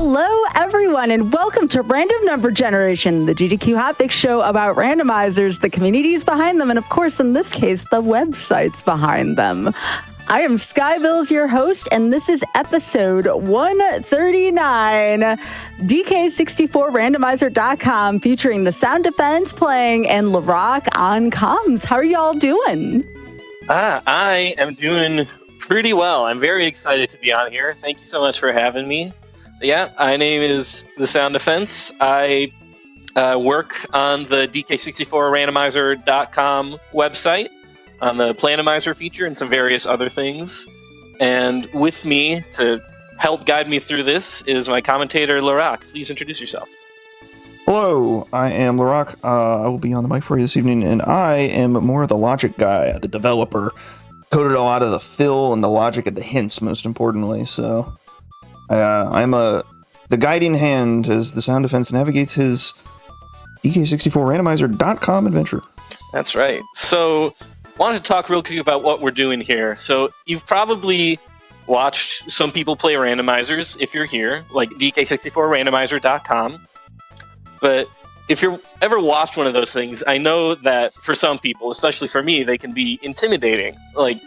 Hello, everyone, and welcome to Random Number Generation, the GDQ Hotfix show about randomizers, the communities behind them, and of course, in this case, the websites behind them. I am Skybills, your host, and this is episode 139, DK64randomizer.com, featuring the sound defense playing and LaRock on comms. How are y'all doing? I am doing pretty well. I'm very excited to be on here. Thank you so much for having me. Yeah, my name is The Sound Defense. I work on the DK64randomizer.com website, on the Planomizer feature and some various other things. And with me to help guide me through this is my commentator, LaRock. Please introduce yourself. Hello, I am LaRock. I will be on the mic for you this evening, and I am more of the logic guy, the developer. Coded a lot of the fill and the logic and the hints, most importantly, so... I'm the guiding hand as the Sound Defense navigates his DK64randomizer.com adventure. That's right. So, wanted to talk real quick about what we're doing here. So, you've probably watched some people play randomizers if you're here, like DK64randomizer.com. But if you've ever watched one of those things, I know that for some people, especially for me, they can be intimidating. Like,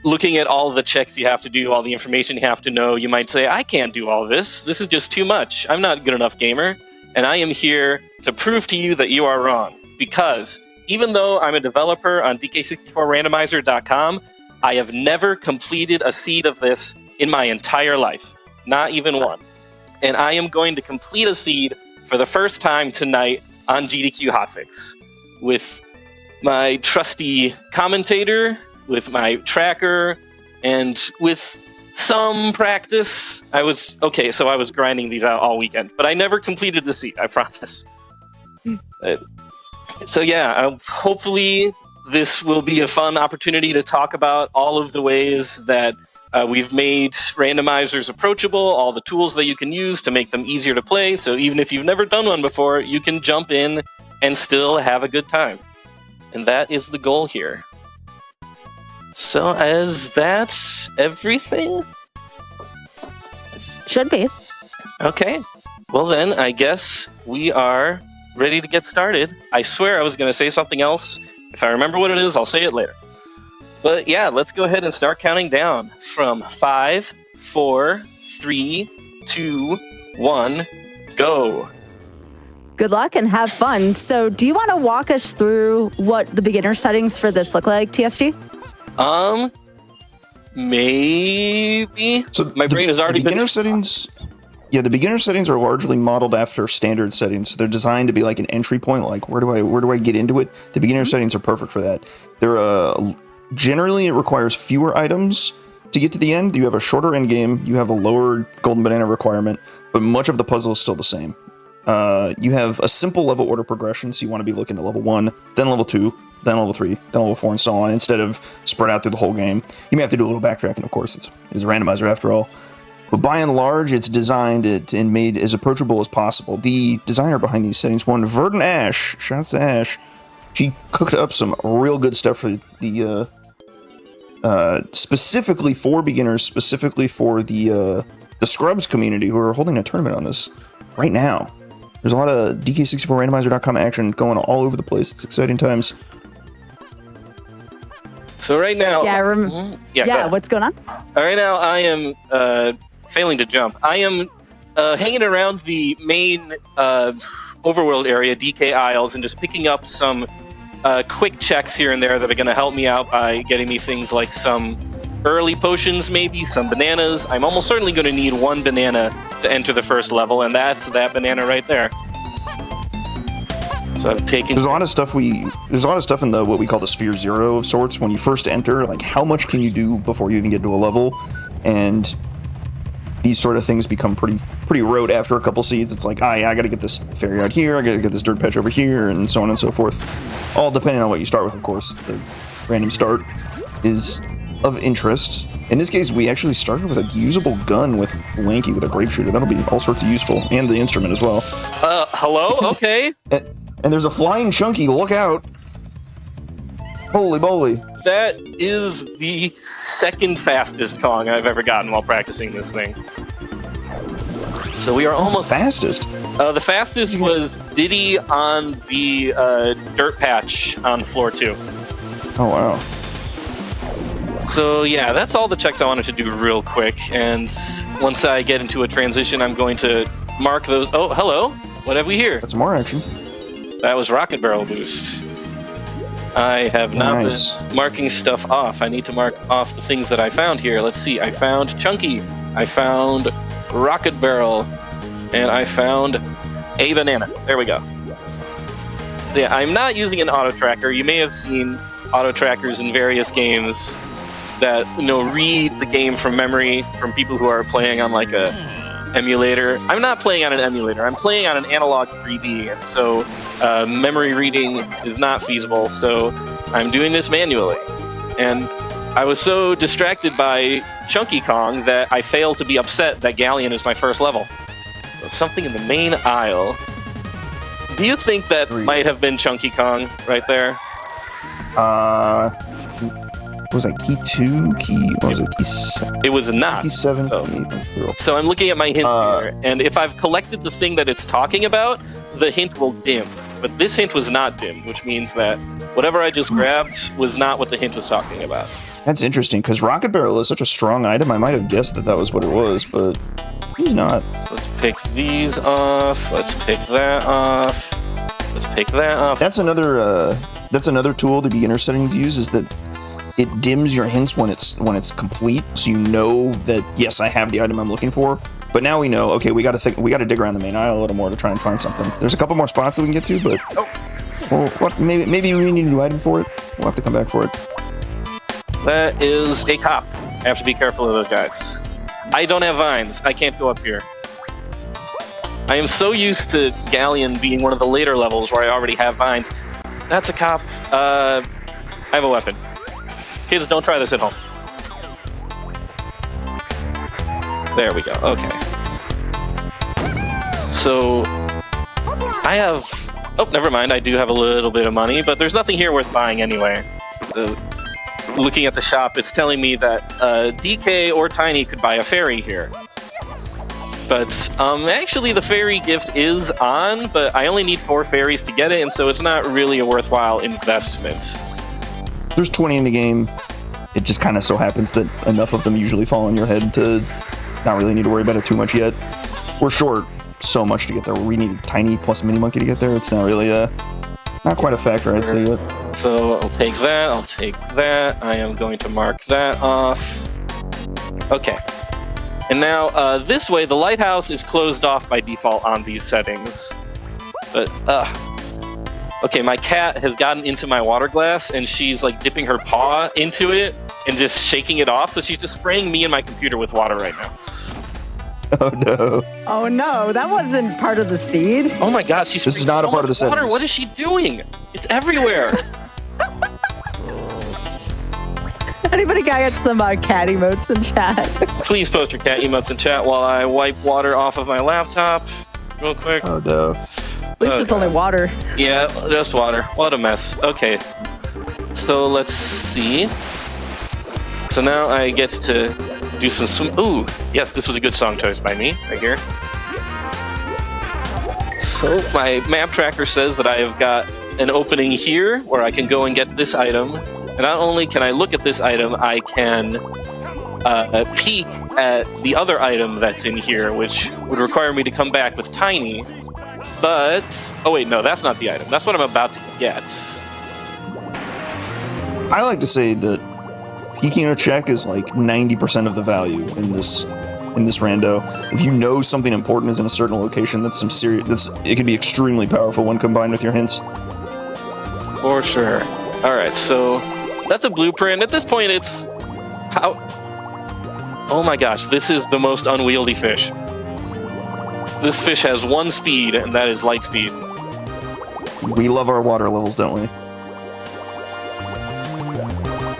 looking at all the checks you have to do, all the information you have to know, you might say, I can't do all this. This is just too much. I'm not a good enough gamer. And I am here to prove to you that you are wrong. Because even though I'm a developer on DK64randomizer.com, I have never completed a seed of this in my entire life. Not even one. And I am going to complete a seed for the first time tonight on GDQ Hotfix with my trusty commentator, with my tracker, and with some practice. I was grinding these out all weekend, but I never completed the seed, I promise. Hopefully this will be a fun opportunity to talk about all of the ways that we've made randomizers approachable, all the tools that you can use to make them easier to play, so even if you've never done one before, you can jump in and still have a good time. And that is the goal here. So, as that's everything? Should be. Okay. Well then, I guess we are ready to get started. I swear I was going to say something else. If I remember what it is, I'll say it later. But yeah, let's go ahead and start counting down from 5, 4, 3, 2, 1, go. Good luck and have fun. So, do you want to walk us through what the beginner settings for this look like, TSD? Maybe. So my brain has already been. The beginner settings are largely modeled after standard settings. So they're designed to be like an entry point. Like where do I get into it? The beginner settings are perfect for that. They're generally it requires fewer items to get to the end. You have a shorter end game. You have a lower golden banana requirement, but much of the puzzle is still the same. You have a simple level order progression, so you want to be looking at level 1, then level 2, then level 3, then level 4, and so on, instead of spread out through the whole game. You may have to do a little backtracking, of course. It is a randomizer after all. But by and large, it's designed and made as approachable as possible. The designer behind these settings, one Verdant Ash, shouts to Ash, she cooked up some real good stuff for the specifically for beginners, specifically for the Scrubs community who are holding a tournament on this right now. There's a lot of DK64randomizer.com action going all over the place. It's exciting times. So right now... What's going on? Right now I am failing to jump. I am hanging around the main overworld area, DK Isles, and just picking up some quick checks here and there that are going to help me out by getting me things like some early potions, maybe some bananas. I'm almost certainly going to need one banana to enter the first level, and that's that banana right there. So I've taken. There's a lot of stuff in the what we call the Sphere Zero of sorts. When you first enter, like how much can you do before you even get to a level, and these sort of things become pretty rote after a couple seeds. It's like, I got to get this fairy out here, I got to get this dirt patch over here, and so on and so forth. All depending on what you start with, of course. The random start is of interest. In this case, we actually started with a usable gun with Lanky with a grape shooter. That'll be all sorts of useful, and the instrument as well. Hello? Okay. And there's a flying chunky. Look out! Holy moly! That is the second fastest Kong I've ever gotten while practicing this thing. So we are almost fastest. The fastest was Diddy on the dirt patch on floor 2. Oh, wow. So yeah, that's all the checks I wanted to do real quick. And once I get into a transition, I'm going to mark those. Oh, hello. What have we here? That's more action. That was Rocket Barrel Boost. I have not been marking stuff off. I need to mark off the things that I found here. Let's see. I found Chunky. I found Rocket Barrel. And I found a banana. There we go. So yeah, I'm not using an auto tracker. You may have seen auto trackers in various games that read the game from memory from people who are playing on like a emulator. I'm not playing on an emulator. I'm playing on an analog 3D, and so memory reading is not feasible. So I'm doing this manually, and I was so distracted by Chunky Kong that I failed to be upset that Galleon is my first level. Something in the main aisle. Do you think that might have been Chunky Kong right there? What was that, key 2? What was it, key 7? It was not. Key 7? So I'm looking at my hint here, and if I've collected the thing that it's talking about, the hint will dim. But this hint was not dim, which means that whatever I just grabbed was not what the hint was talking about. That's interesting, because Rocket Barrel is such a strong item, I might have guessed that was what it was, but maybe not. So let's pick these off. Let's pick that off. Let's pick that off. That's another tool the beginner settings use, is that it dims your hints when it's complete, so you know that yes, I have the item I'm looking for. But now we know, okay, we got to dig around the main aisle a little more to try and find something. There's a couple more spots that we can get to, but maybe we need a new item for it. We'll have to come back for it. That is a cop. I have to be careful of those guys. I don't have vines. I can't go up here. I am so used to Galleon being one of the later levels where I already have vines. That's a cop. I have a weapon. Kids, don't try this at home. There we go. Okay. So I have... Oh, never mind. I do have a little bit of money, but there's nothing here worth buying anyway. Looking at the shop, it's telling me that DK or Tiny could buy a fairy here. But actually the fairy gift is on, but I only need 4 fairies to get it, and so it's not really a worthwhile investment. There's 20 in the game. It just kind of so happens that enough of them usually fall on your head to not really need to worry about it too much yet. We're short so much to get there. We need Tiny plus Mini Monkey to get there. It's not really not quite a factor, I'd say yet. So I'll take that, I'll take that. I am going to mark that off. Okay. And now, this way, the lighthouse is closed off by default on these settings. But, okay, my cat has gotten into my water glass, and she's, like, dipping her paw into it and just shaking it off, so she's just spraying me and my computer with water right now. Oh, no. Oh, no, that wasn't part of the seed. Oh, my God, she's This is not a part of the water. settings. What is she doing? It's everywhere. Anybody got some cat emotes in chat? Please post your cat emotes in chat while I wipe water off of my laptop real quick. Oh, no. At least it's only water. Yeah, just water. What a mess. Okay. So let's see. So now I get to do some swim. Ooh, yes, this was a good song choice by me, right here. So my map tracker says that I have got an opening here where I can go and get this item. And not only can I look at this item, I can peek at the other item that's in here, which would require me to come back with Tiny. But, oh wait, no, that's not the item. That's what I'm about to get. I like to say that peeking a check is like 90% of the value in this rando. If you know something important is in a certain location, it can be extremely powerful when combined with your hints. For sure. All right, so that's a blueprint. At this point, it's how. Oh my gosh, this is the most unwieldy fish. This fish has 1 speed, and that is light speed. We love our water levels, don't we?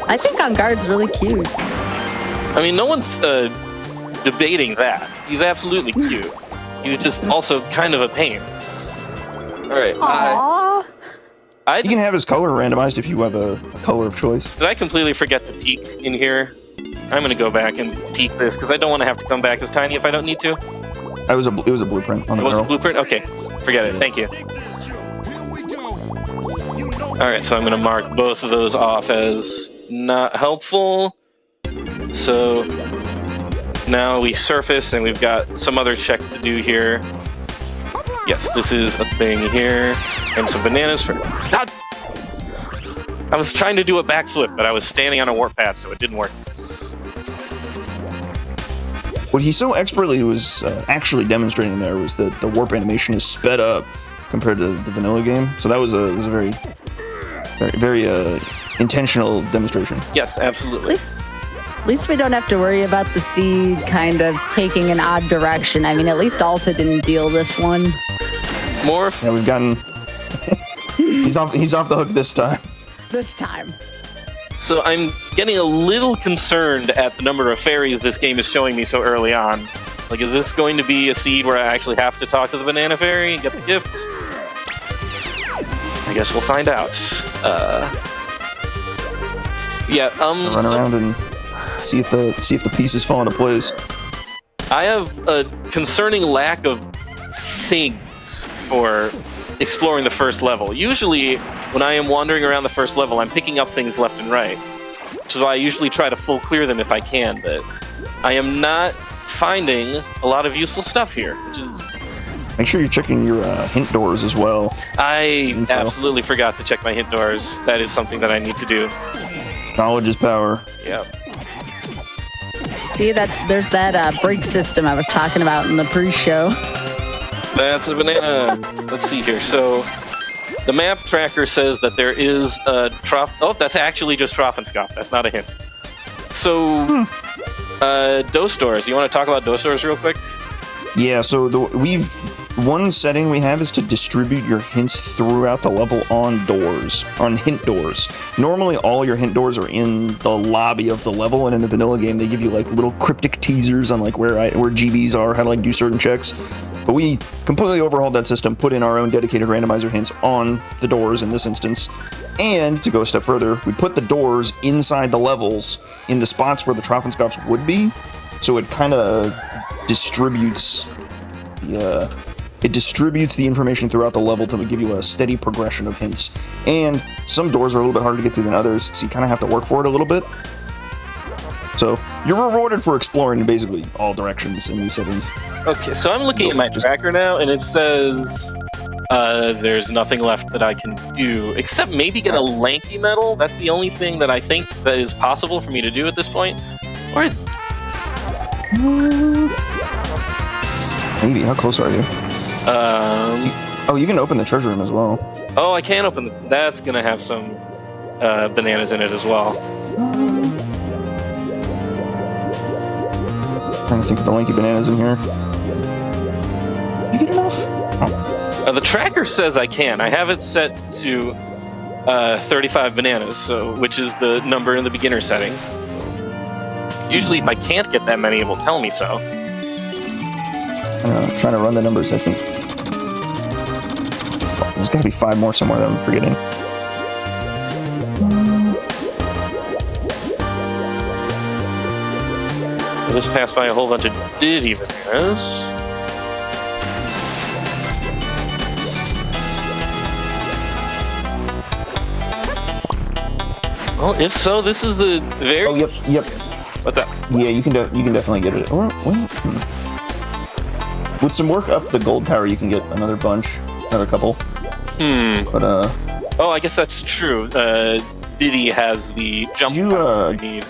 I think On Guard's really cute. I mean, no one's debating that. He's absolutely cute. He's just also kind of a pain. All right. Aww. You can have his color randomized if you have a color of choice. Did I completely forget to peek in here? I'm going to go back and peek this, because I don't want to have to come back as Tiny if I don't need to. It was a blueprint on the It was a barrel. blueprint? Okay, forget it. Thank you. Alright, so I'm going to mark both of those off as not helpful. So now we surface, and we've got some other checks to do here. Yes, this is a thing here. And some bananas for... Ah! I was trying to do a backflip, but I was standing on a warp pad, so it didn't work. What he so expertly was actually demonstrating there was that the warp animation is sped up compared to the vanilla game. So that was a very intentional demonstration. Yes, absolutely. At least we don't have to worry about the seed kind of taking an odd direction. I mean, at least Alta didn't deal this one. Morph. Yeah, we've gotten... he's off the hook this time. This time. So I'm getting a little concerned at the number of fairies this game is showing me so early on. Like, is this going to be a seed where I actually have to talk to the banana fairy and get the gifts? I guess we'll find out. Run around and see if the pieces fall into place. I have a concerning lack of things for exploring the first level. Usually, when I am wandering around the first level, I'm picking up things left and right, which is why I usually try to full clear them if I can, but I am not finding a lot of useful stuff here, which is... Make sure you're checking your hint doors as well. I absolutely forgot to check my hint doors. That is something that I need to do. Knowledge is power. Yeah. See, there's that brake system I was talking about in the pre-show. That's a banana. Let's see here. So, the map tracker says that there is a Oh, that's actually just Trophenscop. That's not a hint. So, dose doors. You want to talk about dose doors real quick? Yeah, so one setting we have is to distribute your hints throughout the level on hint doors. Normally, all your hint doors are in the lobby of the level, and in the vanilla game, they give you like little cryptic teasers on like where GBs are, how to like do certain checks. But we completely overhauled that system, put in our own dedicated randomizer hints on the doors in this instance. And to go a step further, we put the doors inside the levels in the spots where the Trophenscops would be. So it kind of distributes the information throughout the level to give you a steady progression of hints. And some doors are a little bit harder to get through than others, so you kind of have to work for it a little bit. So you're rewarded for exploring basically all directions in these settings. Okay, so I'm looking at my tracker now, and it says there's nothing left that I can do, except maybe get a lanky medal. That's the only thing that I think that is possible for me to do at this point. Or maybe. How close are you? Oh, you can open the treasure room as well. Oh, I can open that's gonna have some bananas in it as well. Trying to think of the lanky bananas in here. You get enough? Oh. The tracker says I can. I have it set to 35 bananas, which is the number in the beginner setting. Usually, if I can't get that many, it will tell me so. I'm trying to run the numbers, I think. There's got to be 5 more somewhere that I'm forgetting. I just passed by a whole bunch of Diddy bananas. Well, if so, this is a very... Oh, yep. What's up? Yeah, you can definitely get it. Or, with some work up the gold tower, you can get another couple. But oh, I guess that's true. Diddy has the jump power you need.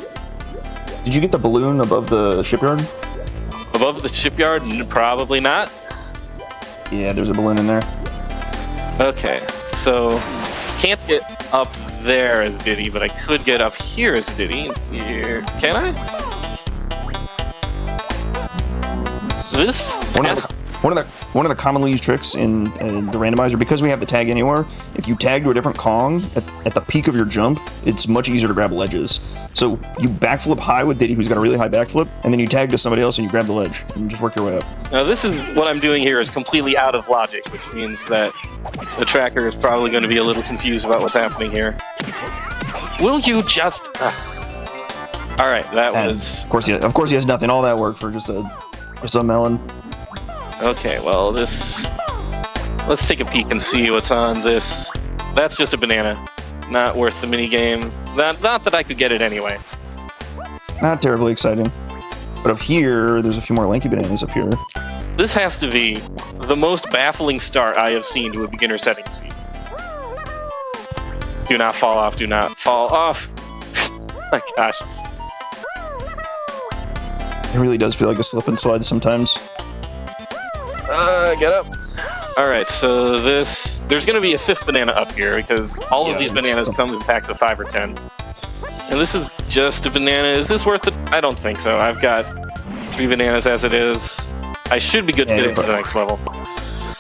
Did you get the balloon above the shipyard? Above the shipyard? Probably not. Yeah, there's a balloon in there. Okay, so can't get up there as Diddy, but I could get up here as Diddy. Here, can I? This one of the commonly used tricks in the randomizer, because we have the tag anywhere, if you tag to a different Kong at the peak of your jump, it's much easier to grab ledges. So you backflip high with Diddy, who's got a really high backflip, and then you tag to somebody else and you grab the ledge and just work your way up. Now this is what I'm doing here is completely out of logic, which means that the tracker is probably going to be a little confused about what's happening here. Will you just... All right, that was... Of course he has nothing. All that work for just a melon. Okay, well, this... Let's take a peek and see what's on this. That's just a banana. Not worth the minigame. Not that I could get it anyway. Not terribly exciting. But up here, there's a few more lanky bananas up here. This has to be the most baffling start I have seen to a beginner setting seed. Do not fall off, do not fall off. My gosh. It really does feel like a slip and slide sometimes. Get up. Alright, so there's going to be a 5th banana up here because all of these bananas come in packs of 5 or 10. And this is just a banana. Is this worth it? I don't think so. I've got 3 bananas as it is. I should be good to get into the next level.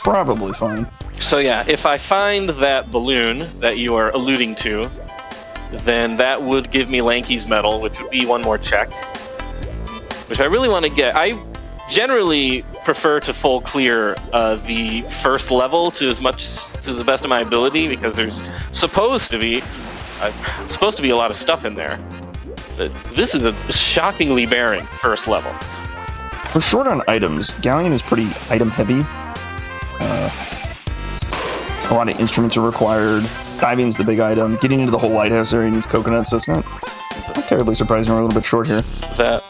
Probably fine. So yeah, if I find that balloon that you are alluding to, then that would give me Lanky's medal, which would be 1 more check. Which I really want to get. I generally prefer to full clear the first level to the best of my ability because there's supposed to be a lot of stuff in there. But this is a shockingly barren first level. We're short on items. Galleon is pretty item heavy. A lot of instruments are required. Diving's the big item. Getting into the whole lighthouse area needs coconuts, so it's not terribly surprising we're a little bit short here.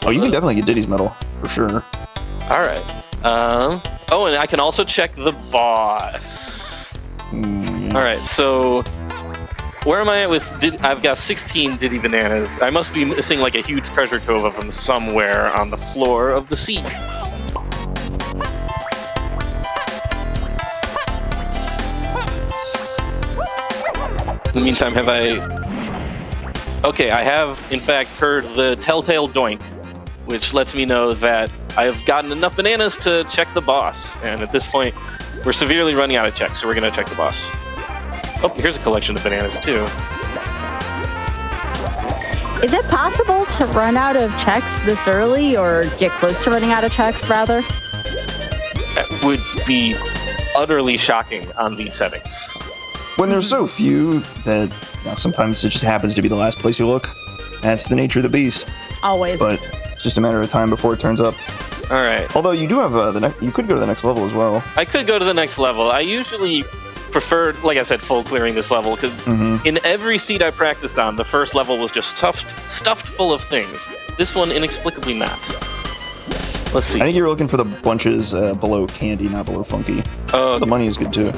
Oh, you can definitely get Diddy's medal, for sure. Alright. Oh, and I can also check the boss. Alright, so where am I at with I've got 16 Diddy bananas. I must be missing like a huge treasure trove of them somewhere on the floor of the sea. In the meantime, have I... Okay, I have, in fact, heard the telltale doink, which lets me know that I have gotten enough bananas to check the boss. And at this point, we're severely running out of checks, so we're going to check the boss. Oh, here's a collection of bananas, too. Is it possible to run out of checks this early, or get close to running out of checks, rather? That would be utterly shocking on these settings. When there's so few that sometimes it just happens to be the last place you look. That's the nature of the beast. Always. But it's just a matter of time before it turns up. All right. Although you do have you could go to the next level as well. I could go to the next level. I usually prefer, like I said, full clearing this level because in every seed I practiced on, the first level was just stuffed full of things. This one, inexplicably not. Let's see. I think you're looking for the bunches below Candy, not below Funky. Oh, the money is good too.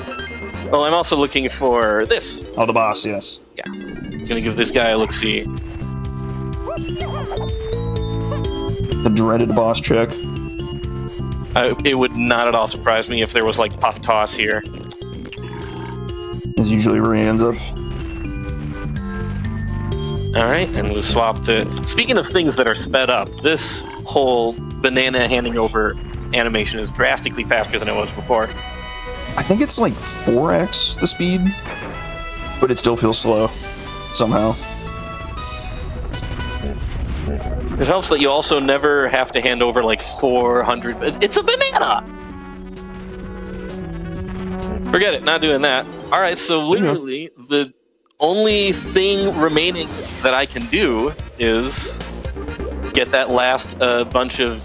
Well, I'm also looking for this. Oh, the boss, yes. Yeah. Gonna give this guy a look-see. The dreaded boss check. It would not at all surprise me if there was, like, Puff Toss here. Is usually where he ends up. Alright, and we'll swap to... Speaking of things that are sped up, this whole banana handing over animation is drastically faster than it was before. I think it's like 4x the speed, but it still feels slow, somehow. It helps that you also never have to hand over like 400... It's a banana! Forget it, not doing that. Alright, so literally, the only thing remaining that I can do is get that last bunch of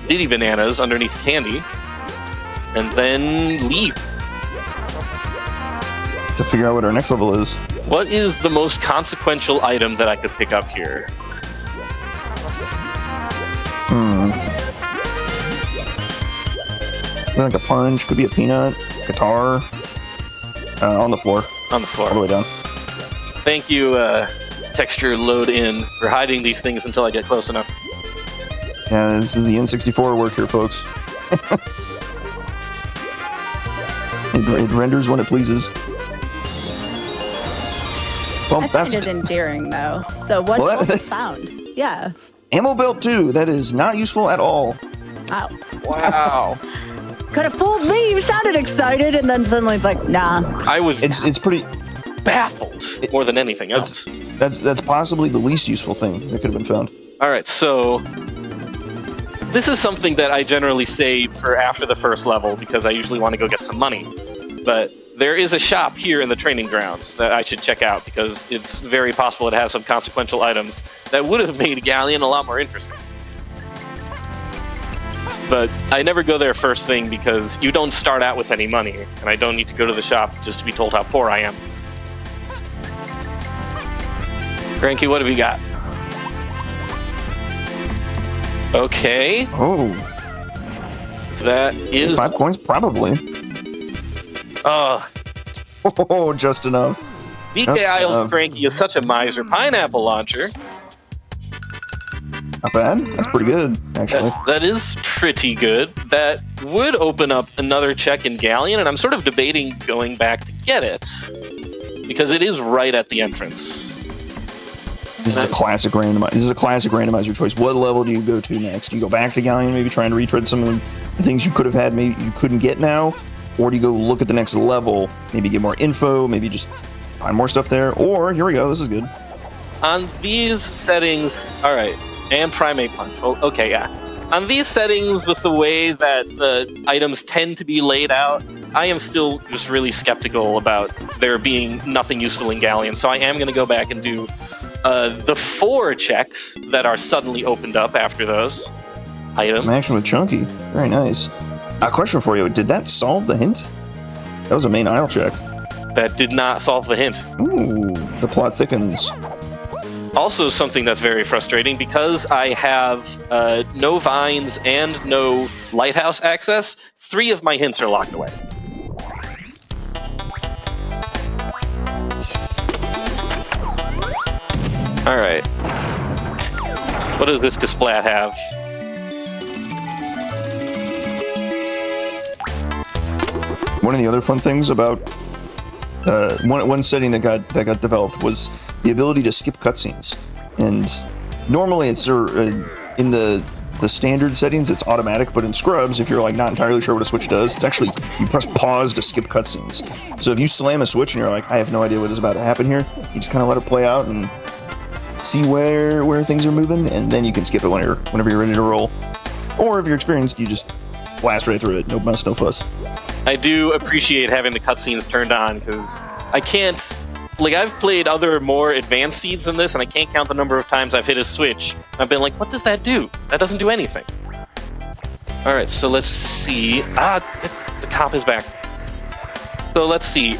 Diddy bananas underneath Candy, and then leave. To figure out what our next level is. What is the most consequential item that I could pick up here? Like a punch, could be a peanut, guitar. On the floor. On the floor. All the way down. Thank you, Texture Load In, for hiding these things until I get close enough. Yeah, this is the N64 work here, folks. It renders when it pleases. Well, I find it endearing, though. So what was found? Yeah. Ammo belt 2. That is not useful at all. Wow. Wow. Could have fooled me. You sounded excited, and then suddenly it's like, nah. I was. It's pretty baffled more than anything else. That's possibly the least useful thing that could have been found. All right, so this is something that I generally save for after the first level because I usually want to go get some money. But there is a shop here in the training grounds that I should check out because it's very possible it has some consequential items that would have made Galleon a lot more interesting. But I never go there first thing because you don't start out with any money, and I don't need to go to the shop just to be told how poor I am. Cranky, what have we got? Okay. Oh. That is... 5 coins, probably. Oh. Oh, just enough. DK Isles Cranky is such a miser. Pineapple launcher. Not bad. That's pretty good, actually. That is pretty good. That would open up another check in Galleon, and I'm sort of debating going back to get it. Because it is right at the entrance. This is a classic randomizer choice. What level do you go to next? Do you go back to Galleon, maybe try and retread some of the things you could have had, maybe you couldn't get now? Or do you go look at the next level, maybe get more info, maybe just find more stuff there? Or, here we go, this is good. On these settings, all right, and Primate Punch, okay, yeah. On these settings, with the way that the items tend to be laid out, I am still just really skeptical about there being nothing useful in Galleon, so I am going to go back and do the 4 checks that are suddenly opened up after those items. Action with Chunky. Very nice. A question for you. Did that solve the hint? That was a main aisle check. That did not solve the hint. Ooh, the plot thickens. Also something that's very frustrating, because I have no vines and no lighthouse access, 3 of my hints are locked away. Alright. What does this Kasplat have? One of the other fun things about one setting that got developed was the ability to skip cutscenes. And normally it's in the standard settings it's automatic, but in Scrubs, if you're like not entirely sure what a switch does, it's actually you press pause to skip cutscenes. So if you slam a switch and you're like, I have no idea what is about to happen here, you just kind of let it play out and see where things are moving, and then you can skip it whenever you're ready to roll. Or if you're experienced, you just blast right through it. No muss, no fuss. I do appreciate having the cutscenes turned on, because I can't... Like, I've played other more advanced seeds than this, and I can't count the number of times I've hit a switch. I've been like, what does that do? That doesn't do anything. Alright, so let's see. The cop is back. So let's see.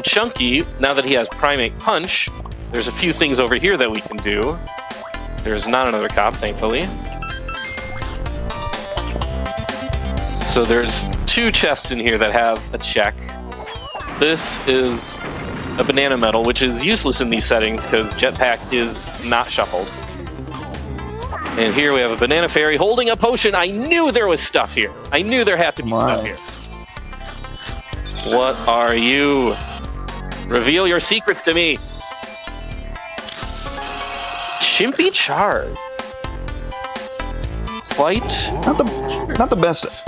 Chunky, now that he has Primate Punch, there's a few things over here that we can do. There's not another cop, thankfully. So there's 2 chests in here that have a check. This is a banana medal, which is useless in these settings because Jetpack is not shuffled. And here we have a banana fairy holding a potion. I knew there was stuff here. I knew there had to be stuff here. What are you? Reveal your secrets to me. Chimpy Charge. Quite Not the best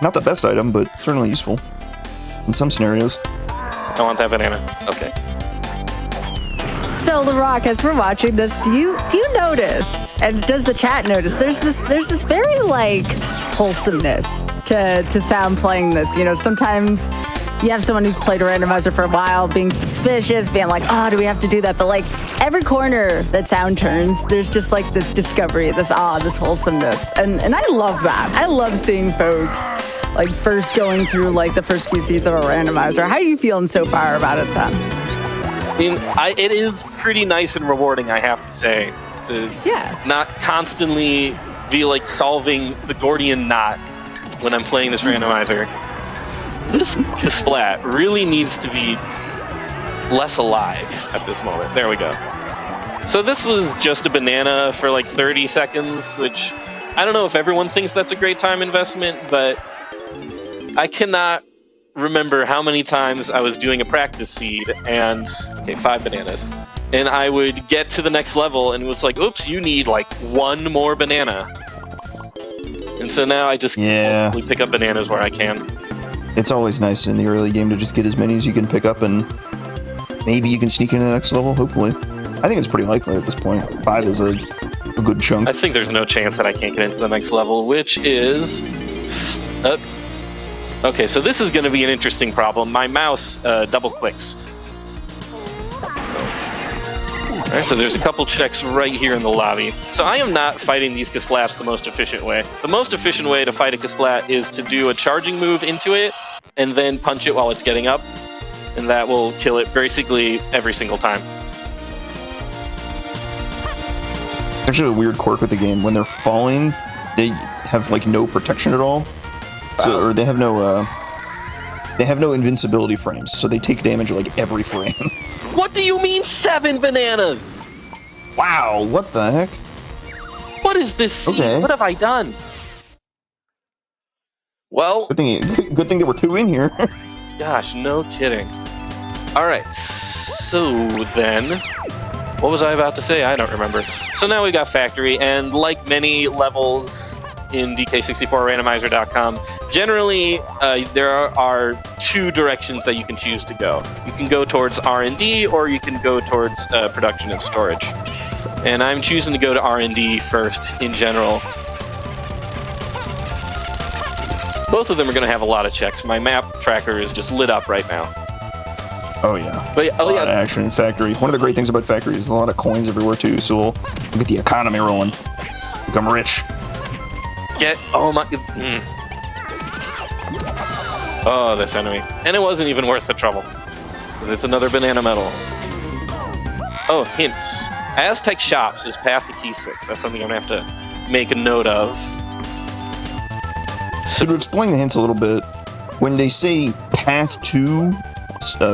not the best item, but certainly useful in some scenarios. I want that banana. Okay. So, LaRock, as we're watching this, do you notice, and does the chat notice, there's this very, like, wholesomeness to sound playing this. You know, sometimes you have someone who's played a randomizer for a while being suspicious, being like, oh, do we have to do that? But, like, every corner that sound turns, there's just, like, this discovery, this wholesomeness. And I love that. I love seeing folks, like, first going through, like, the first few seeds of a randomizer. How are you feeling so far about it, Sam? I mean, it is pretty nice and rewarding, I have to say, to not constantly be like solving the Gordian knot when I'm playing this randomizer. This Kasplat really needs to be less alive at this moment. There we go. So this was just a banana for like 30 seconds, which I don't know if everyone thinks that's a great time investment, but I cannot remember how many times I was doing a practice seed and 5 bananas, and I would get to the next level and it was like, oops, you need like 1 more banana. And so now I just pick up bananas where I can. It's always nice in the early game to just get as many as you can pick up, and maybe you can sneak into the next level, hopefully. I think it's pretty likely at this point. 5 is a good chunk. I think there's no chance that I can't get into the next level, which is... Okay, so this is going to be an interesting problem. My mouse double clicks. Alright, so there's a couple checks right here in the lobby. So I am not fighting these Kasplats the most efficient way. The most efficient way to fight a Kasplat is to do a charging move into it and then punch it while it's getting up. And that will kill it basically every single time. It's actually a weird quirk with the game. When they're falling, they have like no protection at all. So, or they have no invincibility frames, so they take damage like every frame. What do you mean 7 bananas? Wow, what the heck? What is this scene? Okay. What have I done? Well, Good thing there were 2 in here. gosh, no kidding. Alright, so then, what was I about to say? I don't remember. So now we got Factory, and like many levels in DK64randomizer.com, generally there are 2 directions that you can choose to go. You can go towards R&D, or you can go towards production and storage. And I'm choosing to go to R&D first in general. Both of them are going to have a lot of checks. My map tracker is just lit up right now. Oh yeah. But A lot of action in Factory. One of the great things about Factory is a lot of coins everywhere too, so we'll get the economy rolling. Become rich. Oh my. Oh, this enemy. And it wasn't even worth the trouble. 'Cause it's another banana medal. Oh, hints. Aztec Shops is path to key 6. That's something I'm going to have to make a note of. So to explain the hints a little bit, when they say path to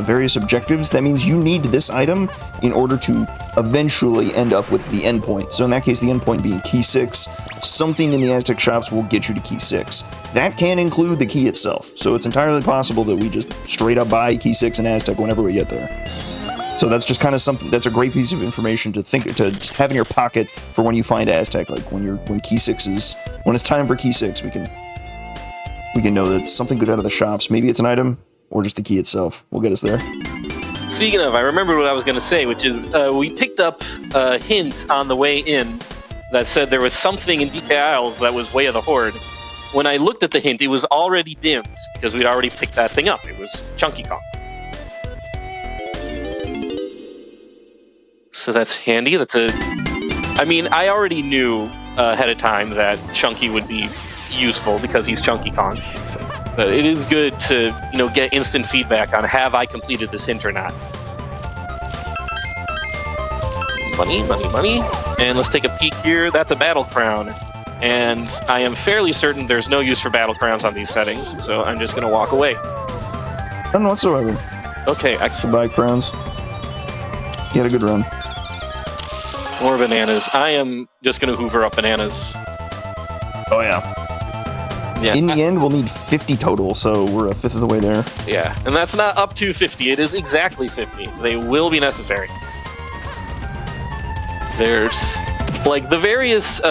various objectives, that means you need this item in order to eventually end up with the endpoint. So in that case, the endpoint being key 6, something in the Aztec Shops will get you to key 6. That can include the key itself, so it's entirely possible that we just straight up buy key 6 in Aztec whenever we get there. So that's just kind of something, that's a great piece of information to just have in your pocket for when you find Aztec, like when key 6 is, when it's time for key 6, we can know that it's something good out of the shops. Maybe it's an item, or just the key itself will get us there. Speaking of, I remember what I was going to say, which is we picked up a hint on the way in that said there was something in DK Isles that was Way of the Horde. When I looked at the hint, it was already dimmed, because we'd already picked that thing up. It was Chunky Kong. So that's handy. I mean, I already knew ahead of time that Chunky would be useful because he's Chunky Kong. But it is good to, get instant feedback on have I completed this hint or not. Money, money, money. And let's take a peek here. That's a battle crown. And I am fairly certain there's no use for battle crowns on these settings, so I'm just going to walk away. None whatsoever. Okay, excellent. Buy crowns. You had a good run. More bananas. I am just going to hoover up bananas. Oh yeah. Yeah. In the end, we'll need 50 total, so we're a fifth of the way there. Yeah, and that's not up to 50. It is exactly 50. They will be necessary. There's, like, the various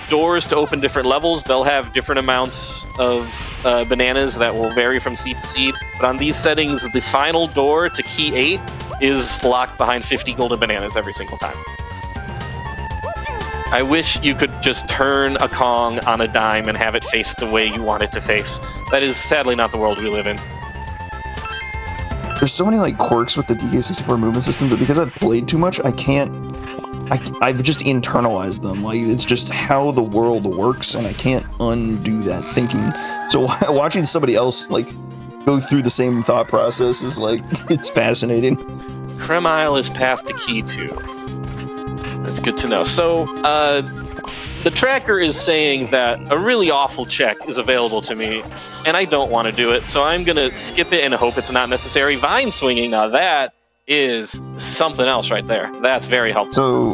doors to open different levels. They'll have different amounts of bananas that will vary from seed to seed. But on these settings, the final door to key 8 is locked behind 50 golden bananas every single time. I wish you could just turn a Kong on a dime and have it face the way you want it to face. That is sadly not the world we live in. There's so many like quirks with the DK64 movement system that because I've played too much, I've just internalized them. Like, it's just how the world works, and I can't undo that thinking. So watching somebody else like go through the same thought process is like, it's fascinating. Creme Isle is path to key 2. That's good to know. So, the tracker is saying that a really awful check is available to me, and I don't want to do it, so I'm going to skip it and hope it's not necessary. Vine swinging, now that is something else right there. That's very helpful. So,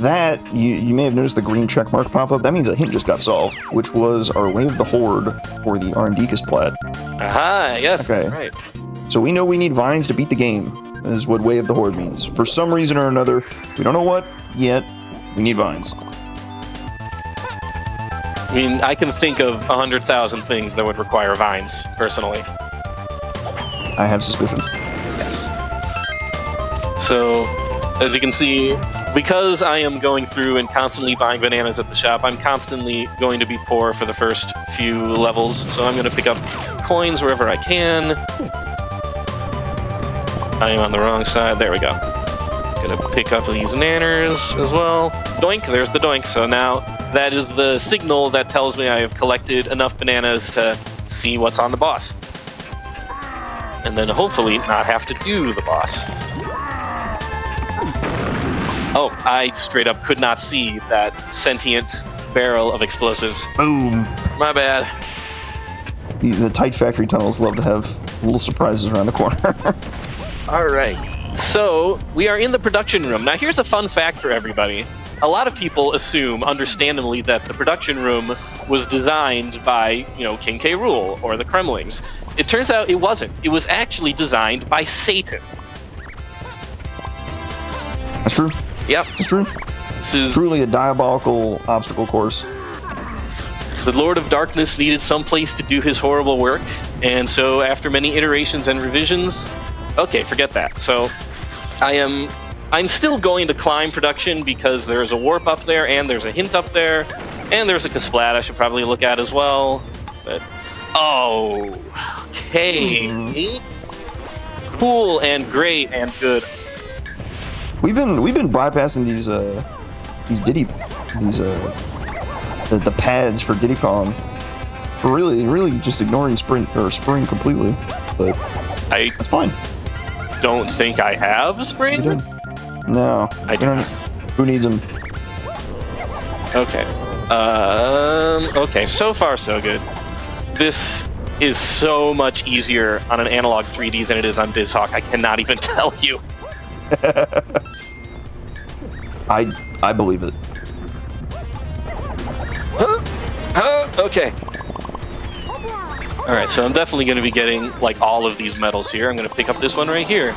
that, you may have noticed the green check mark pop up. That means a hint just got solved, which was our Way of the Horde for the R&D Kasplat. Aha, yes, okay. Right. So we know we need vines to beat the game, is what Way of the Horde means. For some reason or another, we don't know what yet, we need vines. I mean, I can think of 100,000 things that would require vines, personally. I have suspicions. Yes. So, as you can see, because I am going through and constantly buying bananas at the shop, I'm constantly going to be poor for the first few levels, so I'm going to pick up coins wherever I can. I am on the wrong side. There we go. Gonna pick up these nanners as well. Doink, there's the doink. So now that is the signal that tells me I have collected enough bananas to see what's on the boss. And then hopefully not have to do the boss. Oh, I straight up could not see that sentient barrel of explosives. Boom. My bad. The tight factory tunnels love to have little surprises around the corner. All right. So we are in the production room. Now here's a fun fact for everybody. A lot of people assume, understandably, that the production room was designed by, King K. Rool or the Kremlings. It turns out it wasn't. It was actually designed by Satan. That's true. Yep. That's true. This is Truly a diabolical obstacle course. the Lord of Darkness needed some place to do his horrible work, and so after many iterations and revisions, okay, forget that. So I'm still going to climb production because there's a warp up there, and there's a hint up there, and there's a Kasplat I should probably look at as well. But okay, cool and great and good. We've been bypassing these the pads for Diddy Kong. We're really just ignoring spring completely. But that's fine. Don't think I have a spring. You did. No, I don't. Who needs them? Okay. Okay. So far, so good. This is so much easier on an analog 3D than it is on BizHawk. I cannot even tell you. I believe it. Okay. All right. So I'm definitely going to be getting like all of these medals here. I'm going to pick up this one right here.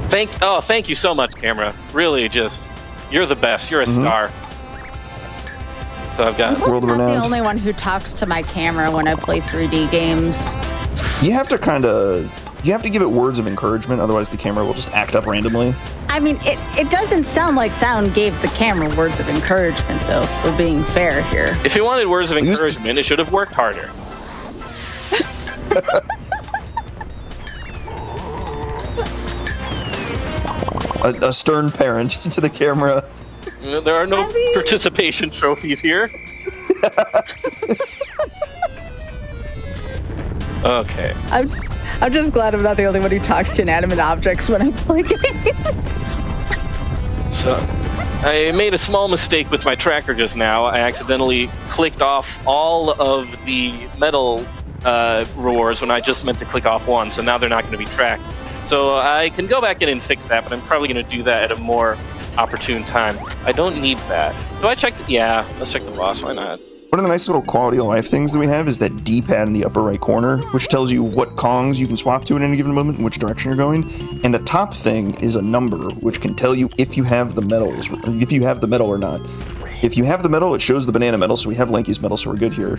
Thank you so much, camera. Really, you're the best. You're a star. So I've got. I'm not the only one who talks to my camera when I play 3D games. You have to give it words of encouragement, otherwise the camera will just act up randomly. I mean, it doesn't sound like Sound gave the camera words of encouragement, though, for being fair here. If it wanted words of encouragement, it should have worked harder. A stern parent to the camera. There are no participation trophies here. Okay. I'm just glad I'm not the only one who talks to inanimate objects when I play games. So, I made a small mistake with my tracker just now. I accidentally clicked off all of the medal rewards when I just meant to click off one, so now they're not going to be tracked. So I can go back in and fix that, but I'm probably going to do that at a more opportune time. I don't need that. Do I check? Yeah, let's check the boss. Why not? One of the nice little quality of life things that we have is that D-pad in the upper right corner, which tells you what Kongs you can swap to at any given moment and which direction you're going. And the top thing is a number, which can tell you if you have the medals, if you have the medal or not. If you have the medal, it shows the banana medal, so we have Lanky's medal, so we're good here.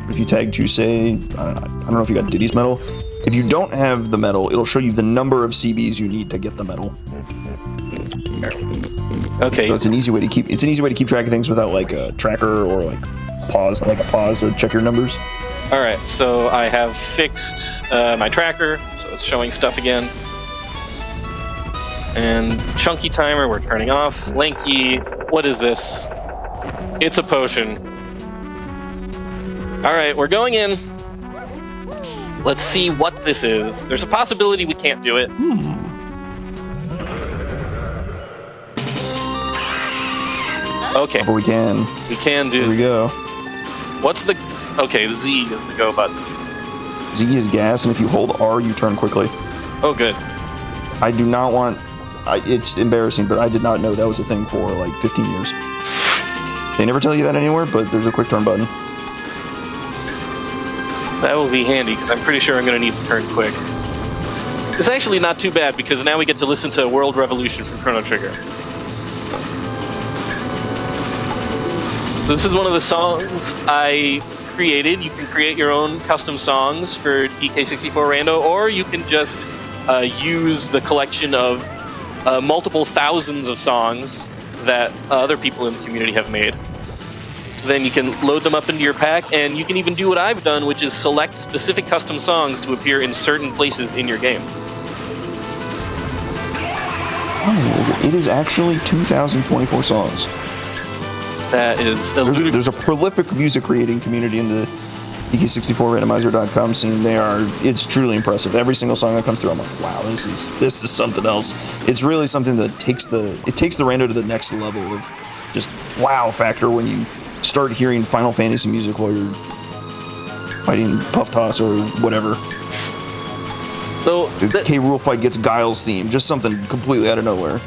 If you tag to, say, I don't know if you got Diddy's medal. If you don't have the medal, it'll show you the number of CBs you need to get the medal. Okay. So it's an easy way to keep track of things without like a tracker or like a pause to check your numbers. All right, so I have fixed my tracker, so it's showing stuff again. And chunky timer, we're turning off. Lanky, what is this? It's a potion. All right, we're going in. Let's see what this is. There's a possibility we can't do it. Okay. But we can. We can do. Here we go. What's the... Okay, Z is the go button. Z is gas, and if you hold R, you turn quickly. Oh, good. I do not want... it's embarrassing, but I did not know that was a thing for like 15 years. They never tell you that anywhere, but there's a quick turn button. That will be handy, because I'm pretty sure I'm going to need to turn quick. It's actually not too bad, because now we get to listen to World Revolution from Chrono Trigger. So this is one of the songs I created. You can create your own custom songs for DK64 Rando, or you can just use the collection of multiple thousands of songs that other people in the community have made. then you can load them up into your pack, and you can even do what I've done, which is select specific custom songs to appear in certain places in your game. Oh, it is actually 2,024 songs. That is there's a prolific music creating community in the DK64randomizer.com scene. It's truly impressive. Every single song that comes through, I'm like, wow, this is something else. It's really something that takes the rando to the next level of just wow factor when you start hearing Final Fantasy music while you're fighting Puff Toss or whatever. So the K. Rool fight gets Guile's theme, just something completely out of nowhere.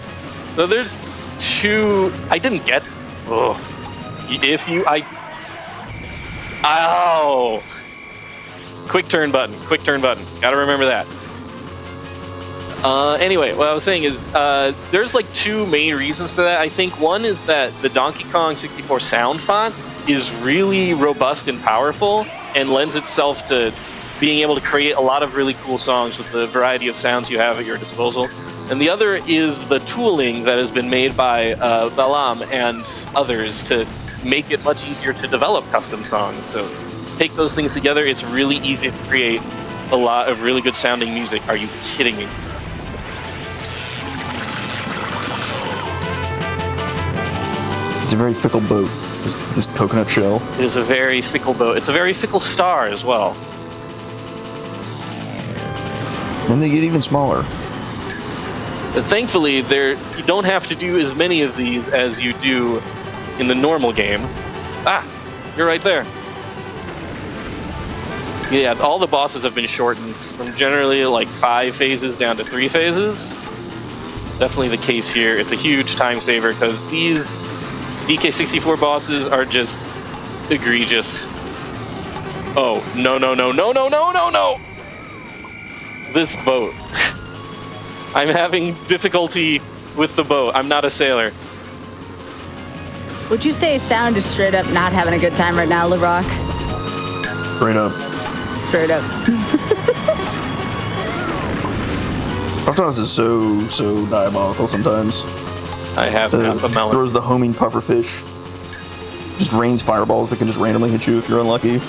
So there's two. I didn't get. Oh, ow! Quick turn button. Gotta remember that. Anyway, what I was saying is there's like two main reasons for that. I think one is that the Donkey Kong 64 sound font is really robust and powerful and lends itself to being able to create a lot of really cool songs with the variety of sounds you have at your disposal. And the other is the tooling that has been made by Balam and others to make it much easier to develop custom songs. So take those things together, it's really easy to create a lot of really good sounding music. Are you kidding me? It's a very fickle boat, this coconut shell. It is a very fickle boat. It's a very fickle star as well. Then they get even smaller. But thankfully, you don't have to do as many of these as you do in the normal game. Ah, you're right there. Yeah, all the bosses have been shortened from generally like 5 phases down to 3 phases. Definitely the case here. It's a huge time saver because these DK64 bosses are just egregious. Oh, no. This boat. I'm having difficulty with the boat. I'm not a sailor. Would you say Sound is straight up not having a good time right now, LeRock? Straight up. Straight up. Puff Toss is so diabolical sometimes. I have got the melon. Throws the homing pufferfish. Just rains fireballs that can just randomly hit you if you're unlucky.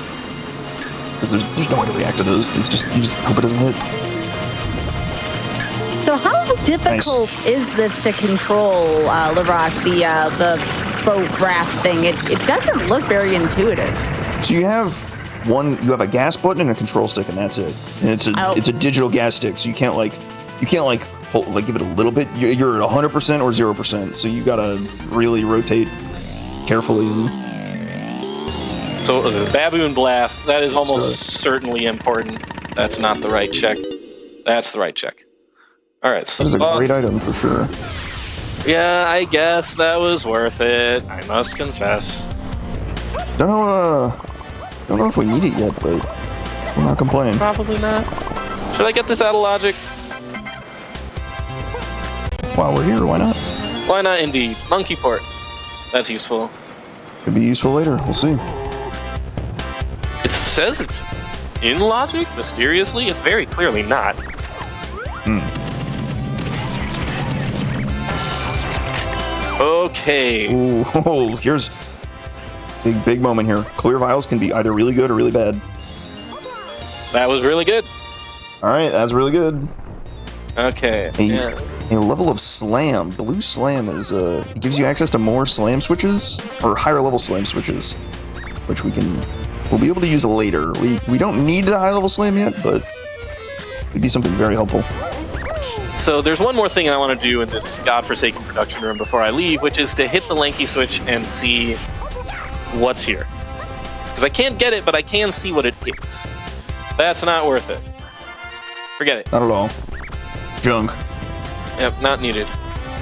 Because there's no way to react to those. You just hope it doesn't hit. So how difficult is this to control, LeRock, the boat raft thing? It doesn't look very intuitive. So you have a gas button and a control stick, and that's it. And it's a digital gas stick, so you can't give it a little bit. You're at 100% or 0%, so you gotta really rotate carefully. So it was a baboon blast. That is almost certainly important. That's not the right check. That's the right check. All right, so this is a great item for sure. Yeah, I guess that was worth it. I must confess. Don't know if we need it yet, but we'll not complain. Probably not. Should I get this out of logic? While we're here, why not? Why not, indeed. Monkey port. That's useful. Could be useful later. We'll see. It says it's in logic, mysteriously. It's very clearly not. Okay. Ooh, here's big moment here. Clear vials can be either really good or really bad. That was really good. All right, that's really good. Okay. A level of slam. Blue slam is it gives you access to more slam switches or higher level slam switches, which we'll be able to use later. We don't need the high level slam yet, but it'd be something very helpful. So there's one more thing I want to do in this godforsaken production room before I leave, which is to hit the lanky switch and see what's here. Because I can't get it, but I can see what it is. That's not worth it. Forget it. Not at all. Junk. Yep, not needed.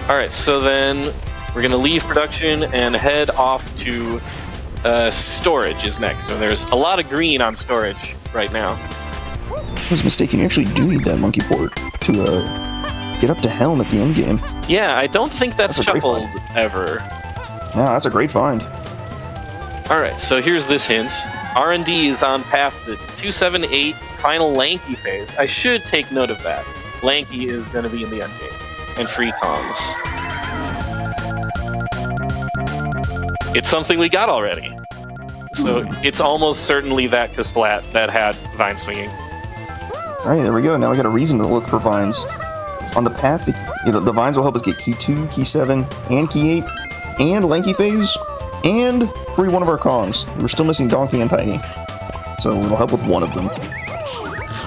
Alright, so then we're going to leave production and head off to storage is next. So there's a lot of green on storage right now. I was mistaken. You actually do need that monkey port to get up to Helm at the end game. Yeah, I don't think that's shuffled ever. No, that's a great find. Alright, so here's this hint. R&D is on path to 278 final Lanky phase. I should take note of that. Lanky is going to be in the end game. And free Kongs. It's something we got already. So it's almost certainly that Kasplat that had vine swinging. All right, there we go. Now we got a reason to look for vines. On the path, the vines will help us get key 2, key 7, and key 8, and lanky phase, and free one of our Kongs. We're still missing Donkey and Tiny, so it'll help with one of them.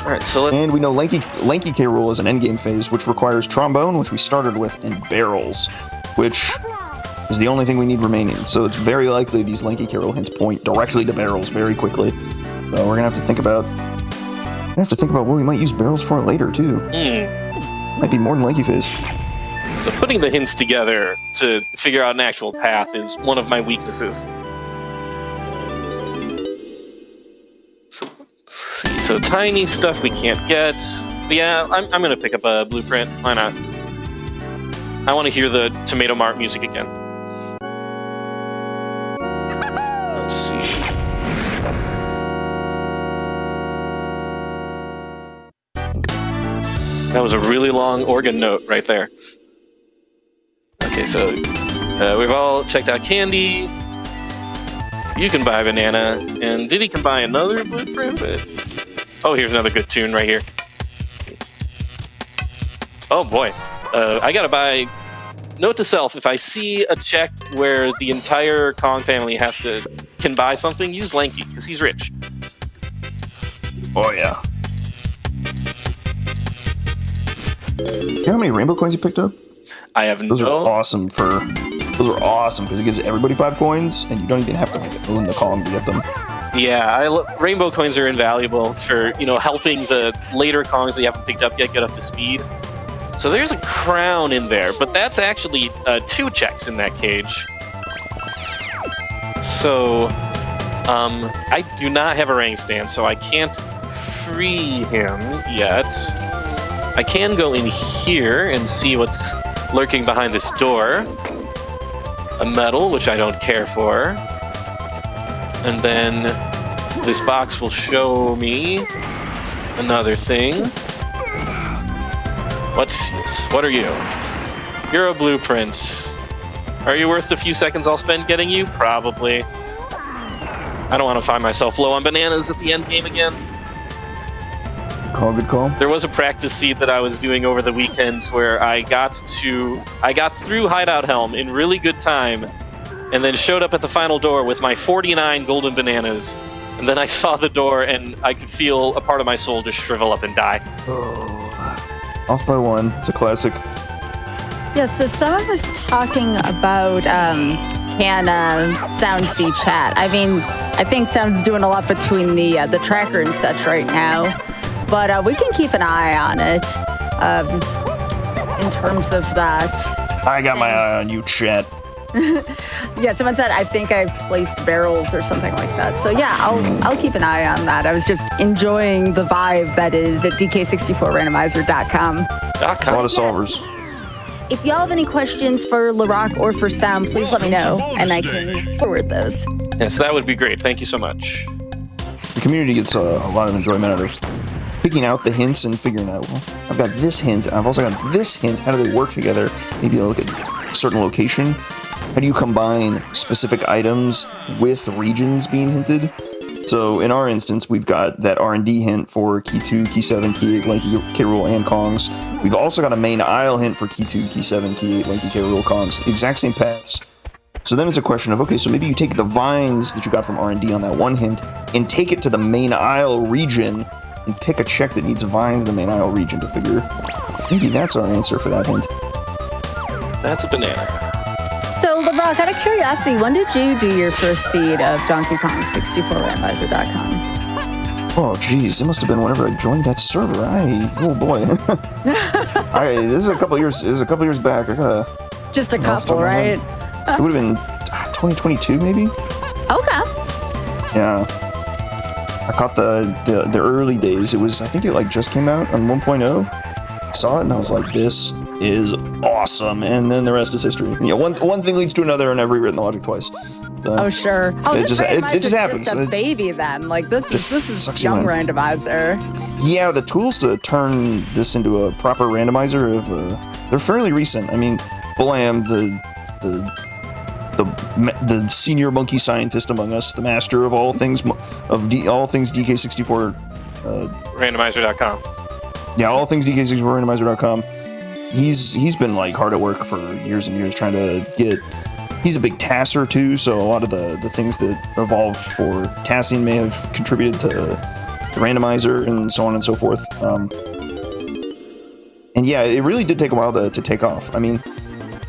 All right, so let's... And we know Lanky K. Rool is an endgame phase, which requires Trombone, which we started with, and Barrels, which is the only thing we need remaining. So it's very likely these Lanky K. Rool hints point directly to Barrels very quickly. So we're gonna have to think about what we might use Barrels for later too. Might be more than Lanky phase. So putting the hints together to figure out an actual path is one of my weaknesses. So tiny stuff we can't get. But yeah, I'm going to pick up a blueprint. Why not? I want to hear the Tomato Mart music again. Let's see. That was a really long organ note right there. Okay, so we've all checked out candy. You can buy a banana, and Diddy can buy another blueprint. Oh, here's another good tune right here. Oh boy, I gotta buy. Note to self: if I see a check where the entire Kong family can buy something, use Lanky because he's rich. Oh yeah. You know how many rainbow coins you picked up? I have Those are awesome because it gives everybody 5 coins, and you don't even have to own the Kong to get them. Yeah, rainbow coins are invaluable for helping the later Kongs that you haven't picked up yet get up to speed. So there's a crown in there, but that's actually 2 checks in that cage. So I do not have a rank stand, so I can't free him yet. I can go in here and see what's lurking behind this door. A medal, which I don't care for. And then this box will show me another thing. What's this? What are you? You're a blueprint. Are you worth the few seconds I'll spend getting you? Probably. I don't want to find myself low on bananas at the end game again. Good call. There was a practice seed that I was doing over the weekend where I got through Hideout Helm in really good time, and then showed up at the final door with my 49 golden bananas, and then I saw the door and I could feel a part of my soul just shrivel up and die. Oh. Off by 1. It's a classic. Yeah, so someone was talking about can Sound see chat. I mean, I think Sound's doing a lot between the tracker and such right now. But we can keep an eye on it in terms of that. I got my eye on you, chat. Yeah, someone said, I think I placed Barrels or something like that. So yeah, I'll keep an eye on that. I was just enjoying the vibe that is at dk64randomizer.com. There's a lot of solvers. If y'all have any questions for LaRock or for Sound, please let me know, and I can forward those. Yes, that would be great. Thank you so much. The community gets a lot of enjoyment out of picking out the hints and figuring out, well, I've got this hint, I've also got this hint, how do they work together? Maybe look at a certain location. How do you combine specific items with regions being hinted? So in our instance, we've got that R&D hint for Key 2, Key 7, Key 8, Lanky K. Rool, and Kongs. We've also got a main aisle hint for Key 2, Key 7, Key 8, Lanky K. Rool, Kongs. The exact same paths. So then it's a question of, okay, so maybe you take the vines that you got from R&D on that one hint and take it to the main aisle region and pick a check that needs a vine in the main aisle region to figure. Maybe that's our answer for that hint. That's a banana. So, LaRock, out of curiosity, when did you do your first seed of Donkey Kong 64randomizer.com? Oh, geez, it must have been whenever I joined that server. Oh boy, this is a couple years. This is a couple years back. Just a couple, right? It would have been 2022, maybe. Okay. Yeah. I caught the early days. It was, I think it just came out on 1.0. I saw it and I was like, this is awesome. And then the rest is history. One thing leads to another, and I've rewritten the logic twice. Oh sure. Oh, it just happens. Just a baby then. Like this is young randomizer. Yeah, the tools to turn this into a proper randomizer they're fairly recent. I mean, Bull-Am, the the senior monkey scientist among us, the master of all things all things DK64. Randomizer.com. Yeah, all things DK64 randomizer.com. He's been like hard at work for years and years trying to get. He's a big tasser too, so a lot of the things that evolved for tassing may have contributed to the randomizer and so on and so forth. And yeah, it really did take a while to take off. I mean,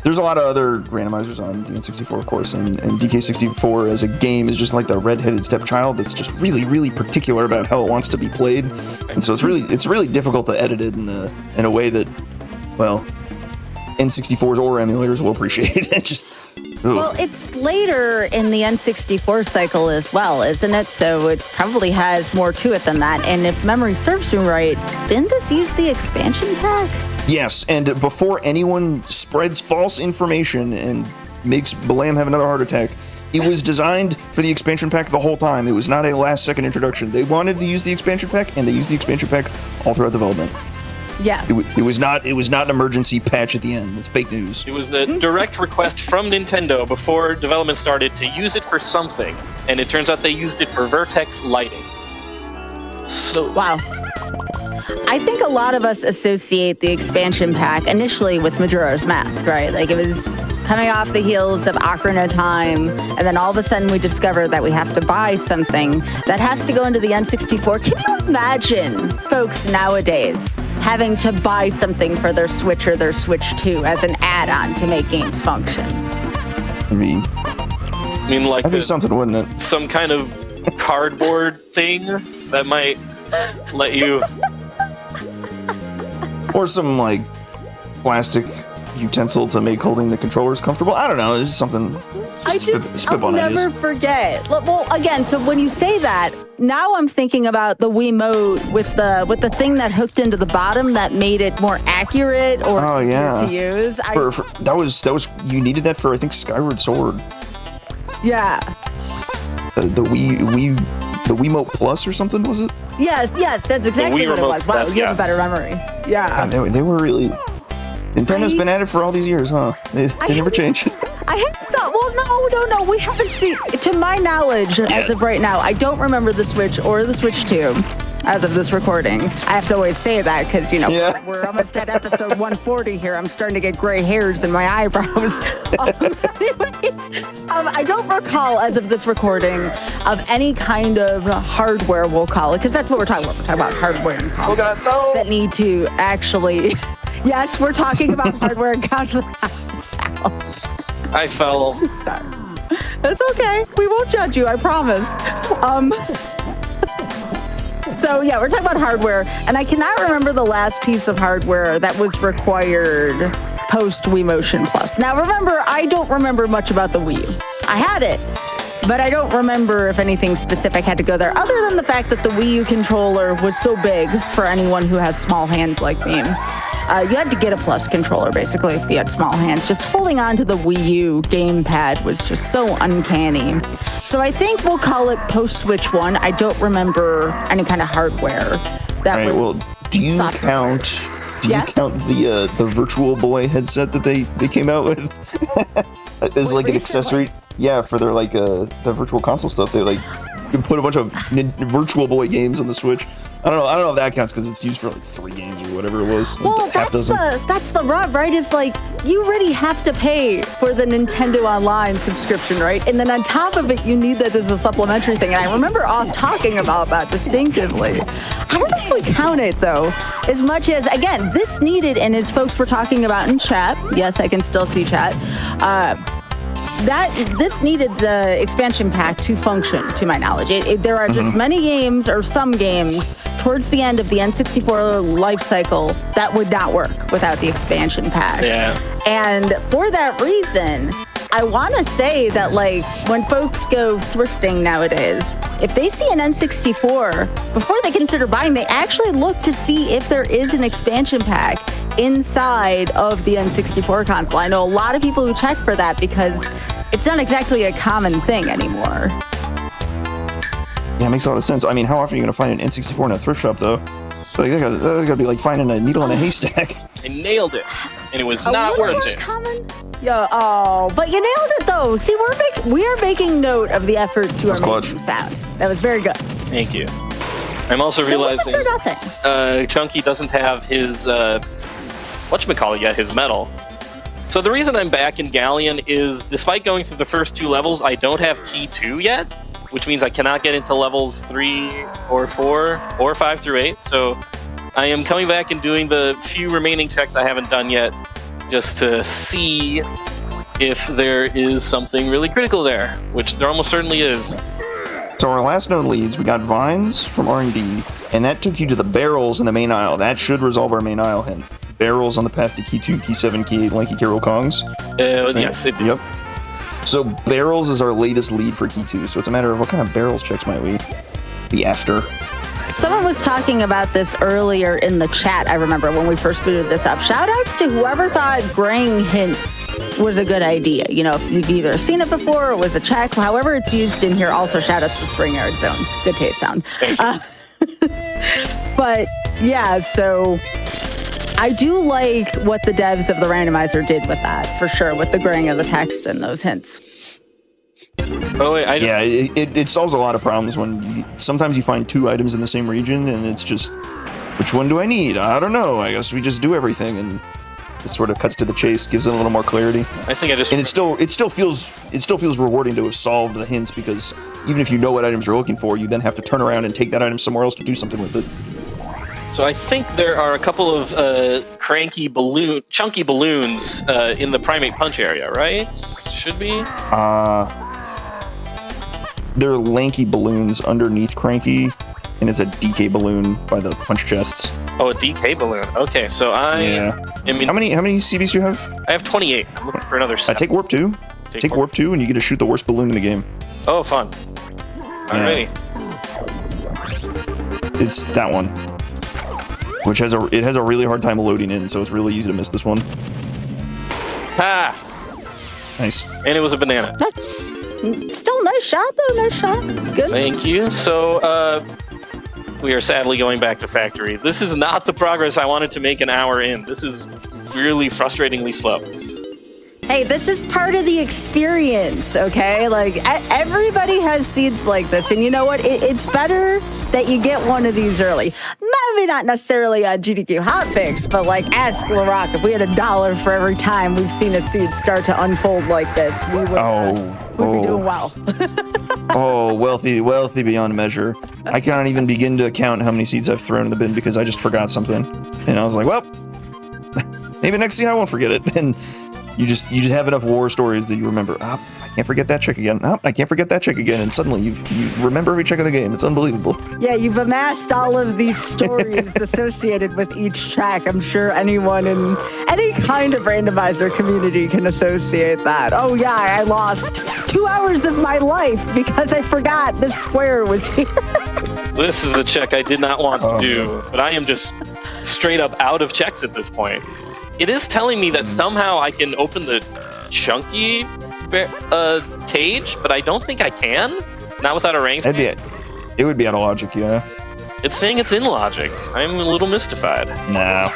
there's a lot of other randomizers on the N64, of course, and DK64 as a game is just like the redheaded stepchild that's just really, really particular about how it wants to be played, and so it's really difficult to edit it in a way that, well, N64s or emulators will appreciate. It just. Well, it's later in the N64 cycle as well, isn't it? So it probably has more to it than that. And if memory serves me right, didn't this use the expansion pack? Yes, and before anyone spreads false information and makes Balam have another heart attack, it was designed for the expansion pack the whole time. It was not a last-second introduction. They wanted to use the expansion pack, and they used the expansion pack all throughout development. Yeah. It was not an emergency patch at the end. It's fake news. It was the direct request from Nintendo before development started to use it for something, and it turns out they used it for vertex lighting. So wow. I think a lot of us associate the expansion pack initially with Majora's Mask, right? Like it was coming off the heels of Ocarina of Time, and then all of a sudden we discover that we have to buy something that has to go into the N64. Can you imagine folks nowadays having to buy something for their Switch or their Switch 2 as an add-on to make games function? I mean like that'd be something, wouldn't it? Some kind of cardboard thing that might let you... Or some, like, plastic utensil to make holding the controllers comfortable. I don't know. It's just something. I'll never forget. Well, again, so when you say that, now I'm thinking about the Wiimote with the thing that hooked into the bottom that made it more accurate or easier to use. That was you needed that for, I think, Skyward Sword. Yeah. The Wiimote Plus or something, was it? Yes, that's exactly what it was. Wow, you have a better memory. Yeah. They were really... Nintendo's been at it for all these years, huh? They never change. I hadn't thought, well, no, we haven't seen... To my knowledge, as of right now, I don't remember the Switch or the Switch 2 as of this recording. I have to always say that because, we're almost at episode 140 here. I'm starting to get gray hairs in my eyebrows. I don't recall, as of this recording, of any kind of hardware, we'll call it, because that's what we're talking about. We're talking about hardware and consoles that need to actually... Yes, we're talking about hardware and consoles. I fell. Sorry. That's okay. We won't judge you, I promise. So yeah, we're talking about hardware, and I cannot remember the last piece of hardware that was required post Wii Motion Plus. Now remember, I don't remember much about the Wii U. I had it, but I don't remember if anything specific had to go there, other than the fact that the Wii U controller was so big for anyone who has small hands like me. You had to get a Plus controller, basically, if you had small hands. Just holding on to the Wii U gamepad was just so uncanny. So I think we'll call it post-Switch 1. I don't remember any kind of hardware that was... Well, do you count the Virtual Boy headset that they came out with as like an accessory? Yeah, for their the Virtual Console stuff. They you put a bunch of Virtual Boy games on the Switch. I don't know if that counts because it's used for 3 games or whatever it was. Well, that's the rub, right? It's you already have to pay for the Nintendo Online subscription, right? And then on top of it, you need that as a supplementary thing. And I remember talking about that distinctively. I don't know if we count it, though, as much as, again, this needed, and as folks were talking about in chat, yes, I can still see chat, this needed the expansion pack to function, to my knowledge. There are just many games, or some games, towards the end of the N64 life cycle that would not work without the expansion pack. Yeah. And for that reason, I want to say that when folks go thrifting nowadays, if they see an N64, before they consider buying, they actually look to see if there is an expansion pack inside of the N64 console. I know a lot of people who check for that because it's not exactly a common thing anymore. Yeah, it makes a lot of sense. I mean, how often are you going to find an N64 in a thrift shop, though? That got to be like finding a needle in a haystack. I nailed it, and it was not worth it. Common? Yeah, oh, but you nailed it though. See, we are making note of the efforts you are making, Sound. That was very good. Thank you. I'm also realizing Chunky doesn't have his whatchamacallit yet, his medal. So the reason I'm back in Galleon is, despite going through the first 2 levels, I don't have Key 2 yet, which means I cannot get into levels 3 or 4 or 5 through 8. So I am coming back and doing the few remaining checks I haven't done yet, just to see if there is something really critical there, which there almost certainly is. So our last known leads, we got Vines from R&D, and that took you to the barrels in the main aisle. That should resolve our main aisle hint. Barrels on the path to Key 2, Key 7, Key 8, Lanky Carol Kongs. Yes, it did. Yep. So barrels is our latest lead for Key 2, so it's a matter of what kind of barrels checks might we be after. Someone was talking about this earlier in the chat, I remember, when we first booted this up. Shout-outs to whoever thought graying hints was a good idea. You know, if you've either seen it before or was a check, however it's used in here. Also, shout-outs to Spring Yard Zone. Good taste, Sound. But, yeah, so I do like what the devs of the randomizer did with that, for sure, with the graying of the text and those hints. Oh, wait, yeah, it solves a lot of problems when sometimes you find 2 items in the same region, and it's just, which one do I need? I don't know. I guess we just do everything, and it sort of cuts to the chase, gives it a little more clarity. I think I just... And it still feels rewarding to have solved the hints, because even if you know what items you're looking for, you then have to turn around and take that item somewhere else to do something with it. So I think there are a couple of chunky balloons in the Primate Punch area, right? Should be? They're lanky balloons underneath Cranky, and it's a DK balloon by the punch chests. Oh, a DK balloon. Okay, so I mean, how many CBs do you have? I have 28. I'm looking for another 7. Take Warp 2. Take Warp 2, and you get to shoot the worst balloon in the game. Oh, fun. I'm ready. It's that one, which has a really hard time loading in, so it's really easy to miss this one. Ha! Nice. And it was a banana. Still nice shot, though. Nice shot. It's good. Thank you. So, we are sadly going back to factory. This is not the progress I wanted to make an hour in. This is really frustratingly slow. Hey, this is part of the experience, okay? Like, everybody has seeds like this, and you know what? It's better that you get one of these early. Maybe not necessarily a GDQ Hotfix, but like, ask LaRock, if we had $1 for every time we've seen a seed start to unfold like this, we would be doing well. Oh, wealthy beyond measure. I can't even begin to count how many seeds I've thrown in the bin because I just forgot something. And I was like, well, maybe next seed I won't forget it. And you just have enough war stories that you remember. I can't forget that check again. I can't forget that check again. And suddenly you remember every check of the game. It's unbelievable. Yeah, you've amassed all of these stories associated with each track. I'm sure anyone in any kind of randomizer community can associate that. Oh yeah, I lost 2 hours of my life because I forgot this square was here. This is the check I did not want to do, but I am just straight up out of checks at this point. It is telling me that somehow I can open the chunky cage, but I don't think I can. Not without a range. It would be out of logic, yeah. It's saying it's in logic. I'm a little mystified. Nah.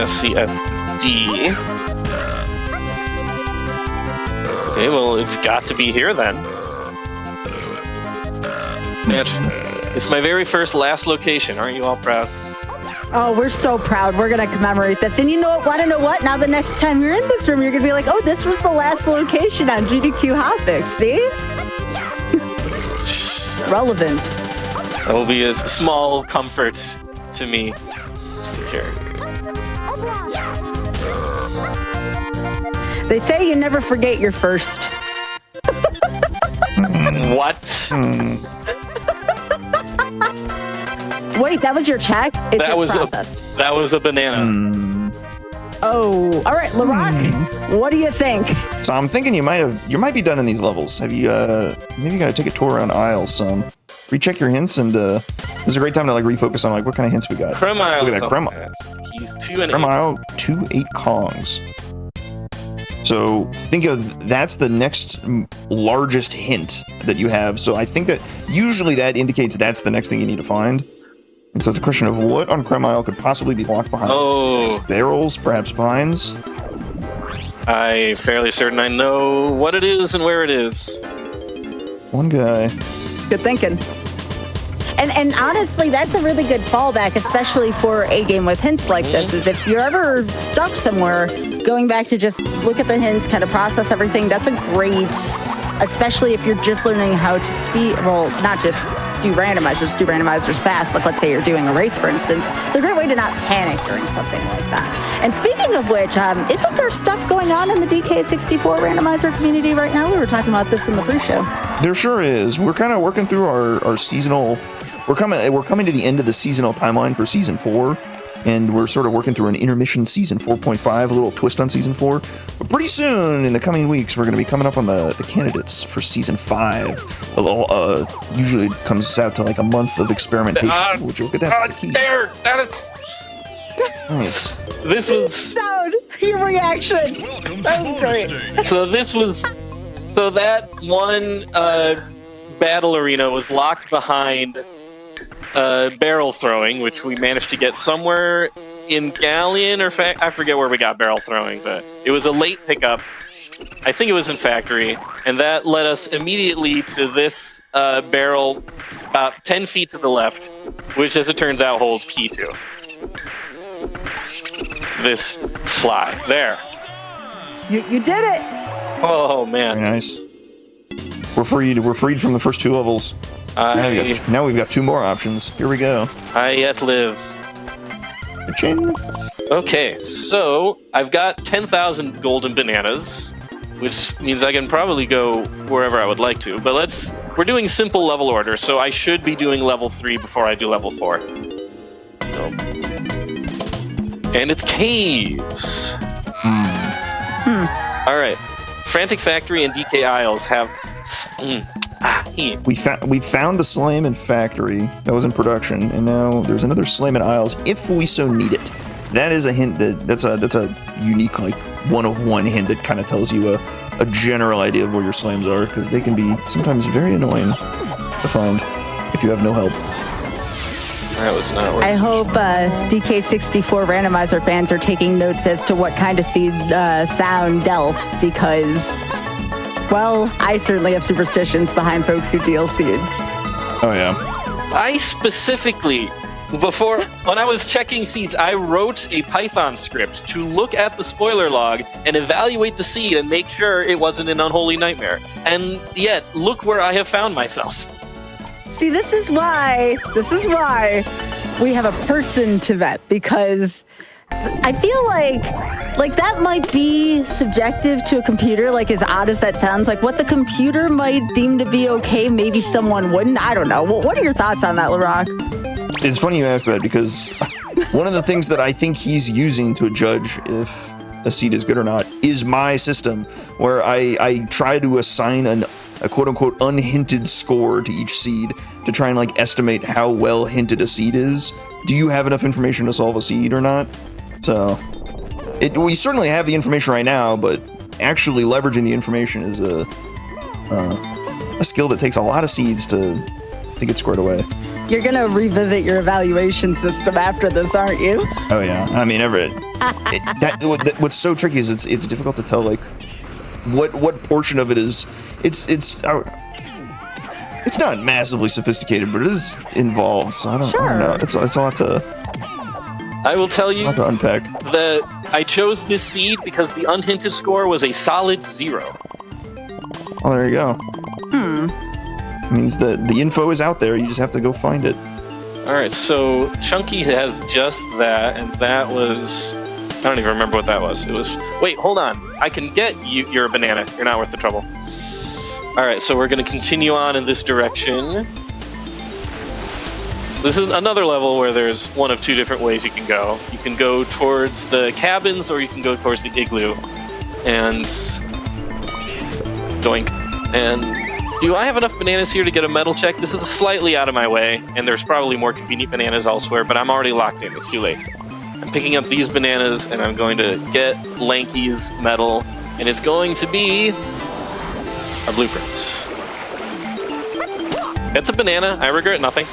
CFD. Okay, well, it's got to be here then. It's my very first last location. Aren't you all proud? Oh, we're so proud. We're going to commemorate this. And you know what? Want to know what? Now the next time you're in this room, you're going to be like, oh, this was the last location on GDQ Hotfix. See? Relevant. That will be a small comfort to me. Let's see here. They say you never forget your first. What? Wait, that was your check? That was a banana. Oh, all right, LaRock, what do you think? So I'm thinking you might be done in these levels. Have you maybe you gotta take a tour around aisles some. Recheck your hints, and this is a great time to like refocus on like what kind of hints we got. Creme aisle. Look at that, creme. He's 2 and 8. Creme aisle 2 8 Kongs. So think of that's the next largest hint that you have. So I think that usually that indicates that's the next thing you need to find. And so it's a question of what on Creme Isle could possibly be locked behind. Oh. Barrels, perhaps vines. I'm fairly certain I know what it is and where it is. One guy. Good thinking. And honestly, that's a really good fallback, especially for a game with hints like this, is if you're ever stuck somewhere, going back to just look at the hints, kind of process everything, that's a great, especially if you're just learning how to not just do randomizers fast, like let's say you're doing a race, for instance. It's a great way to not panic during something like that. And speaking of which, isn't there stuff going on in the DK64 randomizer community right now? We were talking about this in the pre-show. There sure is. We're kind of working through our seasonal. We're coming to the end of the seasonal timeline for season 4, and we're sort of working through an intermission season 4.5, a little twist on season 4. But pretty soon, in the coming weeks, we're going to be coming up on the candidates for season 5. Usually it comes out to like a month of experimentation. Would you look at that? That's the key. There! That is... Nice. This was... Sound! Your reaction! That was great. So that one battle arena was locked behind barrel throwing, which we managed to get somewhere in Galleon or I forget where we got barrel throwing, but it was a late pickup. I think it was in Factory, and that led us immediately to this barrel about 10 feet to the left, which, as it turns out, holds key to this fly. There. You did it! Oh, man. Very nice. We're freed from the first 2 levels. Now we've got 2 more options. Here we go. I yet live. Cha-ching. Okay, so I've got 10,000 golden bananas, which means I can probably go wherever I would like to. But we're doing simple level order, so I should be doing level 3 before I do level 4. And it's caves. All right. Frantic Factory and DK Isles have... We found the Slime and Factory that was in production, and now there's another Slime and Isles if we so need it. That is a hint that's a unique, like, one-of-one hint that kind of tells you a general idea of where your slimes are, because they can be sometimes very annoying to find if you have no help. That was not worth I hope DK64 randomizer fans are taking notes as to what kind of seed sound dealt, because, well, I certainly have superstitions behind folks who deal seeds. Oh, yeah. I specifically, when I was checking seeds, I wrote a Python script to look at the spoiler log and evaluate the seed and make sure it wasn't an unholy nightmare. And yet, look where I have found myself. See, this is why we have a person to vet, because I feel like that might be subjective to a computer, like as odd as that sounds. Like what the computer might deem to be okay, maybe someone wouldn't. I don't know. What are your thoughts on that, LaRock? It's funny you ask that, because one of the things that I think he's using to judge if a seed is good or not is my system, where I try to assign a quote-unquote unhinted score to each seed to try and like estimate how well hinted a seed is. Do you have enough information to solve a seed or not? So we certainly have the information right now, but actually leveraging the information is a skill that takes a lot of seeds to get squared away. You're gonna revisit your evaluation system after this, aren't you? Oh yeah, I mean, what's so tricky is it's difficult to tell like what portion of it is. It's not massively sophisticated, but it is involved. So I don't know. It's a lot to. I will tell you to unpack. that I chose this seed because the unhinted score was a solid 0. Oh, there you go. It means that the info is out there. You just have to go find it. All right, so Chunky has just that, and that was... I don't even remember what that was. It was... Wait, hold on. I can get you... You're a banana. You're not worth the trouble. All right, so we're going to continue on in this direction. This is another level where there's one of 2 different ways you can go. You can go towards the cabins, or you can go towards the igloo. And... Doink. And... Do I have enough bananas here to get a metal check? This is slightly out of my way, and there's probably more convenient bananas elsewhere, but I'm already locked in. It's too late. I'm picking up these bananas, and I'm going to get Lanky's metal, and it's going to be our blueprints. It's a banana. I regret nothing.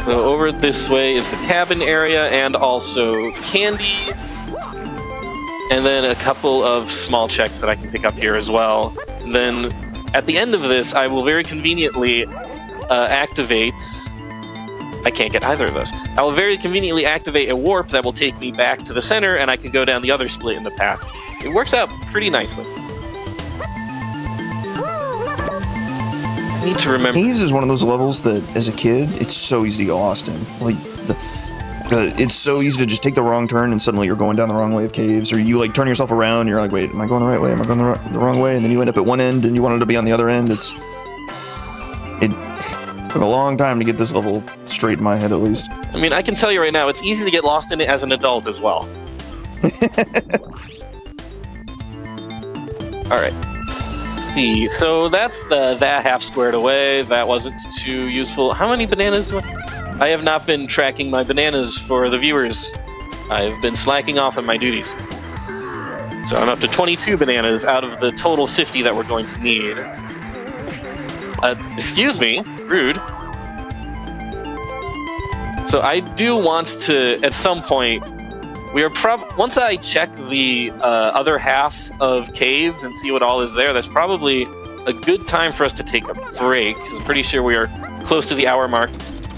So over this way is the cabin area, and also candy. and then a couple of small checks that I can pick up here as well. And then at the end of this, I will very conveniently activate... I can't get either of those. I will very conveniently activate a warp that will take me back to the center, and I can go down the other split in the path. It works out pretty nicely. I need to remember... Caves is one of those levels that, as a kid, it's so easy to get lost in. Like, it's so easy to just take the wrong turn and suddenly you're going down the wrong way of caves, or you like turn yourself around and you're like, wait, am I going the right way? Am I going the wrong way? And then you end up at one end and you wanted to be on the other end. It took a long time to get this level straight in my head, at least. I mean, I can tell you right now, it's easy to get lost in it as an adult as well. Alright, let's see. So that's that half squared away. That wasn't too useful. How many bananas do I have not been tracking my bananas for the viewers. I've been slacking off on my duties. So I'm up to 22 bananas out of the total 50 that we're going to need. Excuse me, rude. So I do want to, at some point, once I check the other half of caves and see what all is there, that's probably a good time for us to take a break, because I'm pretty sure we are close to the hour mark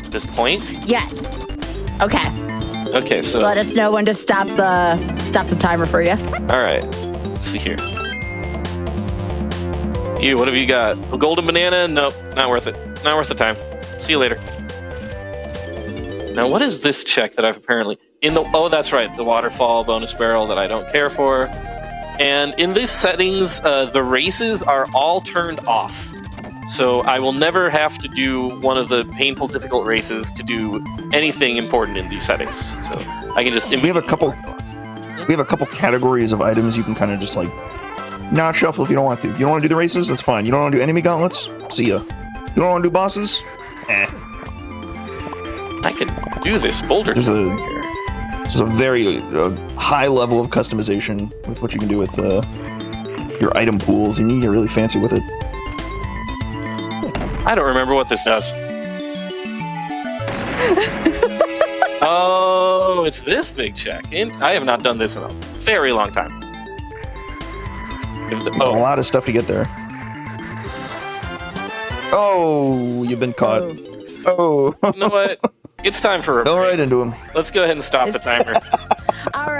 at this point. Yes. Okay. Okay, so let us know when to stop the timer for you. All right. Let's see here. You, what have you got? A golden banana? Nope, not worth it. Not worth the time. See you later. Now, what is this check that I've apparently... Oh, that's right, the waterfall bonus barrel that I don't care for. And in these settings, the races are all turned off. So I will never have to do one of the painful, difficult races to do anything important in these settings. So I can just... We have a couple categories of items you can kind of just like not shuffle if you don't want to. You don't want to do the races? That's fine. You don't want to do enemy gauntlets? See ya. You don't want to do bosses? I can do this boulder. There's a very high level of customization with what you can do with your item pools. You need to get really fancy with it. I don't remember what this does. Oh, it's this big check. I have not done this in a very long time. A lot of stuff to get there. Oh, you've been caught. Oh. You know what? It's time for a break. Go right into him. Let's go ahead and stop the timer. All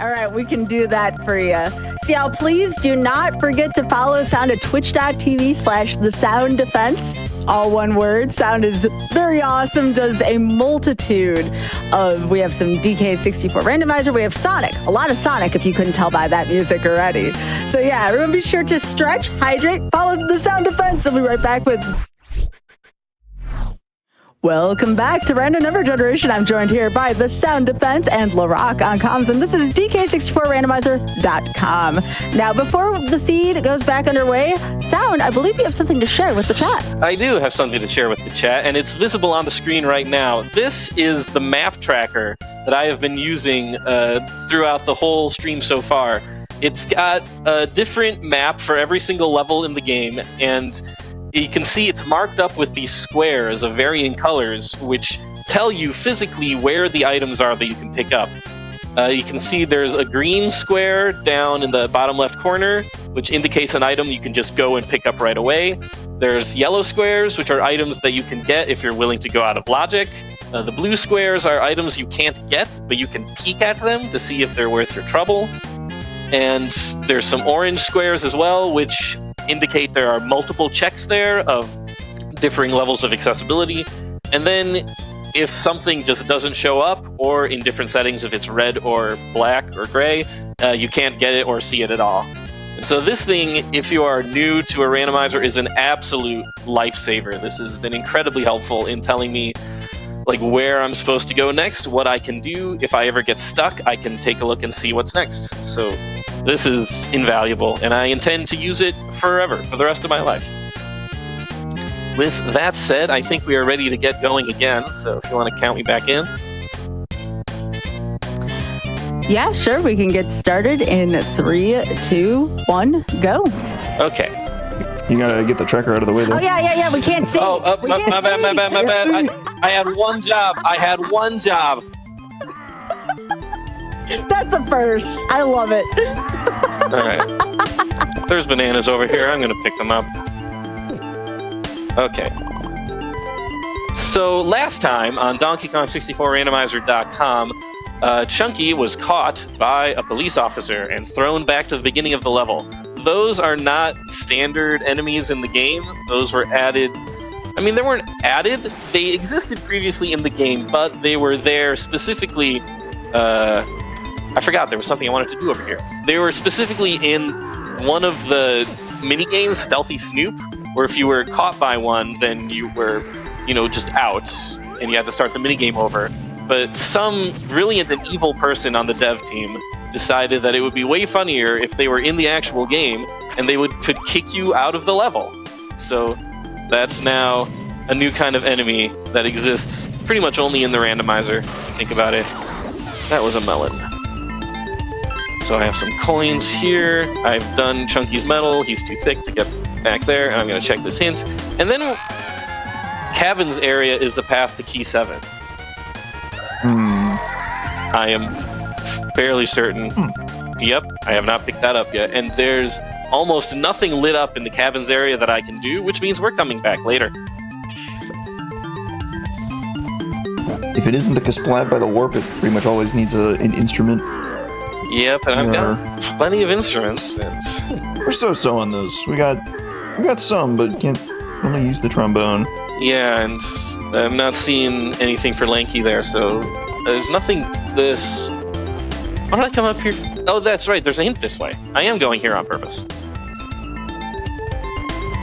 right, we can do that for you. So y'all, please do not forget to follow Sound at twitch.tv/thesounddefense. All one word. Sound is very awesome, does a multitude of, we have some DK64 randomizer, we have Sonic, a lot of Sonic if you couldn't tell by that music already. So yeah, everyone be sure to stretch, hydrate, follow the Sound Defense. I'll be right back with... Welcome back to Random Number Generation. I'm joined here by the Sound Defense and LaRock on comms, and this is DK64randomizer.com. Now, before the seed goes back underway, Sound, I believe you have something to share with the chat. I do have something to share with the chat, and it's visible on the screen right now. This is the map tracker that I have been using throughout the whole stream so far. It's got a different map for every single level in the game, and you can see it's marked up with these squares of varying colors, which tell you physically where the items are that you can pick up. You can see there's a green square down in the bottom left corner, which indicates an item you can just go and pick up right away. There's yellow squares, which are items that you can get if you're willing to go out of logic. The blue squares are items you can't get, but you can peek at them to see if they're worth your trouble. And there's some orange squares as well, which indicate there are multiple checks there of differing levels of accessibility. And then if something just doesn't show up, or in different settings, if it's red or black or gray, you can't get it or see it at all. And so this thing, if you are new to a randomizer, is an absolute lifesaver. This has been incredibly helpful in telling me like where I'm supposed to go next, what I can do. If I ever get stuck, I can take a look and see what's next. So this is invaluable, and I intend to use it forever, for the rest of my life. With that said, I think we are ready to get going again, so if you want to count me back in. Yeah, sure, we can get started in 3, 2, 1, go. Okay. You gotta get the tracker out of the way, though. Oh, yeah, we can't see. My bad. I had one job. That's a first. I love it. All right. There's bananas over here. I'm gonna pick them up. Okay. So last time on Donkey Kong 64 randomizer.com, Chunky was caught by a police officer and thrown back to the beginning of the level. Those are not standard enemies in the game. Those were added. I mean, they weren't added. They existed previously in the game, but they were there specifically. I forgot there was something I wanted to do over here. They were specifically in one of the mini games, Stealthy Snoop, where if you were caught by one, then you were, just out, and you had to start the mini game over. But some brilliant and evil person on the dev team decided that it would be way funnier if they were in the actual game and they could kick you out of the level. So that's now a new kind of enemy that exists pretty much only in the randomizer, if you think about it. That was a melon. So I have some coins here. I've done Chunky's medal. He's too thick to get back there, and I'm going to check this hint. And then Cabin's area is the path to Key 7. I am fairly certain. Yep, I have not picked that up yet. And there's almost nothing lit up in the Cabin's area that I can do, which means we're coming back later. If it isn't the Kasplat by the warp, it pretty much always needs an instrument. Yep, and I've got plenty of instruments. We're so on those. We got some, but can't only use the trombone. Yeah, and I'm not seeing anything for Lanky there, so there's nothing this... Why did I come up here? Oh, that's right, there's a hint this way. I am going here on purpose.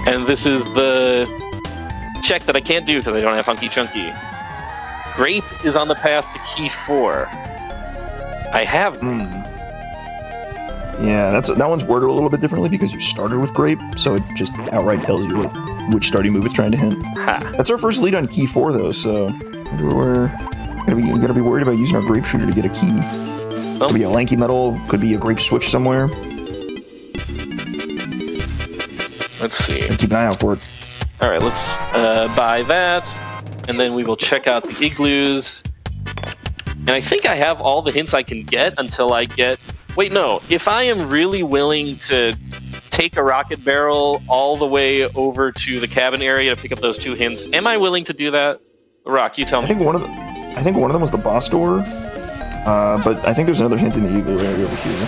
And this is the check that I can't do because I don't have Funky Chunky. Grape is on the path to Key 4. I have... Yeah, that one's worded a little bit differently because you started with Grape, so it just outright tells you which starting move it's trying to hint. Ha. That's our first lead on Key 4, though, so we're gotta be worried about using our Grape Shooter to get a key. Could be a Lanky Medal, could be a Grape Switch somewhere. Let's see. Gotta keep an eye out for it. Alright, let's buy that, and then we will check out the igloos. And I think I have all the hints I can get until I get... Wait, no. If I am really willing to take a rocket barrel all the way over to the cabin area to pick up those 2 hints, am I willing to do that? Rock, you tell me. I think one of them was the boss door, but I think there's another hint in the igloo area over here.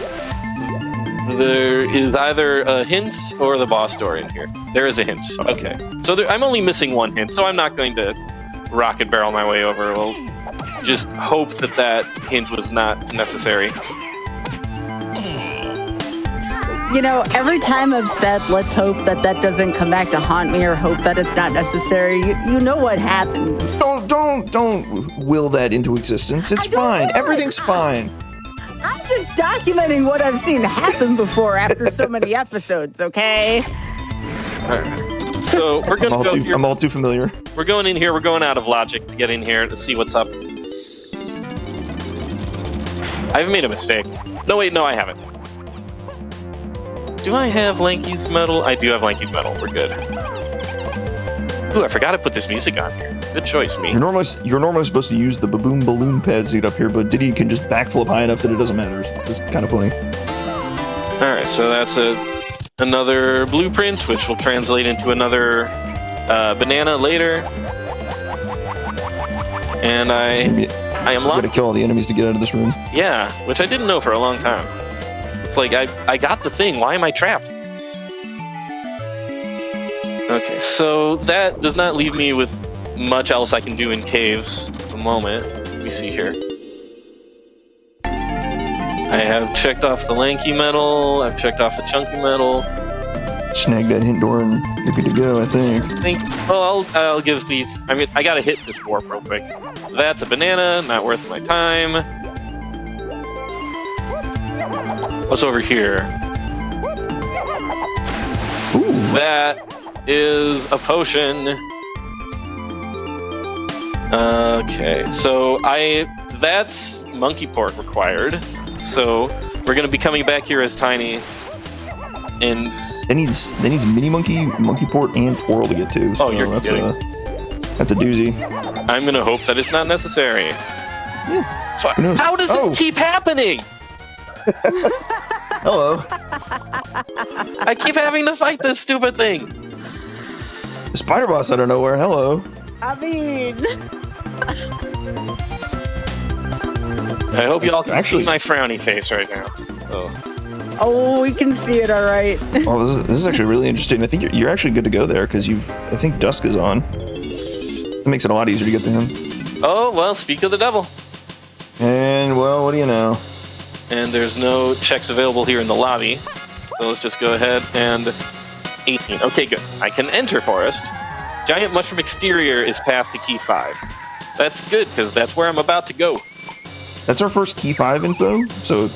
There is either a hint or the boss door in here. There is a hint. Okay. So I'm only missing 1 hint, so I'm not going to rocket barrel my way over. We'll just hope that hint was not necessary. Every time I've said, let's hope that doesn't come back to haunt me or hope that it's not necessary, you know what happens. Don't will that into existence. It's fine. Everything's fine. I'm just documenting what I've seen happen before after so many episodes, okay? All right. So we're going to go here. I'm all too familiar. We're going in here. We're going out of logic to get in here to see what's up. I've made a mistake. No, wait, no, I haven't. Do I have Lanky's medal? I do have Lanky's medal. We're good. Ooh, I forgot to put this music on here. Good choice, me. You're normally supposed to use the baboon balloon pads to get up here, but Diddy can just backflip high enough that it doesn't matter. It's kind of funny. All right, so that's another blueprint, which will translate into another banana later. And I am locked. You gotta kill all the enemies to get out of this room. Yeah, which I didn't know for a long time. It's like, I got the thing. Why am I trapped? Okay, so that does not leave me with much else I can do in caves at the moment. Let me see here. I have checked off the Lanky medal. I've checked off the Chunky medal. Snag that hint door and you're good to go, I think. Well, I'll give these... I mean, I gotta hit this warp real quick. That's a banana, not worth my time. What's over here? Ooh. That is a potion. Okay, so that's monkey port required. So we're gonna be coming back here as Tiny. And that needs mini monkey port, and twirl to get to. So you're kidding. That's a doozy. I'm gonna hope that it's not necessary. Who knows? How does it keep happening? Hello. I keep having to fight this stupid thing. The spider boss out of nowhere. Hello. I mean, I hope y'all can see my frowny face right now. oh, we can see it, all right. Oh, this is actually really interesting. I think you're actually good to go there because I think Dusk is on. It makes it a lot easier to get to him. Oh, well, speak of the devil. And, well, what do you know? And there's no checks available here in the lobby. So let's just go ahead and 18. Okay, good. I can enter forest. Giant mushroom exterior is path to key 5. That's good, because that's where I'm about to go. That's our first key 5 info, so it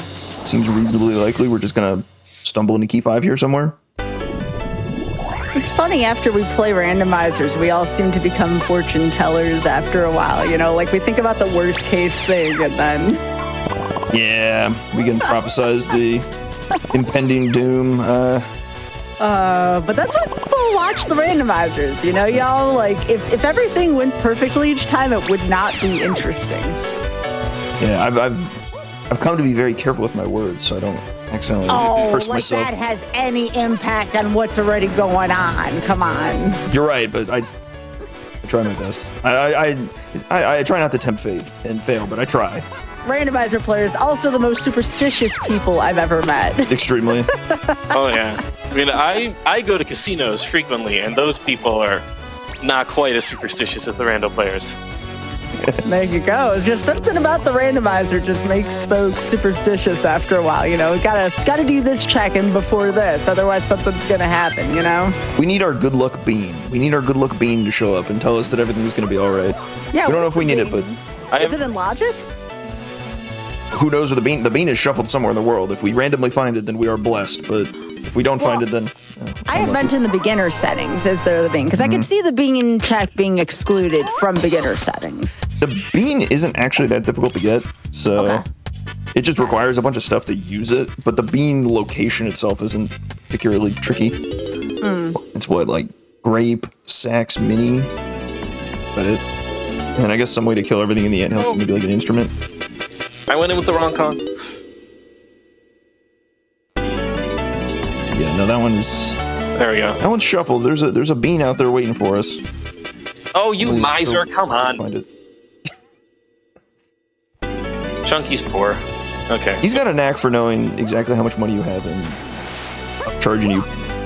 seems reasonably likely we're just going to stumble into key 5 here somewhere. It's funny, after we play randomizers, we all seem to become fortune tellers after a while, you know? Like, we think about the worst case thing, and then... Yeah, we can prophesize the impending doom. But that's why people watch the randomizers, you know, y'all? Like, if everything went perfectly each time, it would not be interesting. Yeah, I've come to be very careful with my words, so I don't accidentally curse myself. That has any impact on what's already going on. Come on. You're right, but I try my best. I try not to tempt fate and fail, but I try. Randomizer players, also the most superstitious people I've ever met. Extremely. Oh, yeah. I mean, I go to casinos frequently, and those people are not quite as superstitious as the rando players. There you go. It's just something about the randomizer just makes folks superstitious after a while, you know. Gotta do this check-in before this, otherwise something's gonna happen, you know? We need our good luck bean. We need our good luck bean to show up and tell us that everything's gonna be alright. Yeah, we don't know if we need it, but... Is it in Logic? Who knows where the bean is shuffled somewhere in the world. If we randomly find it, then we are blessed, but if we don't find it, then... I had mentioned the beginner settings. Is there the bean? Because I can see the bean check being excluded from beginner settings. The bean isn't actually that difficult to get, so it just requires a bunch of stuff to use it, but the bean location itself isn't particularly tricky. It's what, like grape, sax, mini, but it... And I guess some way to kill everything in the anthill, maybe like an instrument. I went in with the wrong con. Yeah, no, that one's... There we go. That one's shuffled. There's a bean out there waiting for us. Oh, you miser, come on. Find it. Chunky's poor. Okay. He's got a knack for knowing exactly how much money you have and charging you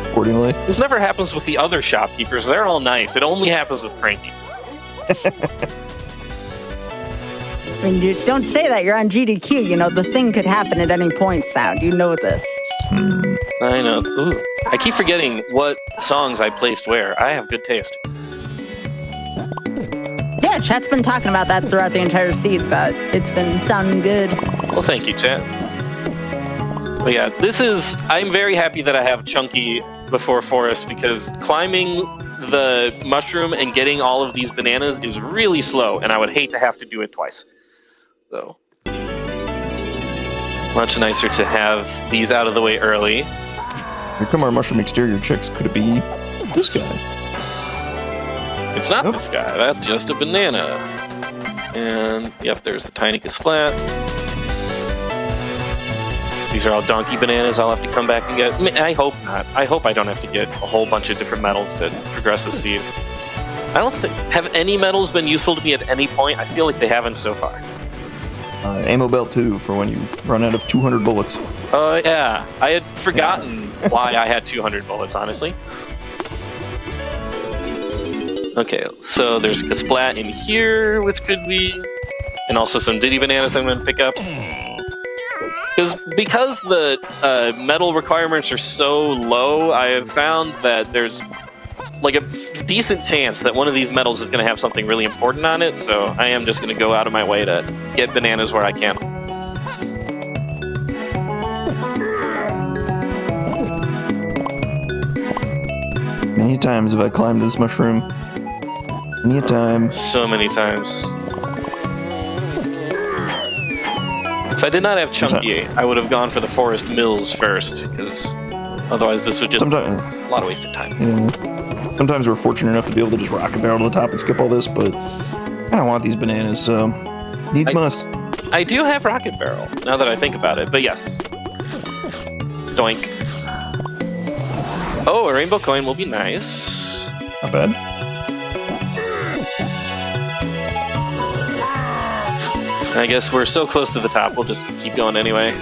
accordingly. This never happens with the other shopkeepers. They're all nice. It only happens with Cranky. I mean, you don't say that. You're on GDQ. You know, the thing could happen at any point, Sound. You know this. I know. Ooh. I keep forgetting what songs I placed where. I have good taste. Yeah, chat's been talking about that throughout the entire seed, but it's been sounding good. Well, thank you, chat. But yeah, I'm very happy that I have Chunky before Forest, because climbing the mushroom and getting all of these bananas is really slow, and I would hate to have to do it twice. So, much nicer to have these out of the way early. Here come our mushroom exterior chicks. Could it be this guy? It's not this guy. That's just a banana. And, yep, there's the Tinnicus Flat. These are all donkey bananas I'll have to come back and get. I hope not. I hope I don't have to get a whole bunch of different metals to progress the seed. I don't think... Have any metals been useful to me at any point? I feel like they haven't so far. Ammo belt, too, for when you run out of 200 bullets. Yeah. I had forgotten why I had 200 bullets, honestly. Okay, so there's a splat in here, which could be... And also some Diddy bananas I'm going to pick up. Because the metal requirements are so low, I have found that there's like a decent chance that one of these metals is going to have something really important on it, so I am just going to go out of my way to get bananas where I can. Many times have I climbed this mushroom. Many a time. So many times. If I did not have Chunky, I would have gone for the Forest Mills first, because otherwise this would just be a lot of wasted time. Yeah. Sometimes we're fortunate enough to be able to just rock and barrel to the top and skip all this, but I don't want these bananas, so Needs must. I do have Rocket Barrel, now that I think about it, but yes. Doink. Oh, a rainbow coin will be nice. Not bad. I guess we're so close to the top, we'll just keep going anyway.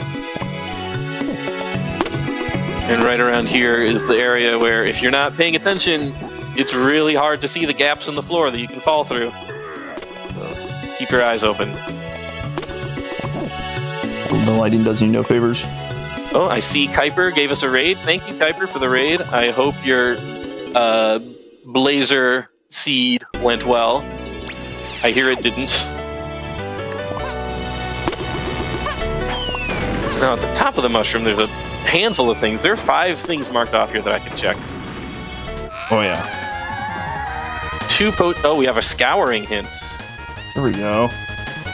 And right around here is the area where if you're not paying attention, it's really hard to see the gaps in the floor that you can fall through. So keep your eyes open. The lighting does you no favors. Oh, I see Kuiper gave us a raid. Thank you, Kuiper, for the raid. I hope your blazer seed went well. I hear it didn't. So now at the top of the mushroom, there's a handful of things. There are 5 things marked off here that I can check. Oh yeah. 2 oh, we have a scouring hint. There we go.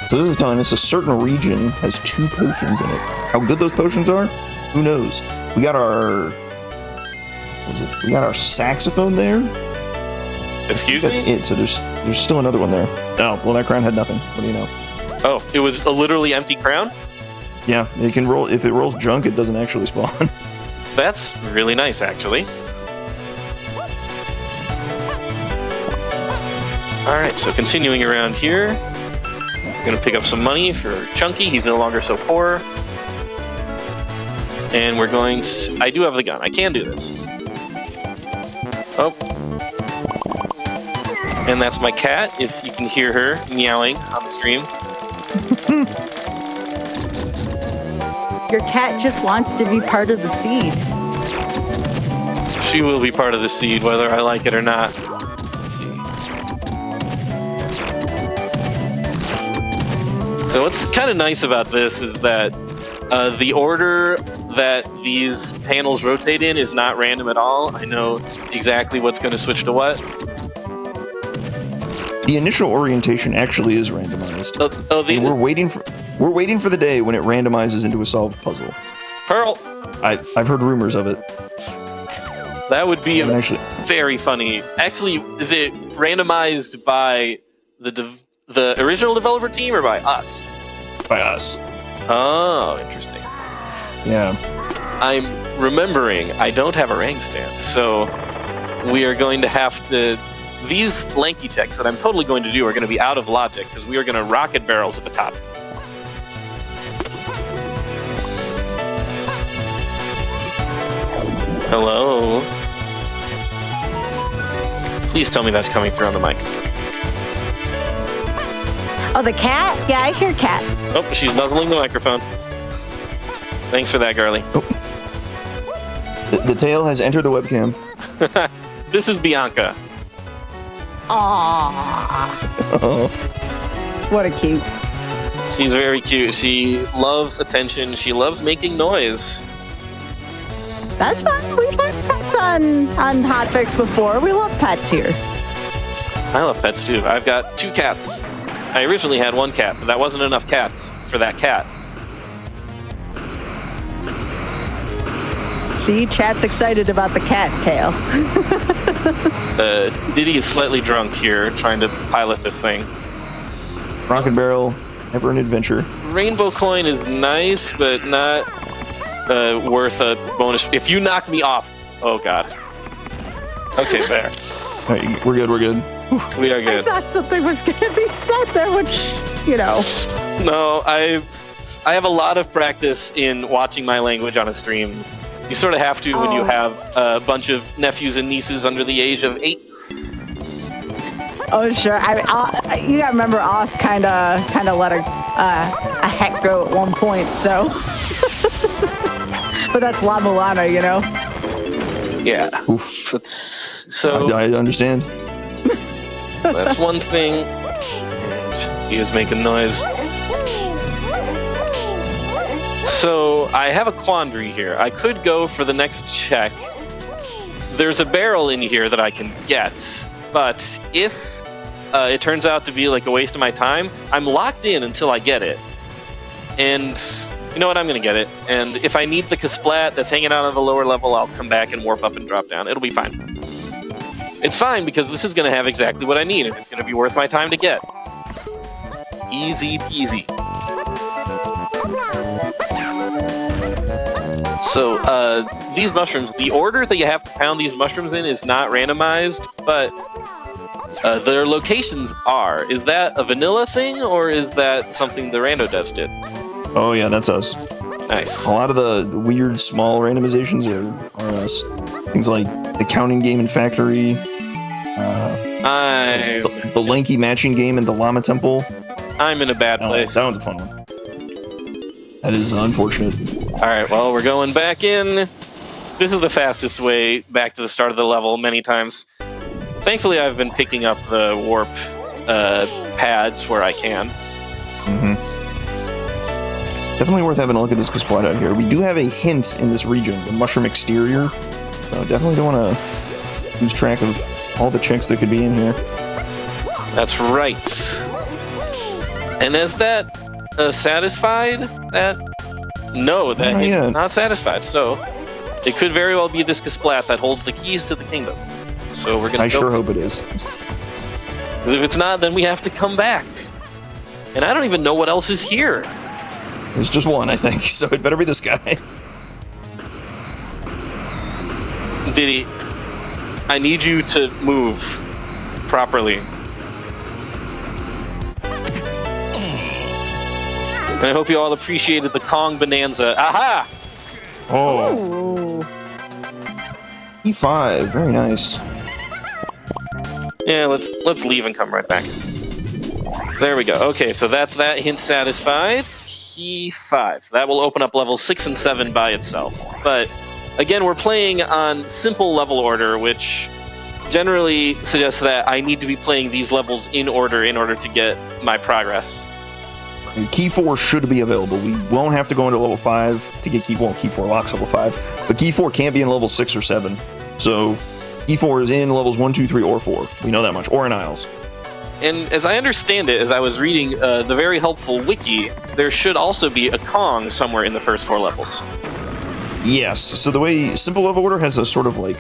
So this is telling us a certain region has 2 potions in it. How good those potions are, who knows? We got our... What is it? We got our saxophone there. Excuse That's me? it. So there's still another one there. Oh, well that crown had nothing. What do you know? Oh, it was a literally empty crown? Yeah, it can roll. If it rolls junk, it doesn't actually spawn. That's really nice, actually. Alright, so continuing around here. Gonna pick up some money for Chunky. He's no longer so poor. And we're going to... I do have the gun. I can do this. Oh. And that's my cat, if you can hear her meowing on the stream. Your cat just wants to be part of the seed. She will be part of the seed, whether I like it or not. Let's see. So what's kind of nice about this is that the order that these panels rotate in is not random at all. I know exactly what's going to switch to what. The initial orientation actually is randomized. And we're waiting for the day when it randomizes into a solved puzzle. Pearl. I've heard rumors of it. That would be actually very funny. Actually, is it randomized by the original developer team or by us? By us. Oh, interesting. Yeah. I'm remembering I don't have a rank stamp, so we are going to have to... These lanky checks that I'm totally going to do are going to be out of logic, because we are going to rocket barrel to the top. Hello? Please tell me that's coming through on the mic. Oh, the cat? Yeah, I hear cat. Oh, she's nuzzling the microphone. Thanks for that, girly. Oh. The tail has entered the webcam. This is Bianca. Aww. Oh. What a cute. She's very cute. She loves attention. She loves making noise. That's fine. We've had pets on Hotfix before. We love pets here. I love pets too. I've got 2 cats. I originally had 1 cat, but that wasn't enough cats for that cat. See, chat's excited about the cat tail. Diddy is slightly drunk here, trying to pilot this thing. Rocket barrel, ever an adventure. Rainbow coin is nice, but not worth a bonus. If you knock me off, oh god. Okay, there. All right, we're good. We're good. We are good. I thought something was going to be said there, which, you know. No, I have a lot of practice in watching my language on a stream. You sort of have to when you have a bunch of nephews and nieces under the age of 8. Oh, sure. You gotta remember, Off kind of let a heck go at one point, so. But that's La Mulana, you know? Yeah. Oof. So I understand. that's one thing. And he is making noise. So I have a quandary here. I could go for the next check. There's a barrel in here that I can get, but if it turns out to be like a waste of my time, I'm locked in until I get it. And you know what? I'm going to get it. And if I need the Kasplat that's hanging out on the lower level, I'll come back and warp up and drop down. It'll be fine. It's fine because this is going to have exactly what I need, and it's going to be worth my time to get. Easy peasy. So, these mushrooms, the order that you have to pound these mushrooms in is not randomized, but their locations are. Is that a vanilla thing, or is that something the rando devs did? Oh yeah, that's us. Nice. A lot of the weird small randomizations are us. Things like the counting game in Factory, the lanky matching game in the Llama Temple. I'm in a bad place. That one's a fun one. That is unfortunate. Alright, well, we're going back in. This is the fastest way back to the start of the level many times. Thankfully, I've been picking up the warp pads where I can. Mm-hmm. Definitely worth having a look at this spot out here. We do have a hint in this region, the mushroom exterior. So definitely don't want to lose track of all the checks that could be in here. That's right. And is that satisfied? No, that hint is not satisfied. So it could very well be a Discus Splat that holds the keys to the kingdom. So we're gonna. I sure hope it is. If it's not, then we have to come back. And I don't even know what else is here. There's just one, I think, so it better be this guy. Diddy, I need you to move properly. And I hope you all appreciated the Kong Bonanza. Aha! Oh. E5, very nice. Yeah, let's leave and come right back. There we go. Okay, so that's that hint satisfied. Key 5. That will open up levels 6 and 7 by itself. But again, we're playing on simple level order, which generally suggests that I need to be playing these levels in order to get my progress. And Key 4 should be available. We won't have to go into level 5 to get Key 4. Key 4 locks level 5. But Key 4 can't be in level 6 or 7. So Key 4 is in levels 1, 2, 3, or 4. We know that much. Or in Isles. And as I understand it, as I was reading the very helpful wiki, there should also be a Kong somewhere in the first 4 levels. Yes. So the way simple level order has a sort of like...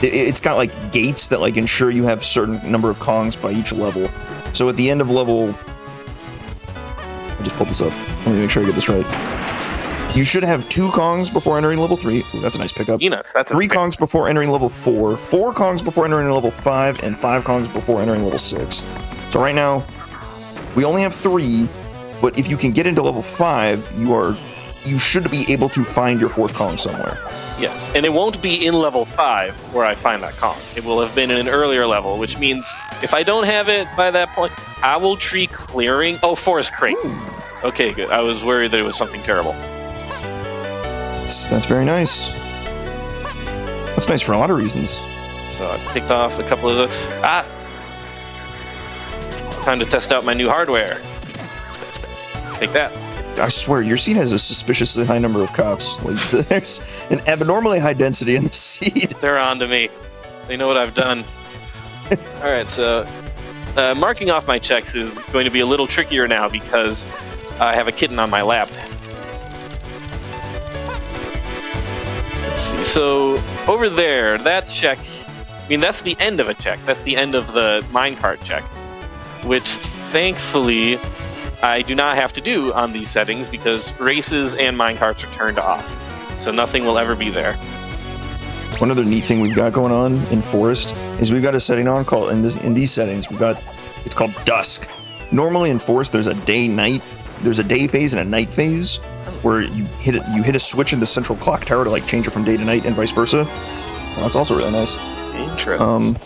It's got like gates that like ensure you have a certain number of Kongs by each level. So at the end of level... I just pulled this up. Let me make sure I get this right. You should have 2 Kongs before entering level 3. Ooh, that's a nice pickup. Enos, that's 3 Kongs before entering level 4, 4 Kongs before entering level 5, and 5 Kongs before entering level 6. So right now, we only have 3, but if you can get into level 5, you should be able to find your 4th Kong somewhere. Yes, and it won't be in level 5 where I find that Kong. It will have been in an earlier level, which means if I don't have it by that point, Owl Tree Clearing... Oh, Forest Crate. Okay, good. I was worried that it was something terrible. That's very nice. That's nice for a lot of reasons. So I've picked off a couple of the... Time to test out my new hardware. Take that. I swear, your seed has a suspiciously high number of cops. Like, there's an abnormally high density in the seed. They're on to me. They know what I've done. Alright, so... marking off my checks is going to be a little trickier now because I have a kitten on my lap. Let's see, so over there, that check, I mean, that's the end of a check. That's the end of the minecart check, which thankfully I do not have to do on these settings because races and minecarts are turned off. So nothing will ever be there. One other neat thing we've got going on in Forest is we've got a setting on called, in these settings, it's called Dusk. Normally in Forest, there's a day phase and a night phase where you hit a switch in the central clock tower to like change it from day to night and vice versa. Well, that's also really nice. Interesting.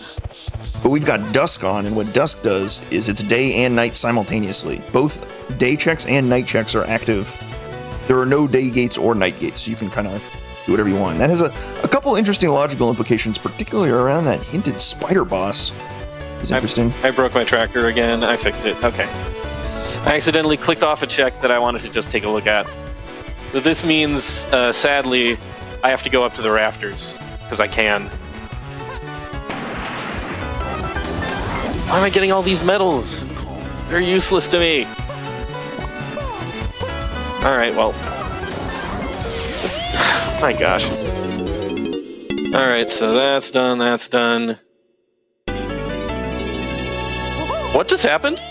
But we've got Dusk on, and what Dusk does is it's day and night simultaneously. Both day checks and night checks are active. There are no day gates or night gates, so you can kind of do whatever you want. That has a couple interesting logical implications, particularly around that hinted spider boss. It's interesting. I broke my tracker again. I fixed it. Okay. I accidentally clicked off a check that I wanted to just take a look at. So this means, sadly, I have to go up to the rafters, because I can. Why am I getting all these medals? They're useless to me. Alright, well. My gosh. Alright, so that's done. What just happened?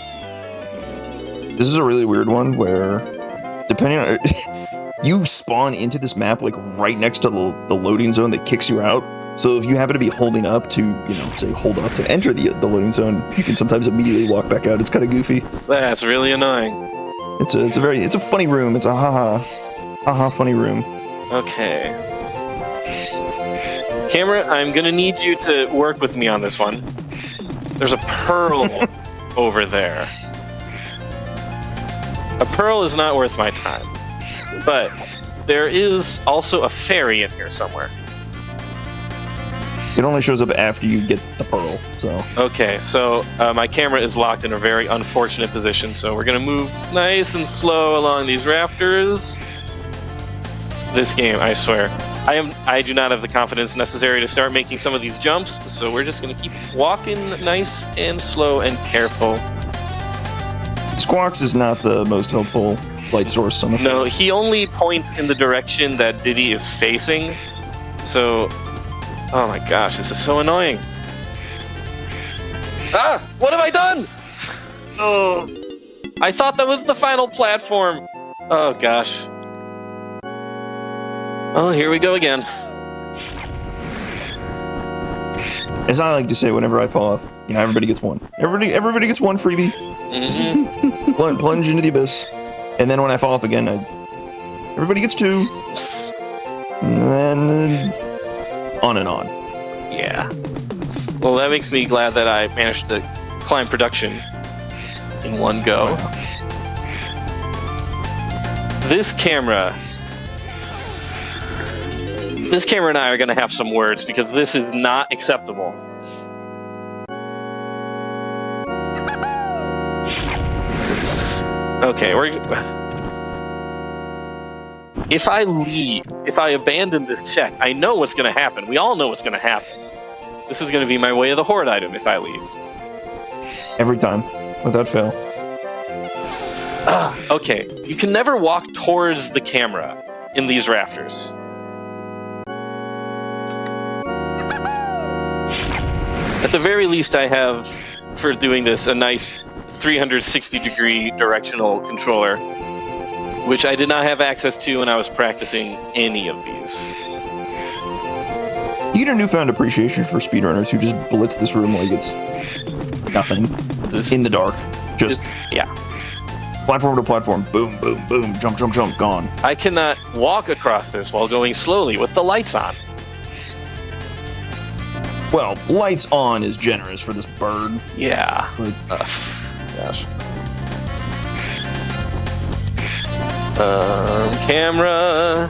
This is a really weird one where, depending on, you spawn into this map like right next to the loading zone that kicks you out. So if you happen to be holding up to, say hold up to enter the loading zone, you can sometimes immediately walk back out. It's kind of goofy. That's really annoying. It's a funny room. It's a haha funny room. Okay. Camera, I'm gonna need you to work with me on this one. There's a pearl over there. A pearl is not worth my time. But there is also a fairy in here somewhere. It only shows up after you get the pearl, so... Okay, so my camera is locked in a very unfortunate position, so we're gonna move nice and slow along these rafters. This game, I swear. I do not have the confidence necessary to start making some of these jumps, so we're just gonna keep walking nice and slow and careful. Squawks is not the most helpful light source. No, he only points in the direction that Diddy is facing, so... Oh my gosh, this is so annoying. Ah! What have I done? Oh, I thought that was the final platform. Oh gosh. Oh, here we go again. As I like to say whenever I fall off, everybody gets one. Everybody gets one freebie. Mm-hmm. Plunge into the abyss. And then when I fall off again, everybody gets two. And then on and on. Yeah. Well, that makes me glad that I managed to climb production in one go. This camera and I are going to have some words because this is not acceptable. Okay, if I abandon this check, I know what's going to happen. We all know what's going to happen. This is going to be my way of the horde item if I leave. Every time, without fail. Okay, you can never walk towards the camera in these rafters. At the very least, I have, for doing this, a nice 360-degree directional controller, which I did not have access to when I was practicing any of these. You get a newfound appreciation for speedrunners who just blitz this room like it's nothing. In the dark. Yeah. Platform to platform. Boom, boom, boom. Jump, jump, jump. Gone. I cannot walk across this while going slowly with the lights on. Well, lights on is generous for this bird. Yeah. Gosh. Camera,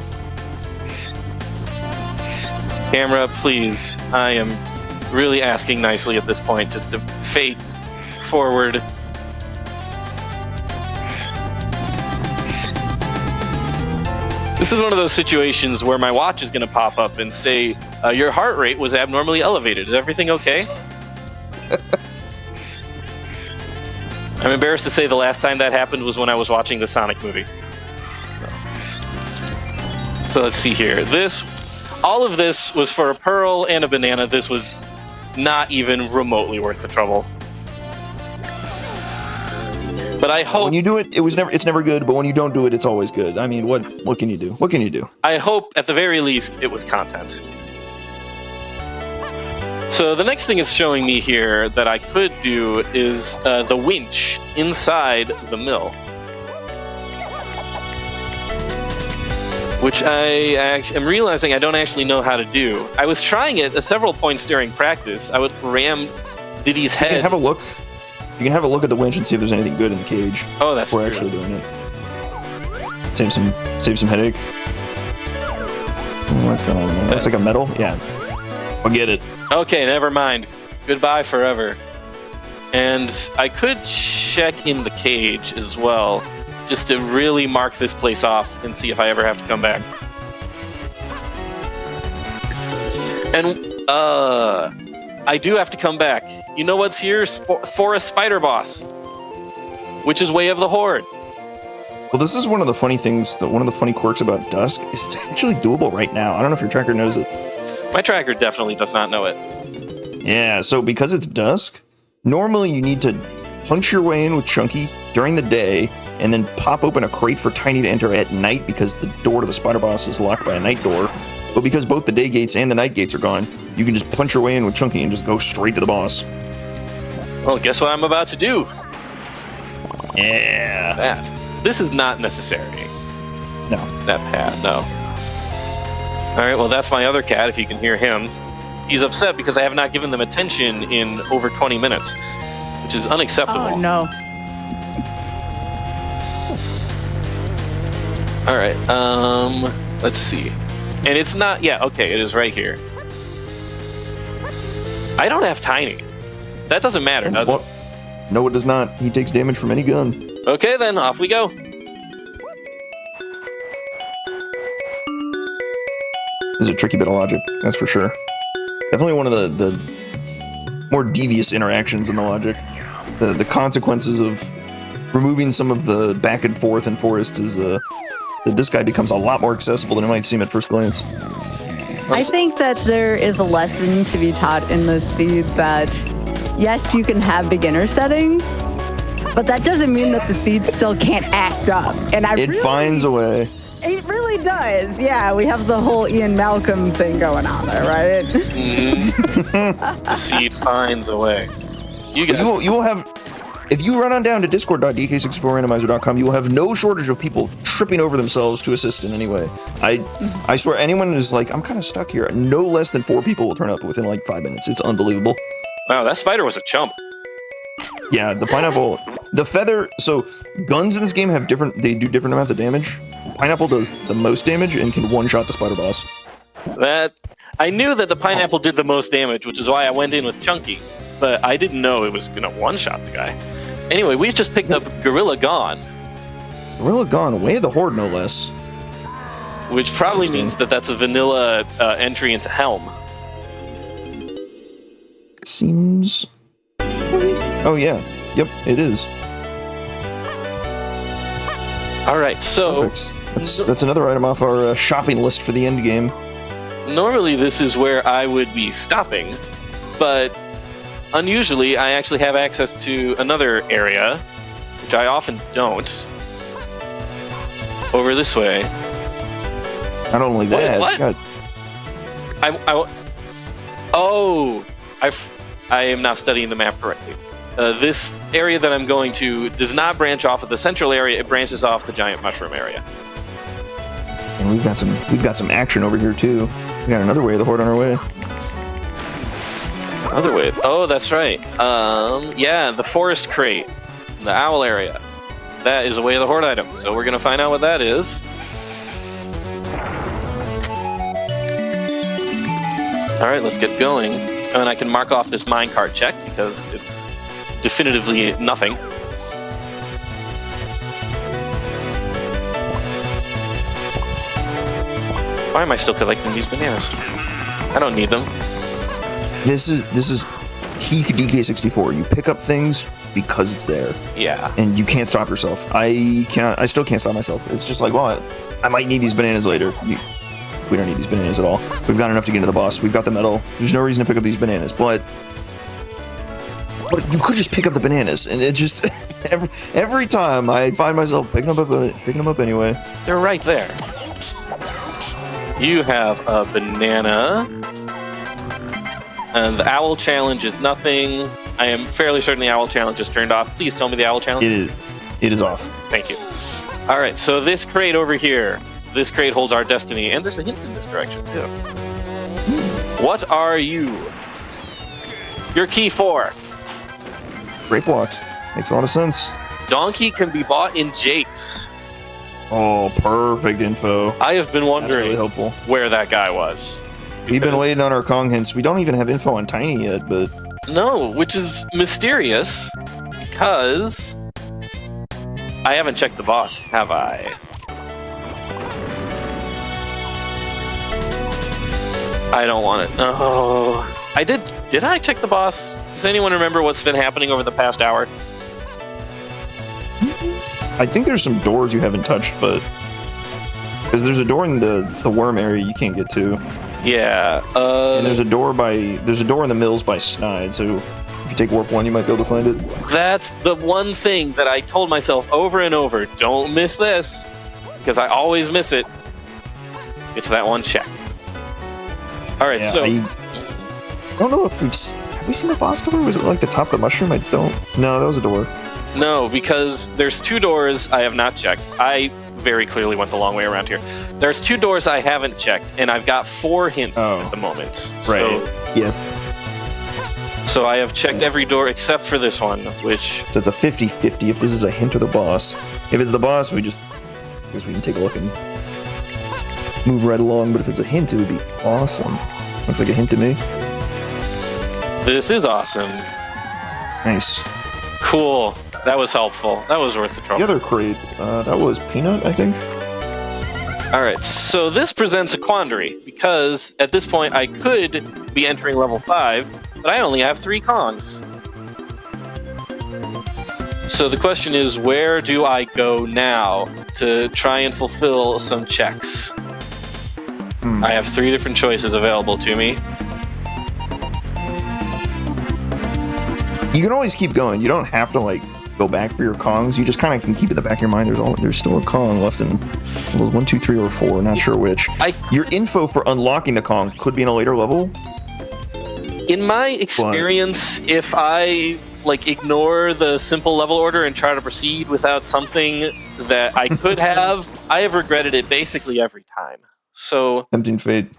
please. I am really asking nicely at this point, just to face forward. This is one of those situations where my watch is going to pop up and say, your heart rate was abnormally elevated. Is everything okay? I'm embarrassed to say the last time that happened was when I was watching the Sonic movie. So let's see here. All of this was for a pearl and a banana. This was not even remotely worth the trouble. But I hope when you do it, it's never good. But when you don't do it, it's always good. I mean, what can you do? What can you do? I hope at the very least it was content. So the next thing it's showing me here that I could do is the winch inside the mill, which I am realizing I don't actually know how to do. I was trying it at several points during practice. I would ram Diddy's head. You can have a look. You can have a look at the winch and see if there's anything good in the cage. Oh, that's true. We're actually doing it. Save some headache. What's going on there? Looks like a metal. Yeah. Forget it. Okay, never mind. Goodbye forever. And I could check in the cage as well, just to really mark this place off and see if I ever have to come back. And, I do have to come back. You know what's here? Forest Spider Boss, which is Way of the Horde. Well, this is one of the funny things, one of the funny quirks about Dusk is it's actually doable right now. I don't know if your tracker knows it. My tracker definitely does not know it. Yeah, so because it's Dusk, normally you need to punch your way in with Chunky during the day, and then pop open a crate for Tiny to enter at night because the door to the spider boss is locked by a night door. But because both the day gates and the night gates are gone, you can just punch your way in with Chunky and just go straight to the boss. Well, guess what I'm about to do? Yeah. That. This is not necessary. No. That pad, no. Alright, well, that's my other cat, if you can hear him. He's upset because I have not given them attention in over 20 minutes, which is unacceptable. Oh, no. Alright, let's see. And it's not, yeah, okay, it is right here. I don't have Tiny. That doesn't matter, does it? No, it does not. He takes damage from any gun. Okay, then, off we go. This is a tricky bit of logic, that's for sure. Definitely one of the more devious interactions in the logic. The consequences of removing some of the back and forth in Forest is that this guy becomes a lot more accessible than it might seem at first glance. I think that there is a lesson to be taught in this seed that, yes, you can have beginner settings, but that doesn't mean that the seed still can't act up. And It finds a way. It really does. Yeah, we have the whole Ian Malcolm thing going on there, right? The seed finds a way. You will have, if you run on down to discord.dk64randomizer.com, you will have no shortage of people tripping over themselves to assist in any way. I swear, anyone who's like, I'm kind of stuck here, no less than 4 people will turn up within like 5 minutes. It's unbelievable. Wow, that spider was a chump. Yeah, the pineapple, the feather. So guns in this game have they do different amounts of damage. Pineapple does the most damage and can one-shot the spider boss. I knew that the pineapple did the most damage, which is why I went in with Chunky, but I didn't know it was gonna one-shot the guy. Anyway, we've just picked up Gorilla Gone. Gorilla Gone, Way of the Horde, no less. Which probably means that that's a vanilla entry into Helm. Seems... Oh yeah, yep, it is. Alright, so... Perfect. That's another item off our shopping list for the end game. Normally this is where I would be stopping, but unusually I actually have access to another area, which I often don't. Over this way. Not only that... Wait, what? I am not studying the map correctly. This area that I'm going to does not branch off of the central area, it branches off the giant mushroom area. And we've got some action over here too. We got another Way of the Horde on our way. Another way. Oh, that's right. Yeah, the forest crate, the owl area. That is a Way of the Horde item. So we're gonna find out what that is. All right, let's get going. And I can mark off this minecart check because it's definitively nothing. Why am I still collecting these bananas? I don't need them. This is peak DK64. You pick up things because it's there. Yeah. And you can't stop yourself. I still can't stop myself. It's just like, well, I might need these bananas later. We don't need these bananas at all. We've got enough to get into the boss. We've got the metal. There's no reason to pick up these bananas, but you could just pick up the bananas, and it just every time I find myself picking them up anyway. They're right there. You have a banana, and the owl challenge is nothing. I am fairly certain the owl challenge is turned off. Please tell me the owl challenge. It is off. Thank you. All right, so this crate over here. This crate holds our destiny, and there's a hint in this direction too. What are you? Your key 4. Great blocked. Makes a lot of sense. Donkey can be bought in Japes. Oh, perfect info. I have been wondering really helpful. Where that guy was. We've been waiting on our Kong hints. We don't even have info on Tiny yet, but... No, which is mysterious, because I haven't checked the boss, have I? I don't want it. No. I did. Did I check the boss? Does anyone remember what's been happening over the past hour? I think there's some doors you haven't touched, but because there's a door in the worm area you can't get to. Yeah. And there's a door in the mills by Snide. So If you take warp 1, you might be able to find it. That's the one thing that I told myself over and over. Don't miss this, because I always miss it. It's that one check. All right, Yeah, so I don't know if have we seen the boss door? Was it like the top of the mushroom? I don't. No, that was a door. no, because there's 2 doors I have not checked. I very clearly went the long way around here. There's 2 doors I haven't checked, and I've got 4 hints at the moment. Right. Yeah. So I have checked every door except for this one, which... So it's a 50-50 if this is a hint or the boss. If it's the boss, I guess we can take a look and move right along, but if it's a hint, it would be awesome. Looks like a hint to me. This is awesome. Nice. Cool. That was helpful. That was worth the trouble. The other crate, that was Peanut, I think? Alright, so this presents a quandary, because at this point I could be entering level 5, but I only have 3 Kongs. So the question is, where do I go now to try and fulfill some checks? I have 3 different choices available to me. You can always keep going. You don't have to, like, go back for your Kongs. You just kind of can keep in the back of your mind. There's still a Kong left in levels 1, 2, 3, or 4. Not sure which. Your info for unlocking the Kong could be in a later level. In my experience, if I ignore the simple level order and try to proceed without something that I could have, I have regretted it basically every time. So Tempting fate.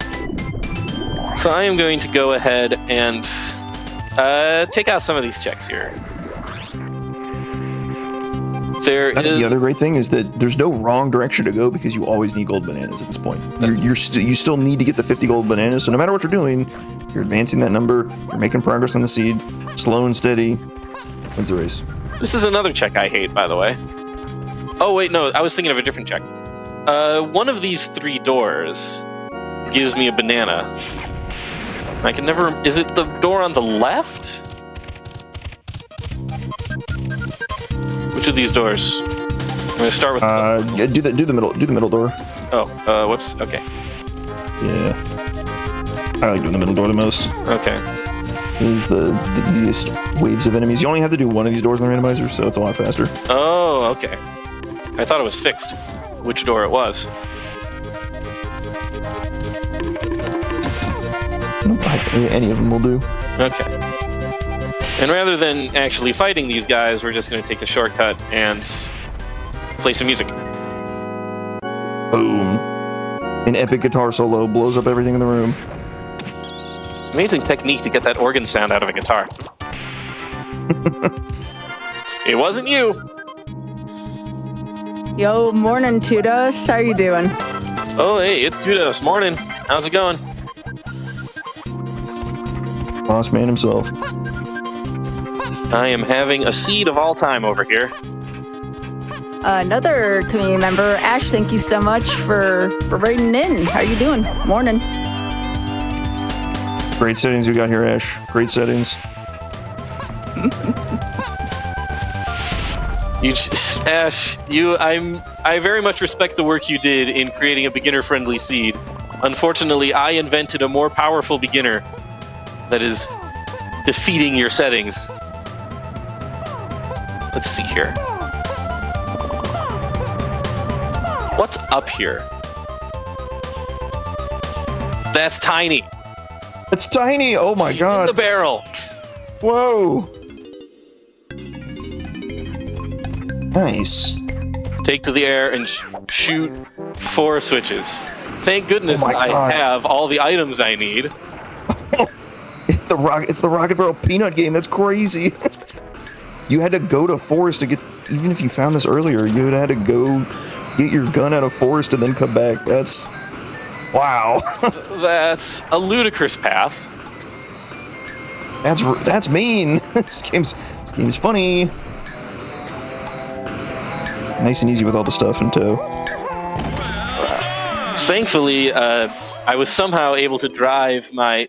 So I am going to go ahead and take out some of these checks here. That's the other great thing is that there's no wrong direction to go because you always need gold bananas at this point. You still need to get the 50 gold bananas, so no matter what you're doing, you're advancing that number, you're making progress on the seed, slow and steady, wins the race. This is another check I hate, by the way. Oh wait, no, I was thinking of a different check. One of these 3 doors gives me a banana. I can never... Is it the door on the left? Which of these doors? I'm gonna start with. Yeah, do the middle door. Oh, whoops. Okay. Yeah, I like doing the middle door the most. Okay. There's the easiest waves of enemies. You only have to do one of these doors in the randomizer, so it's a lot faster. Oh, okay. I thought it was fixed. Which door it was? Any of them will do. Okay. And rather than actually fighting these guys, we're just going to take the shortcut and play some music. Boom. An epic guitar solo blows up everything in the room. Amazing technique to get that organ sound out of a guitar. It wasn't you. Yo, morning, Tudos. How you doing? Oh, hey, it's Tudos. Morning. How's it going? Boss man himself. I am having a seed of all time over here. Another community member, Ash, thank you so much for writing in. How you doing? Morning. Great settings you got here, Ash. Great settings. Ash, I very much respect the work you did in creating a beginner-friendly seed. Unfortunately, I invented a more powerful beginner that is defeating your settings. Let's see here. What's up here? That's tiny. It's tiny. Oh my She's god. in the barrel. Whoa. Nice. Take to the air and shoot 4 switches. Thank goodness I have all the items I need. It's the Rocket Barrel Peanut game. That's crazy. You had to go to forest to get... Even if you found this earlier, you would have had to go get your gun out of forest and then come back. That's... Wow. That's a ludicrous path. That's mean. This game's funny. Nice and easy with all the stuff in tow. Thankfully, I was somehow able to drive my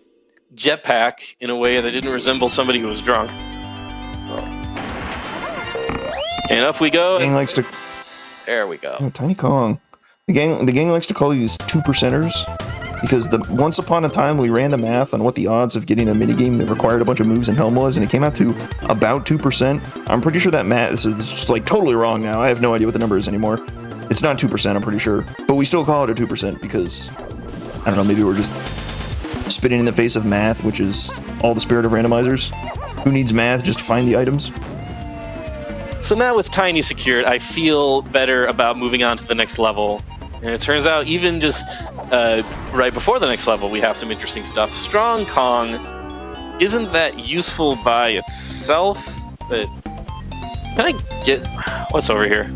jetpack in a way that didn't resemble somebody who was drunk. And up we go. The gang likes to... There we go. Oh, Tiny Kong. The gang likes to call these 2%ers. Because once upon a time, we ran the math on what the odds of getting a minigame that required a bunch of moves and helm was, and it came out to about 2%. I'm pretty sure that math this is just like totally wrong now. I have no idea what the number is anymore. It's not 2%, I'm pretty sure. But we still call it a 2% because, I don't know, maybe we're just spitting in the face of math, which is all the spirit of randomizers. Who needs math? Just find the items. So now with Tiny secured, I feel better about moving on to the next level. And it turns out even just right before the next level, we have some interesting stuff. Strong Kong isn't that useful by itself, but can I get... What's over here?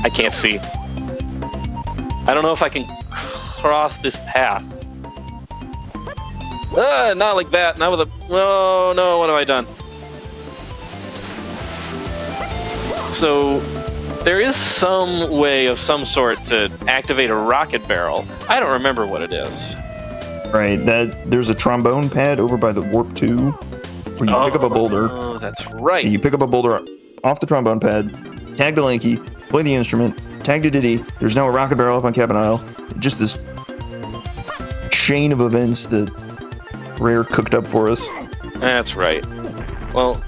I can't see. I don't know if I can cross this path. Not like that. Not with a... Oh, no, what have I done? So... there is some way of some sort to activate a rocket barrel. I don't remember what it is. Right, there's a trombone pad over by the warp 2 where you pick up a boulder. Oh, that's right. You pick up a boulder off the trombone pad, tag to Lanky, play the instrument, tag to Diddy. There's now a rocket barrel up on Cabin Isle. Just this chain of events that Rare cooked up for us. That's right. Well,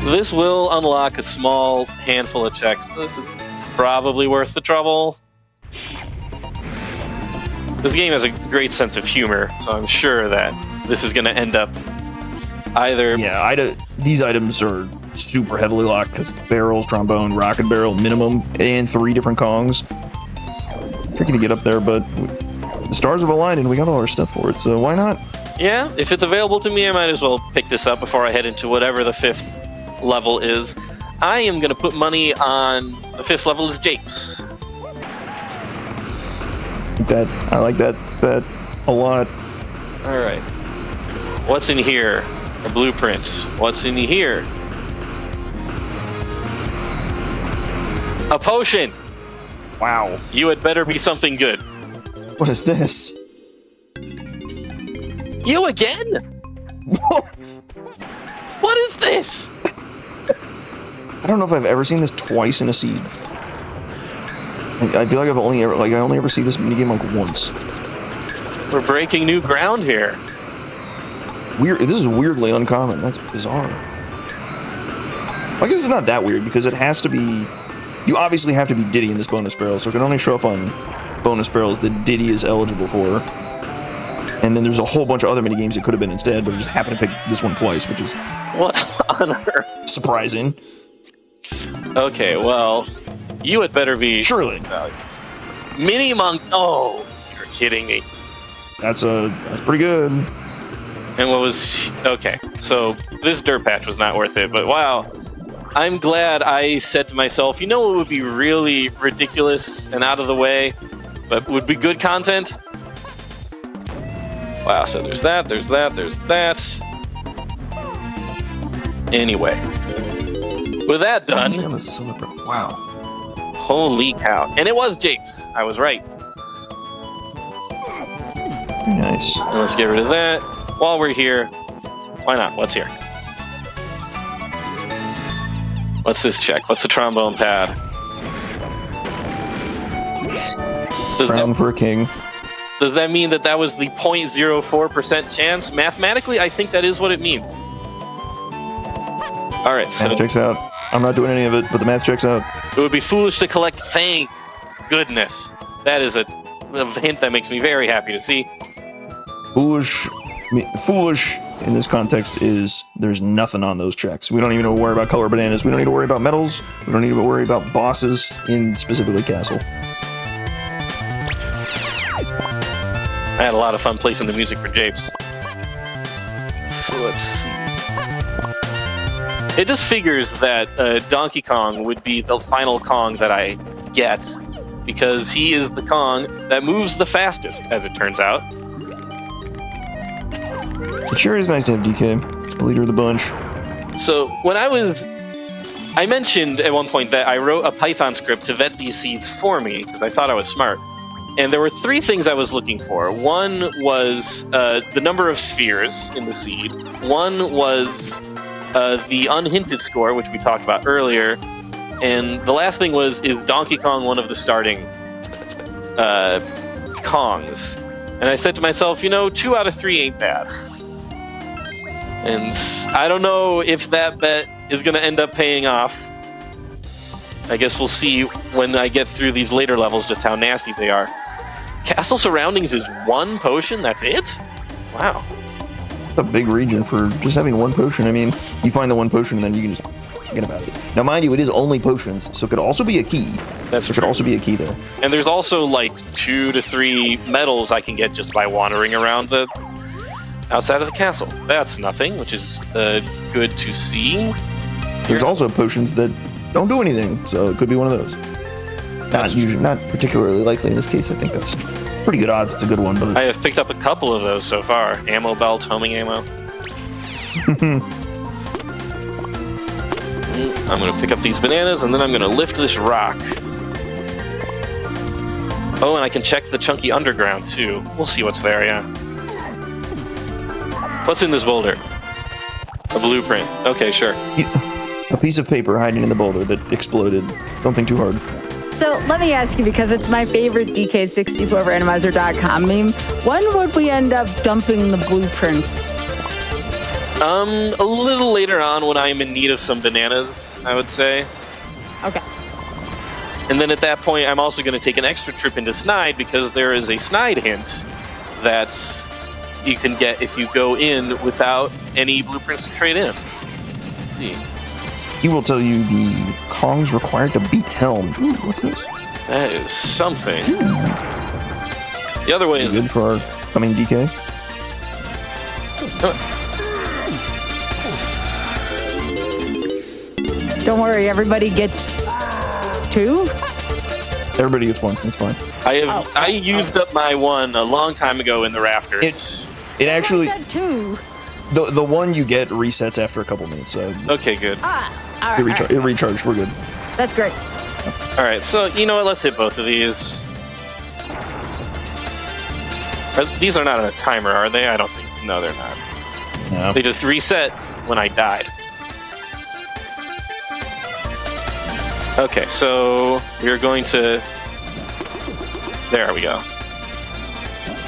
this will unlock a small handful of checks. This is probably worth the trouble. This game has a great sense of humor, so I'm sure that this is going to end up either... Yeah, these items are super heavily locked because barrels, trombone, rocket barrel, minimum, and 3 different Kongs. Tricky to get up there, but the stars have aligned and we got all our stuff for it, so why not? Yeah, if it's available to me, I might as well pick this up before I head into whatever the 5th level is. I am going to put money on the 5th level is Japes. I like that bet a lot. All right. What's in here? A blueprint. What's in here? A potion. Wow. You had better be something good. What is this? You again? What is this? I don't know if I've ever seen this twice in a seed. I feel like I only ever see this minigame like once. We're breaking new ground here. Weird. This is weirdly uncommon. That's bizarre. I guess it's not that weird because it has to be. You obviously have to be Diddy in this bonus barrel, so it can only show up on bonus barrels that Diddy is eligible for. And then there's a whole bunch of other minigames it could have been instead, but I just happened to pick this one twice, which is what on earth? Surprising. Okay, well, you had better be... Surely. Mini Monk... Oh, you're kidding me. That's pretty good. And what was... Okay, so this dirt patch was not worth it, but wow. I'm glad I said to myself, you know what would be really ridiculous and out of the way, but would be good content? Wow, so there's that, there's that, there's that. Anyway. With that done... Wow. Holy cow. And it was Japes. I was right. Very nice. And let's get rid of that. While we're here, why not? What's here? What's this check? What's the trombone pad? Crown for a king. Does that mean that was the 0.04% chance? Mathematically, I think that is what it means. All right, so... Math checks out. I'm not doing any of it, but the math checks out. It would be foolish to collect. Thank goodness. That is a hint that makes me very happy to see. Foolish in this context is there's nothing on those checks. We don't even need to worry about color bananas. We don't need to worry about medals. We don't need to worry about bosses in specifically Castle. I had a lot of fun placing the music for Japes. So let's see. It just figures that Donkey Kong would be the final Kong that I get, because he is the Kong that moves the fastest, as it turns out. It sure is nice to have DK, the leader of the bunch. So when I mentioned at one point that I wrote a Python script to vet these seeds for me, because I thought I was smart. And there were 3 things I was looking for. One was the number of spheres in the seed. One was the unhinted score, which we talked about earlier. And the last thing was, is Donkey Kong one of the starting Kongs. And I said to myself, 2 out of 3 ain't bad. And I don't know if that bet is going to end up paying off. I guess we'll see when I get through these later levels just how nasty they are. Castle Surroundings is 1 potion? That's it? Wow. It's a big region for just having 1 potion. I mean, you find the 1 potion and then you can just forget about it. Now, mind you, it is only potions, so it could also be a key. There could also be a key there. And there's also like 2 to 3 medals I can get just by wandering around the outside of the castle. That's nothing, which is good to see. There's also potions that don't do anything, so it could be one of those. Not particularly likely in this case. I think that's pretty good odds. It's a good one, but I have picked up a couple of those so far. Ammo belt, homing ammo. I'm going to pick up these bananas, and then I'm going to lift this rock. Oh, and I can check the chunky underground, too. We'll see what's there, yeah. What's in this boulder? A blueprint. Okay, sure. A piece of paper hiding in the boulder that exploded. Don't think too hard. So let me ask you, because it's my favorite DK64 randomizer.com meme, when would we end up dumping the blueprints? A little later on when I am in need of some bananas, I would say. Okay. And then at that point, I'm also going to take an extra trip into Snide because there is a Snide hint that you can get if you go in without any blueprints to trade in. Let's see. He will tell you the Kongs required to beat Helm. Ooh, what's this? That is something. The other way is good for our coming DK. Don't worry, everybody gets 2? Everybody gets 1. It's fine. I used up my 1 a long time ago in the rafters. It actually I said 2. The 1 you get resets after a couple minutes. So okay, good. It recharged. We're good. That's great. All right, so you know what? Let's hit both of these. These are not on a timer, are they? I don't think. No, they're not. No. They just reset when I died. Okay, so we're going to... There we go.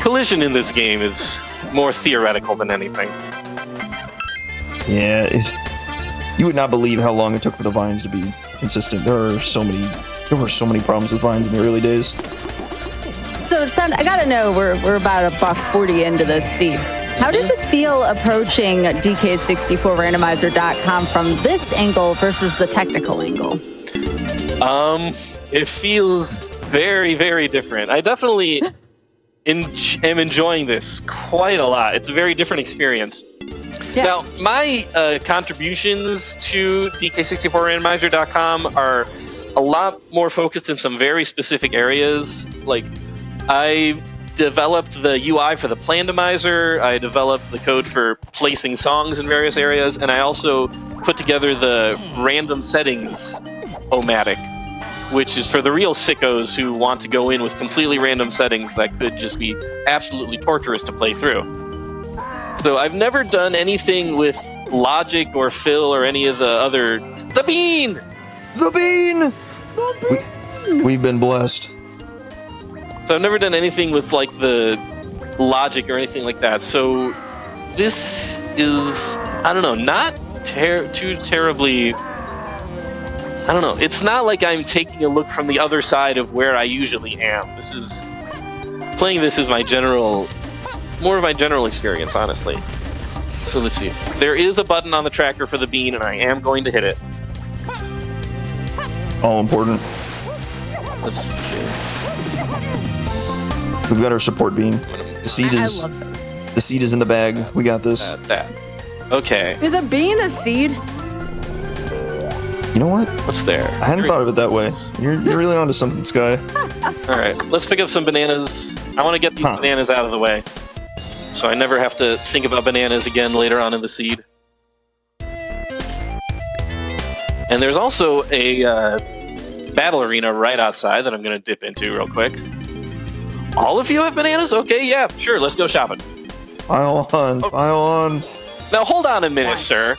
Collision in this game is more theoretical than anything. Yeah, you would not believe how long it took for the vines to be consistent. There were so many problems with vines in the early days. So, son, I gotta know, we're about $1.40 into this seed. How does it feel approaching DK64randomizer.com from this angle versus the technical angle? It feels very, very different. I definitely am enjoying this quite a lot. It's a very different experience. Yeah. Now, my contributions to DK64randomizer.com are a lot more focused in some very specific areas. Like, I developed the UI for the Plandomizer, I developed the code for placing songs in various areas, and I also put together the random settings O-matic, which is for the real sickos who want to go in with completely random settings that could just be absolutely torturous to play through. So I've never done anything with logic or fill or any of the other... The bean! The bean! We've been blessed. So I've never done anything with like the logic or anything like that. So this is, I don't know, not too terribly... I don't know. It's not like I'm taking a look from the other side of where I usually am. Playing this is more of my general experience, honestly. So let's see. There is a button on the tracker for the bean, and I am going to hit it. All important. Let's see. We've got our support bean. The seed is. I love this. The seed is in the bag. We got this. That. Okay. Is a bean a seed? You know what? What's there? I hadn't thought of it that way. You're really onto something, Sky. All right, let's pick up some bananas. I want to get these bananas out of the way, so I never have to think about bananas again later on in the seed. And there's also a battle arena right outside that I'm going to dip into real quick. All of you have bananas? Okay, yeah, sure, let's go shopping. Pile on. Now, hold on a minute, sir.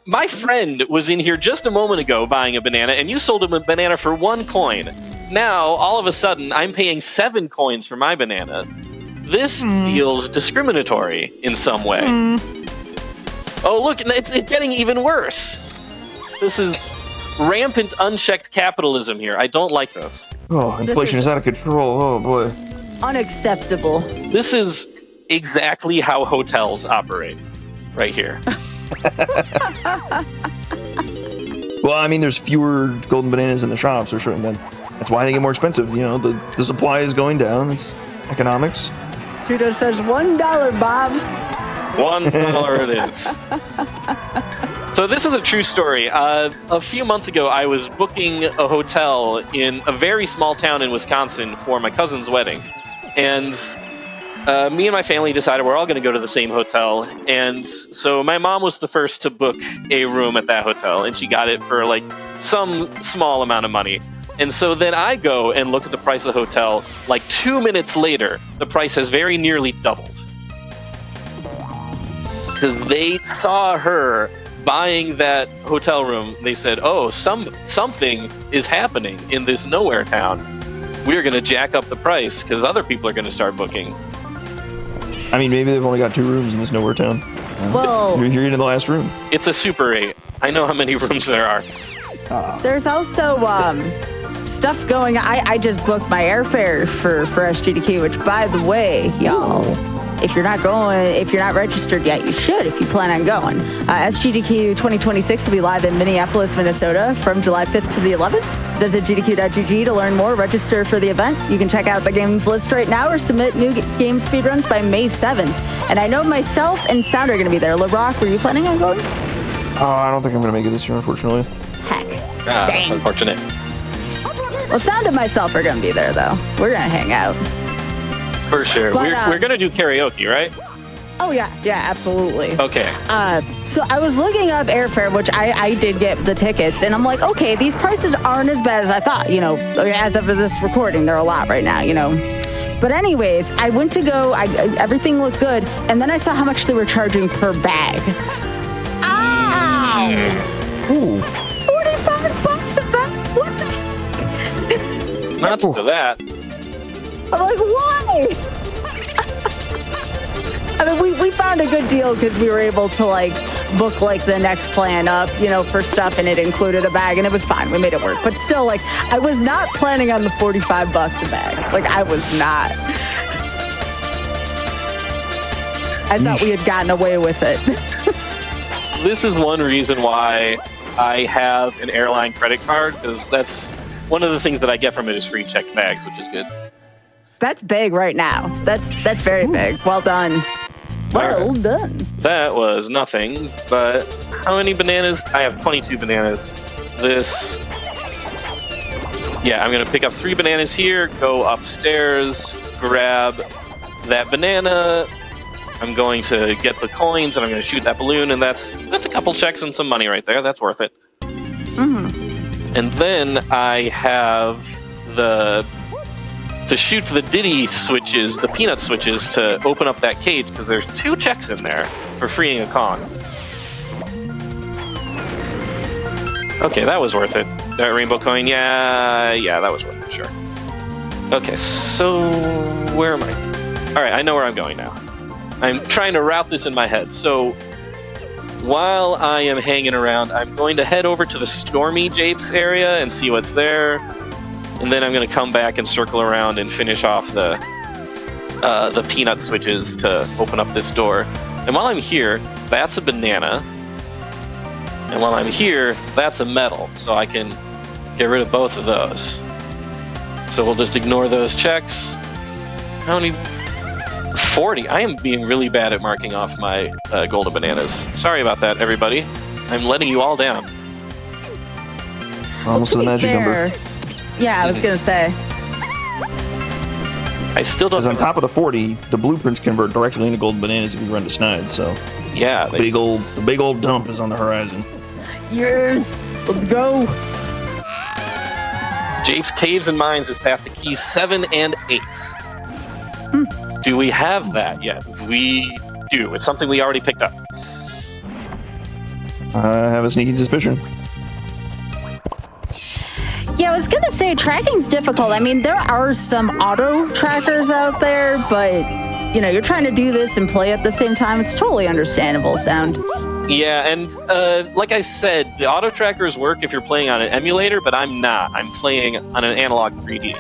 My friend was in here just a moment ago buying a banana, and you sold him a banana for 1 coin. now, all of a sudden, I'm paying 7 coins for my banana. This feels discriminatory in some way. Oh, look, it's getting even worse. This is rampant, unchecked capitalism here. I don't like this. Oh, inflation is out of control. Oh, boy. Unacceptable. This is exactly how hotels operate, right here. Well, I mean, there's fewer golden bananas in the shops, or sure, that's why they get more expensive. You know, the supply is going down. It's economics. Trudeau says $1, Bob. $1 it is. So this is a true story. A few months ago, I was booking a hotel in a very small town in Wisconsin for my cousin's wedding. And me and my family decided we're all going to go to the same hotel. And so my mom was the first to book a room at that hotel, and she got it for like some small amount of money. And so then I go and look at the price of the hotel. Like 2 minutes later, the price has very nearly doubled. Because they saw her buying that hotel room. They said, oh, something is happening in this nowhere town. We're going to jack up the price because other people are going to start booking. I mean, maybe they've only got 2 rooms in this nowhere town. Well, you're in the last room. It's a Super 8. I know how many rooms there are. there's also stuff going. I just booked my airfare for SGDQ, which, by the way, y'all, if you're not registered yet, you should if you plan on going. SGDQ 2026 will be live in Minneapolis, Minnesota from July 5th to the 11th. Visit gdq.gg to learn more. Register for the event. You can check out the games list right now or submit new game speedruns by May 7th. And I know myself and Sound are going to be there. LeBrock, were you planning on going? I don't think I'm going to make it this year, unfortunately. Heck. That's unfortunate. Well, Sound and myself are going to be there, though. We're going to hang out. For sure. But, we're going to do karaoke, right? Oh, yeah, absolutely. Okay. So I was looking up airfare, which I did get the tickets, and I'm like, okay, these prices aren't as bad as I thought, as of this recording. They're a lot right now, But anyways, I went to go, everything looked good, and then I saw how much they were charging per bag. Ow! Ooh. $45 a bag? What the heck? Not to that. I'm like, why? I mean, we found a good deal because we were able to book the next plan up, for stuff, and it included a bag, and it was fine. We made it work. But still, I was not planning on the $45 a bag. I was not. I thought we had gotten away with it. This is one reason why I have an airline credit card, because that's one of the things that I get from it is free checked bags, which is good. That's big right now. That's very big. Well done. Well done. That was nothing, but how many bananas? I have 22 bananas. Yeah, I'm going to pick up 3 bananas here, go upstairs, grab that banana. I'm going to get the coins, and I'm going to shoot that balloon, and that's a couple checks and some money right there. That's worth it. Mm-hmm. And then I have to shoot the Diddy switches, the peanut switches, to open up that cage, because there's 2 checks in there for freeing a Kong. Okay, that was worth it. That rainbow coin, yeah, that was worth it, sure. Okay, so where am I? All right, I know where I'm going now. I'm trying to route this in my head. So while I am hanging around, I'm going to head over to the Stormy Japes area and see what's there. And then I'm going to come back and circle around and finish off the peanut switches to open up this door. And while I'm here, that's a banana. And while I'm here, that's a medal. So I can get rid of both of those. So we'll just ignore those checks. How many? 40. I am being really bad at marking off my golden bananas. Sorry about that, everybody. I'm letting you all down. Almost to the magic number. Yeah, I was going to say. I still don't. Because on top of the 40, the blueprints convert directly into golden bananas if you run to Snide. So yeah, the big old dump is on the horizon. Yeah, let's go. Japes, Taves, and Mines is path to keys 7 and 8. Do we have that yet? We do. It's something we already picked up. I have a sneaking suspicion. Yeah, I was gonna say tracking's difficult. I mean, there are some auto trackers out there, but you're trying to do this and play at the same time. It's totally understandable, Sound. Yeah, and like I said, the auto trackers work if you're playing on an emulator, but I'm not. I'm playing on an analog 3D.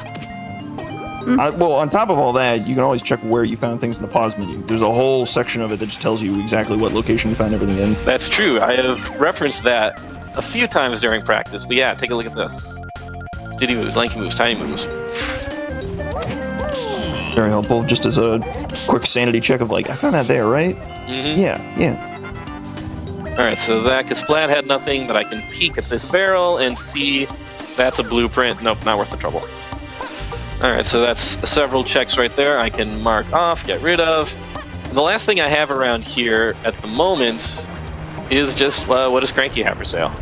Well, on top of all that, you can always check where you found things in the pause menu. There's a whole section of it that just tells you exactly what location you found everything in. That's true. I have referenced that a few times during practice. But yeah, take a look at this. Diddy moves, lanky moves, tiny moves. Very helpful. Just as a quick sanity check of like, I found that there, right? Mm-hmm. Yeah. All right, so that Kasplat had nothing, but I can peek at this barrel and see that's a blueprint. Nope, not worth the trouble. All right, so that's several checks right there. I can mark off, get rid of. The last thing I have around here at the moment is just what does Cranky have for sale?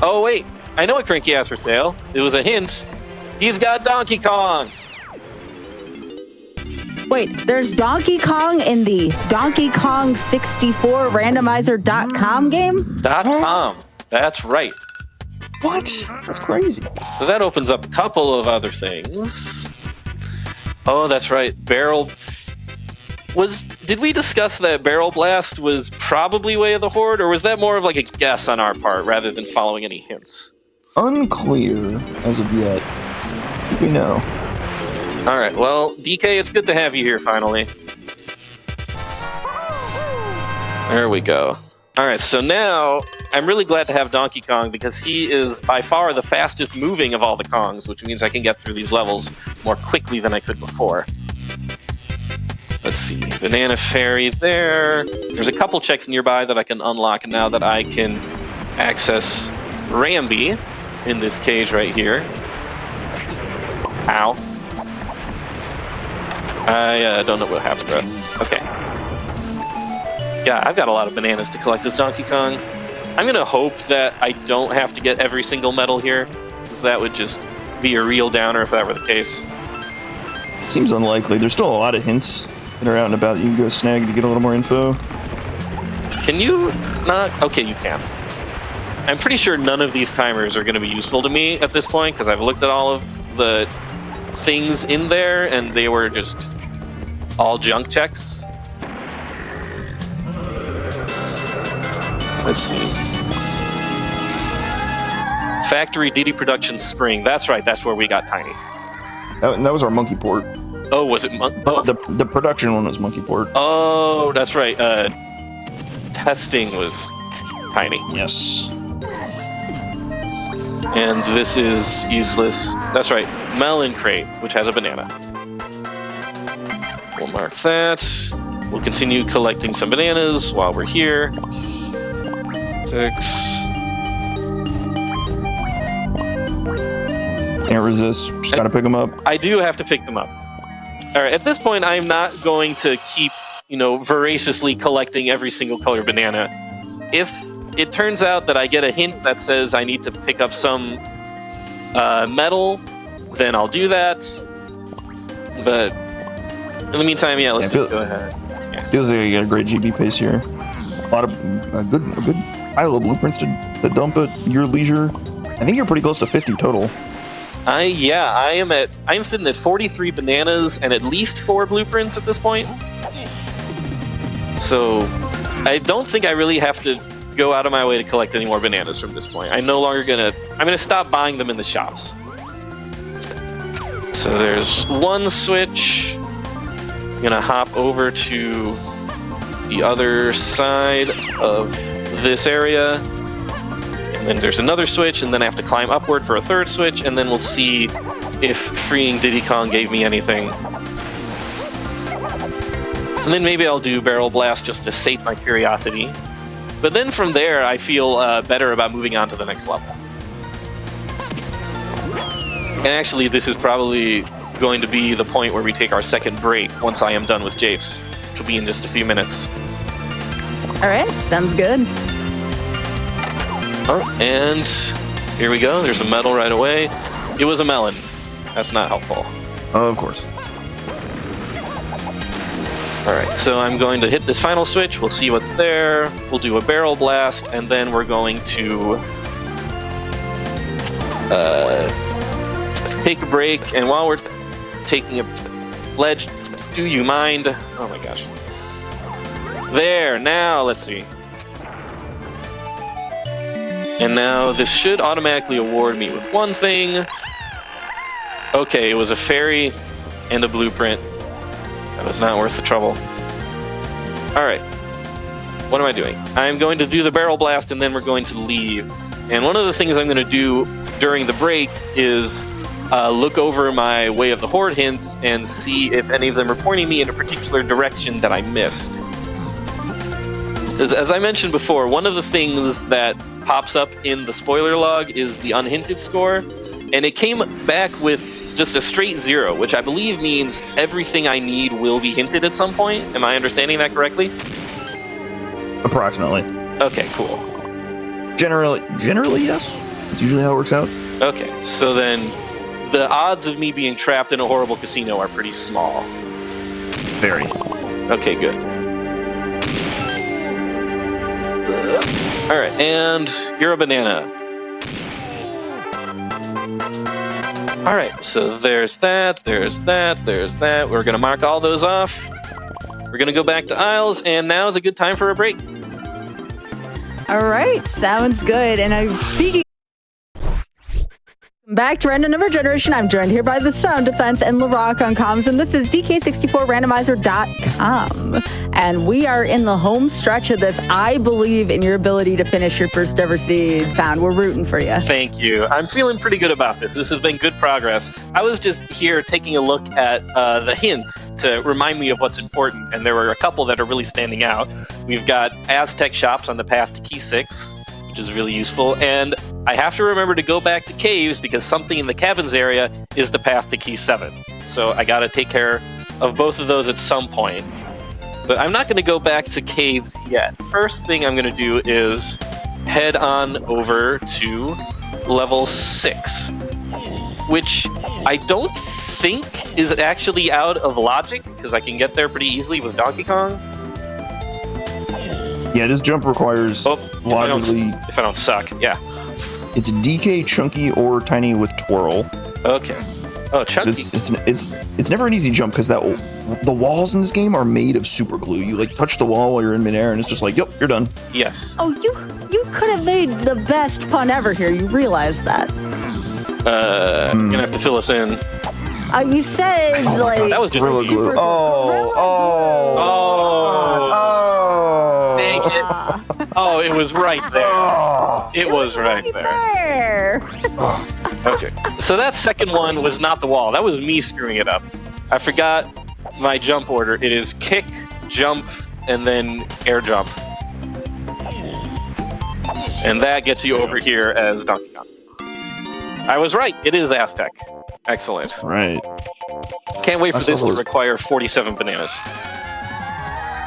Oh, wait, I know what Cranky has for sale. It was a hint. He's got Donkey Kong. Wait, there's Donkey Kong in the Donkey Kong 64 randomizer.com game? .com. That's right. What? That's crazy. So that opens up a couple of other things. Oh, that's right. Did we discuss that Barrel Blast was probably Way of the Horde, or was that more of like a guess on our part rather than following any hints? Unclear as of yet. We know. All right, well, DK, it's good to have you here finally. There we go. All right, so now I'm really glad to have Donkey Kong because he is by far the fastest moving of all the Kongs, which means I can get through these levels more quickly than I could before. Let's see, Banana Fairy there. There's a couple checks nearby that I can unlock now that I can access Rambi in this cage right here. Ow. I don't know what happened, bro. Okay. Yeah, I've got a lot of bananas to collect as Donkey Kong. I'm gonna hope that I don't have to get every single medal here, because that would just be a real downer if that were the case. Seems unlikely. There's still a lot of hints that are out and about that you can go snag to get a little more info. Can you not? Okay, you can. I'm pretty sure none of these timers are going to be useful to me at this point, because I've looked at all of the things in there, and they were just all junk checks. Let's see. Factory Diddy Production Spring. That's right, that's where we got Tiny. That was our monkey port. Oh, was it? Oh. The production one was monkey port. Oh, that's right. Testing was Tiny. Yes. And this is useless. That's right, Melon Crate, which has a banana. We'll mark that. We'll continue collecting some bananas while we're here. 6. Can't resist. Just gotta pick them up. I do have to pick them up. All right, at this point, I'm not going to keep, voraciously collecting every single color banana. If it turns out that I get a hint that says I need to pick up some metal, then I'll do that. But in the meantime, yeah, let's just go ahead. Yeah. Feels like you got a great GB pace here. A lot of a good pile of blueprints to dump at your leisure. I think you're pretty close to 50 total. I am sitting at 43 bananas and at least 4 blueprints at this point. So I don't think I really have to go out of my way to collect any more bananas from this point. I'm gonna stop buying them in the shops. So there's one switch. I'm gonna hop over to the other side of this area. And then there's another switch, and then I have to climb upward for a third switch, and then we'll see if freeing Diddy Kong gave me anything. And then maybe I'll do Barrel Blast just to sate my curiosity. But then from there, I feel better about moving on to the next level. And actually, this is probably going to be the point where we take our second break once I am done with Japes, which will be in just a few minutes. All right, sounds good. Oh, and here we go. There's a medal right away. It was a melon. That's not helpful. Of course. All right, so I'm going to hit this final switch. We'll see what's there. We'll do a barrel blast, and then we're going to take a break, and while we're taking a ledge, do you mind? Oh my gosh. There, now let's see. And now this should automatically award me with one thing. Okay, it was a fairy and a blueprint. That was not worth the trouble. Alright. What am I doing? I'm going to do the barrel blast and then we're going to leave. And one of the things I'm going to do during the break is look over my Way of the Horde hints and see if any of them are pointing me in a particular direction that I missed. As I mentioned before, one of the things that pops up in the spoiler log is the unhinted score, and it came back with just a straight 0, which I believe means everything I need will be hinted at some point. Am I understanding that correctly? Approximately. Okay, cool. Generally, yes. That's usually how it works out. Okay, so then the odds of me being trapped in a horrible casino are pretty small. Very. Okay, good. Alright, and you're a banana. Alright, so there's that, there's that, there's that. We're going to mark all those off. We're going to go back to Isles, and now's a good time for a break. All right, sounds good. And I'm speaking back to Random Number Generation. I'm joined here by the Sound Defense and LaRock on comms, and this is DK64randomizer.com. And we are in the home stretch of this. I believe in your ability to finish your first ever seed found. We're rooting for you. Thank you. I'm feeling pretty good about this. This has been good progress. I was just here taking a look at the hints to remind me of what's important, and there were a couple that are really standing out. We've got Aztec shops on the path to Key 6, which is really useful, and I have to remember to go back to caves because something in the cabins area is the path to Key 7. So I gotta take care of both of those at some point. But I'm not gonna go back to caves yet. First thing I'm gonna do is head on over to level 6, which I don't think is actually out of logic because I can get there pretty easily with Donkey Kong. Yeah, this jump requires logically. If I don't suck, yeah. It's DK, chunky, or tiny with twirl. Okay. Oh, chunky. It's never an easy jump because the walls in this game are made of super glue. You like touch the wall while you're in midair, and it's just like, yep, you're done. Yes. Oh, you could have made the best pun ever here. You realize that? You're gonna have to fill us in. You said like that was just Gorilla super. glue. Dang it. Oh, it was right there. It was right there. Okay. So that second one was not the wall. That was me screwing it up. I forgot my jump order. It is kick, jump, and then air jump. And that gets you over here as Donkey Kong. I was right. It is Aztec. Excellent. Right. Can't wait for this to require 47 bananas.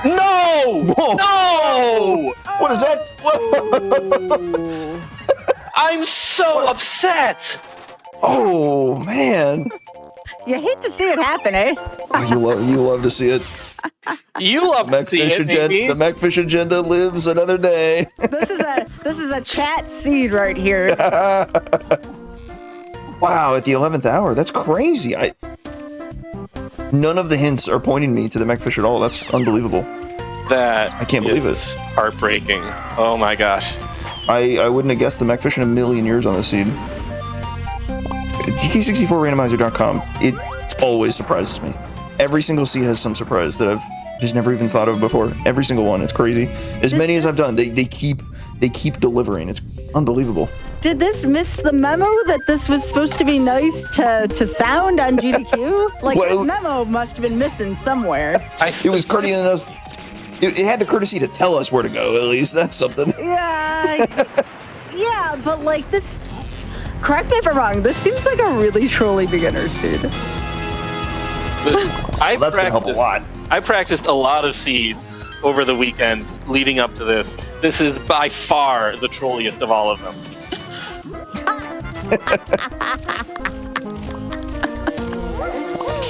No! Whoa. No! What is that? I'm so upset! Oh, man. You hate to see it happen, eh? Oh, you love to see it. You love to see it, maybe. The Macfish agenda lives another day. This is a chat seed right here. Wow, at the 11th hour. That's crazy. None of the hints are pointing me to the Macfish at all. That's unbelievable. I can't believe it. Heartbreaking. Oh my gosh. I wouldn't have guessed the Macfish in a million years on this seed. DK64randomizer.com. It always surprises me. Every single seed has some surprise that I've just never even thought of before. Every single one. It's crazy. As many as I've done, they keep delivering. It's unbelievable. Did this miss the memo that this was supposed to be nice to sound on GDQ? Like, the memo must have been missing somewhere. It was courteous enough. It had the courtesy to tell us where to go, at least. That's something. Yeah. Yeah, but like this... Correct me if I'm wrong. This seems like a really trolly beginner seed. That's going to help a lot. I practiced a lot of seeds over the weekends leading up to this. This is by far the trolliest of all of them.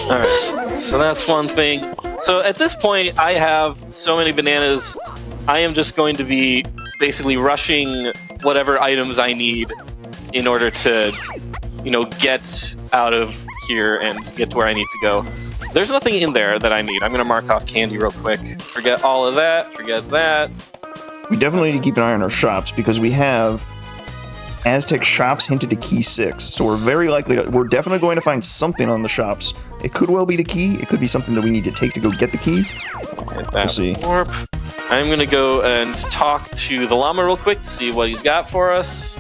Alright, so that's one thing. So at this point, I have so many bananas, I am just going to be basically rushing whatever items I need in order to get out of here and get to where I need to go. There's nothing in there that I need. I'm going to mark off candy real quick. Forget all of that. Forget that. We definitely need to keep an eye on our shops because we have Aztec shops hinted to key 6. So we're definitely going to find something on the shops. It could well be the key. It could be something that we need to take to go get the key. We'll see. Warp. I'm going to go and talk to the llama real quick to see what he's got for us.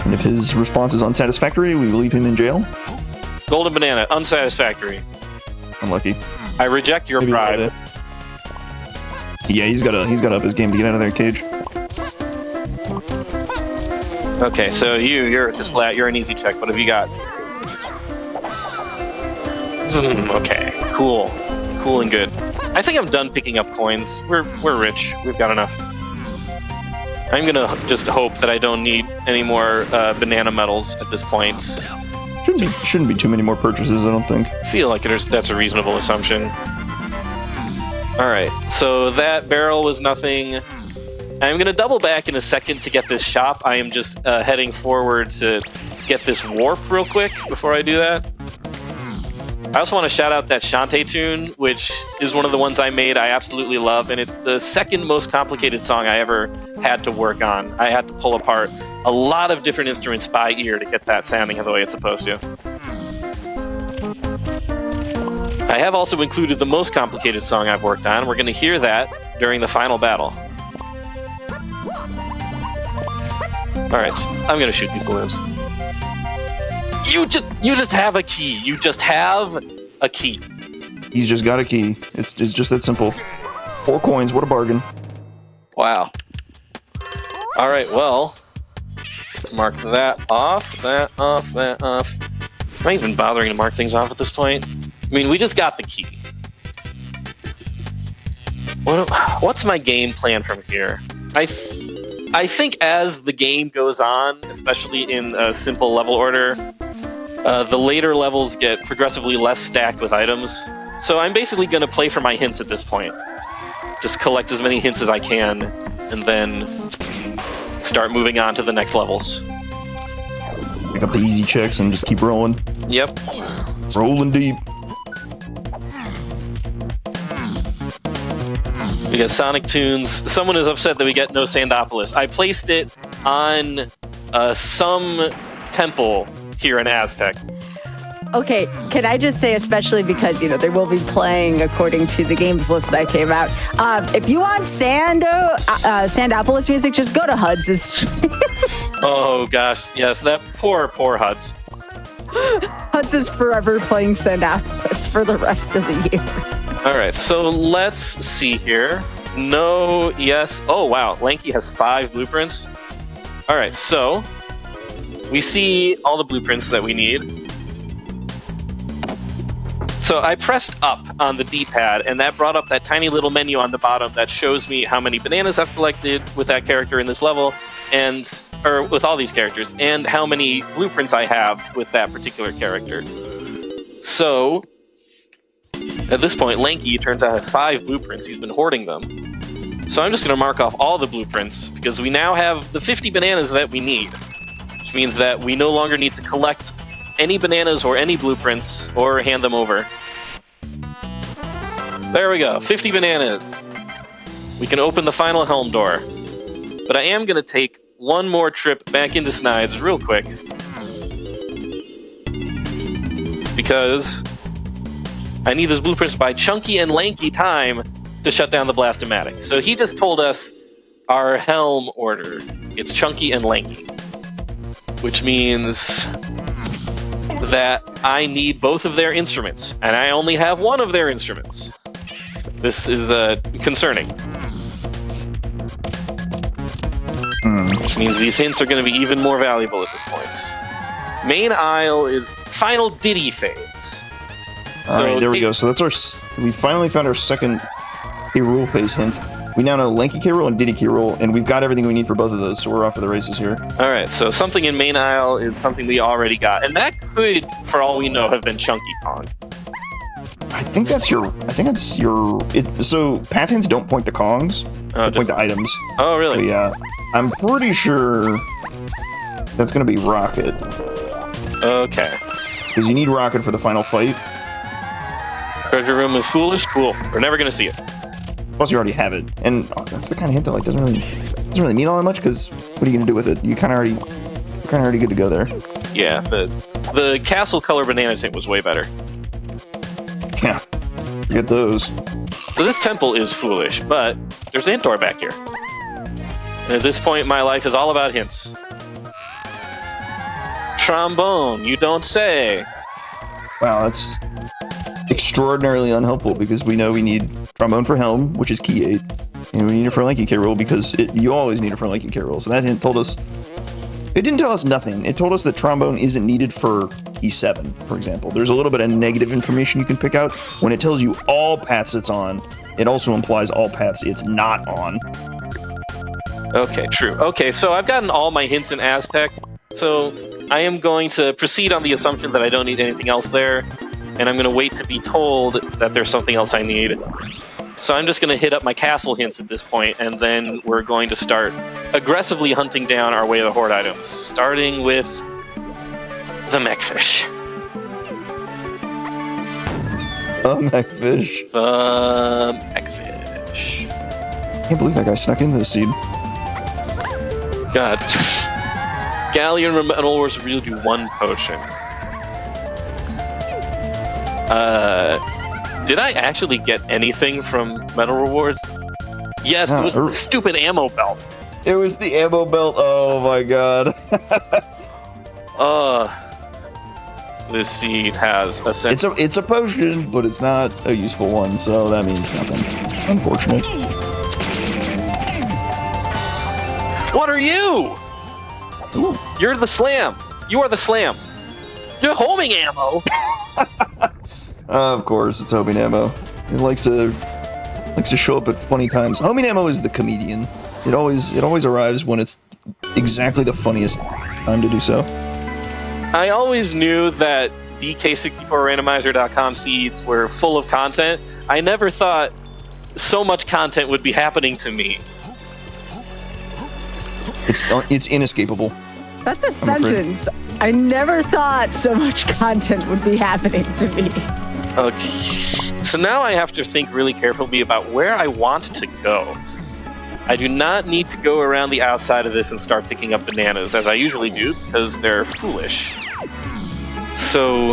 And if his response is unsatisfactory, we leave him in jail. Golden banana, unsatisfactory. Unlucky. I reject your bribe. Yeah, he's got to up his game to get out of their cage. Okay, so you're just flat. You're an easy check. What have you got? Okay, cool and good. I think I'm done picking up coins. We're rich. We've got enough. I'm gonna just hope that I don't need any more banana medals at this point. Shouldn't be too many more purchases, I don't think. I feel like that's a reasonable assumption. All right, so that barrel was nothing. I'm gonna double back in a second to get this shop. I am just heading forward to get this warp real quick before I do that. I also want to shout out that Shantae tune, which is one of the ones I made I absolutely love, and it's the second most complicated song I ever had to work on. I had to pull apart a lot of different instruments by ear to get that sounding the way it's supposed to. I have also included the most complicated song I've worked on. We're going to hear that during the final battle. Alright, I'm going to shoot these balloons. You just have a key. You just have a key. He's just got a key. It's just that simple. 4 coins, what a bargain. Wow. Alright, well, let's mark that off, that off, that off. Am I even bothering to mark things off at this point? I mean, we just got the key. What's my game plan from here? I think as the game goes on, especially in a simple level order, the later levels get progressively less stacked with items. So I'm basically going to play for my hints at this point. Just collect as many hints as I can, and then start moving on to the next levels. Pick up the easy checks and just keep rolling. Yep. Rolling deep. We got Sonic Tunes. Someone is upset that we get no Sandopolis. I placed it on some temple here in Aztec. Okay, can I just say, especially because, they will be playing according to the games list that came out. If you want Sandopolis music, just go to HUD's stream. Oh, gosh. Yes, that poor HUD's. HUD's is forever playing Sandopolis for the rest of the year. All right, so let's see here. No, yes. Oh, wow. Lanky has 5 blueprints. All right, so we see all the blueprints that we need. So I pressed up on the D-pad, and that brought up that tiny little menu on the bottom that shows me how many bananas I've collected with that character in this level, or with all these characters, and how many blueprints I have with that particular character. So at this point, Lanky, it turns out, has 5 blueprints. He's been hoarding them. So I'm just going to mark off all the blueprints, because we now have the 50 bananas that we need, which means that we no longer need to collect any bananas or any blueprints or hand them over. There we go, 50 bananas. We can open the final helm door. But I am going to take one more trip back into Snides real quick, because I need those blueprints by chunky and lanky time to shut down the Blastomatic. So he just told us our helm order. It's chunky and lanky, which means that I need both of their instruments, and I only have one of their instruments. This is concerning. Which means these hints are going to be even more valuable at this point. Main aisle is final Diddy phase. Alright, there we go. So that's we finally found our second K. Rool phase hint. We now know Lanky K. Rool and Diddy K. Rool, and we've got everything we need for both of those, so we're off to the races here. Alright, so something in main aisle is something we already got, and that could, for all we know, have been Chunky Kong. I think that's your... So, path hints don't point to Kongs, they point to items. Oh, really? So, yeah. I'm pretty sure That's going to be Rocket. Okay. Because you need Rocket for the final fight. Treasure room is foolish? Cool. We're never going to see it. Plus, you already have it. And that's the kind of hint that like doesn't really mean all that much, because what are you going to do with it? You're kind of already good to go there. Yeah, the castle color bananas hint was way better. Yeah. Forget those. So this temple is foolish, but there's a hint door back here. And at this point, my life is all about hints. Trombone, you don't say. Wow, that's extraordinarily unhelpful, because we know we need trombone for Helm, which is key 8, and we need it for Lanky K roll, because you always need it for Lanky K roll. So that hint told us. It didn't tell us nothing. It told us that trombone isn't needed for E7, for example. There's a little bit of negative information you can pick out. When it tells you all paths it's on, it also implies all paths it's not on. Okay, true. Okay, so I've gotten all my hints in Aztec, so I am going to proceed on the assumption that I don't need anything else there, and I'm going to wait to be told that there's something else I need. So I'm just going to hit up my castle hints at this point, and then we're going to start aggressively hunting down our way to the Horde items, starting with the Mechfish. The Mechfish. The Mechfish. I can't believe that guy snuck into this seed. God. Galleon Metal Wars really do 1 potion. Did I actually get anything from Metal Rewards? Yes, it was the stupid ammo belt. It was the ammo belt. Oh my god. This seed has a sense. It's a potion, but it's not a useful one, so that means nothing. Unfortunate. What are you? Ooh. You're the slam. You are the slam. You're homing ammo. Of course, it's homing ammo. It likes to show up at funny times. Homing ammo is the comedian. It always arrives when it's exactly the funniest time to do so. I always knew that DK64randomizer.com seeds were full of content. I never thought so much content would be happening to me. It's inescapable. That's a sentence. I never thought so much content would be happening to me. Okay, so now I have to think really carefully about where I want to go. I do not need to go around the outside of this and start picking up bananas, as I usually do, because they're foolish. So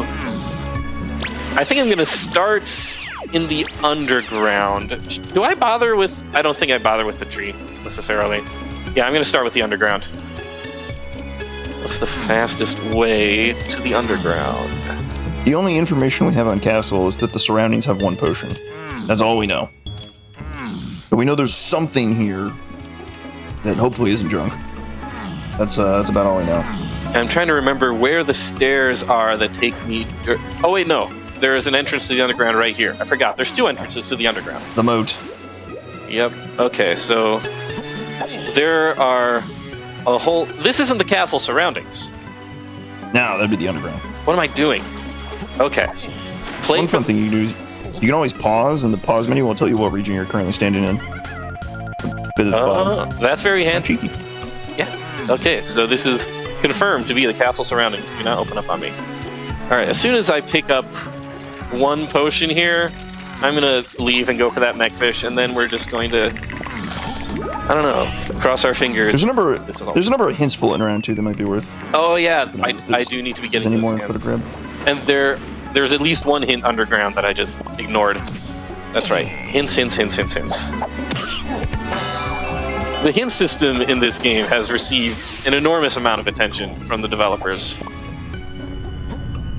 I think I'm going to start in the underground. Do I bother with... I don't think I bother with the tree, necessarily. Yeah, I'm going to start with the underground. What's the fastest way to the underground? The only information we have on Castle is that the surroundings have 1 potion. That's all we know. But we know there's something here that hopefully isn't junk. That's about all we know. I'm trying to remember where the stairs are that take me... Oh, wait, no. There is an entrance to the underground right here. I forgot. There's 2 entrances to the underground. The moat. Yep. Okay, so... There are a whole... This isn't the castle surroundings. No, that'd be the underground. What am I doing? Okay. One fun thing you can do is you can always pause, and the pause menu will tell you what region you're currently standing in. That's very handy. Cheeky. Yeah. Okay, so this is confirmed to be the castle surroundings. Do not open up on me. Alright, as soon as I pick up 1 potion here, I'm going to leave and go for that Mechfish, and then we're just going to... I don't know. Cross our fingers. There's a number of hints floating around too that might be worth. Oh yeah, I do need to be getting any more hints. for the grab. And there's at least 1 hint underground that I just ignored. That's right. Hints, hints, hints, hints, hints. The hint system in this game has received an enormous amount of attention from the developers.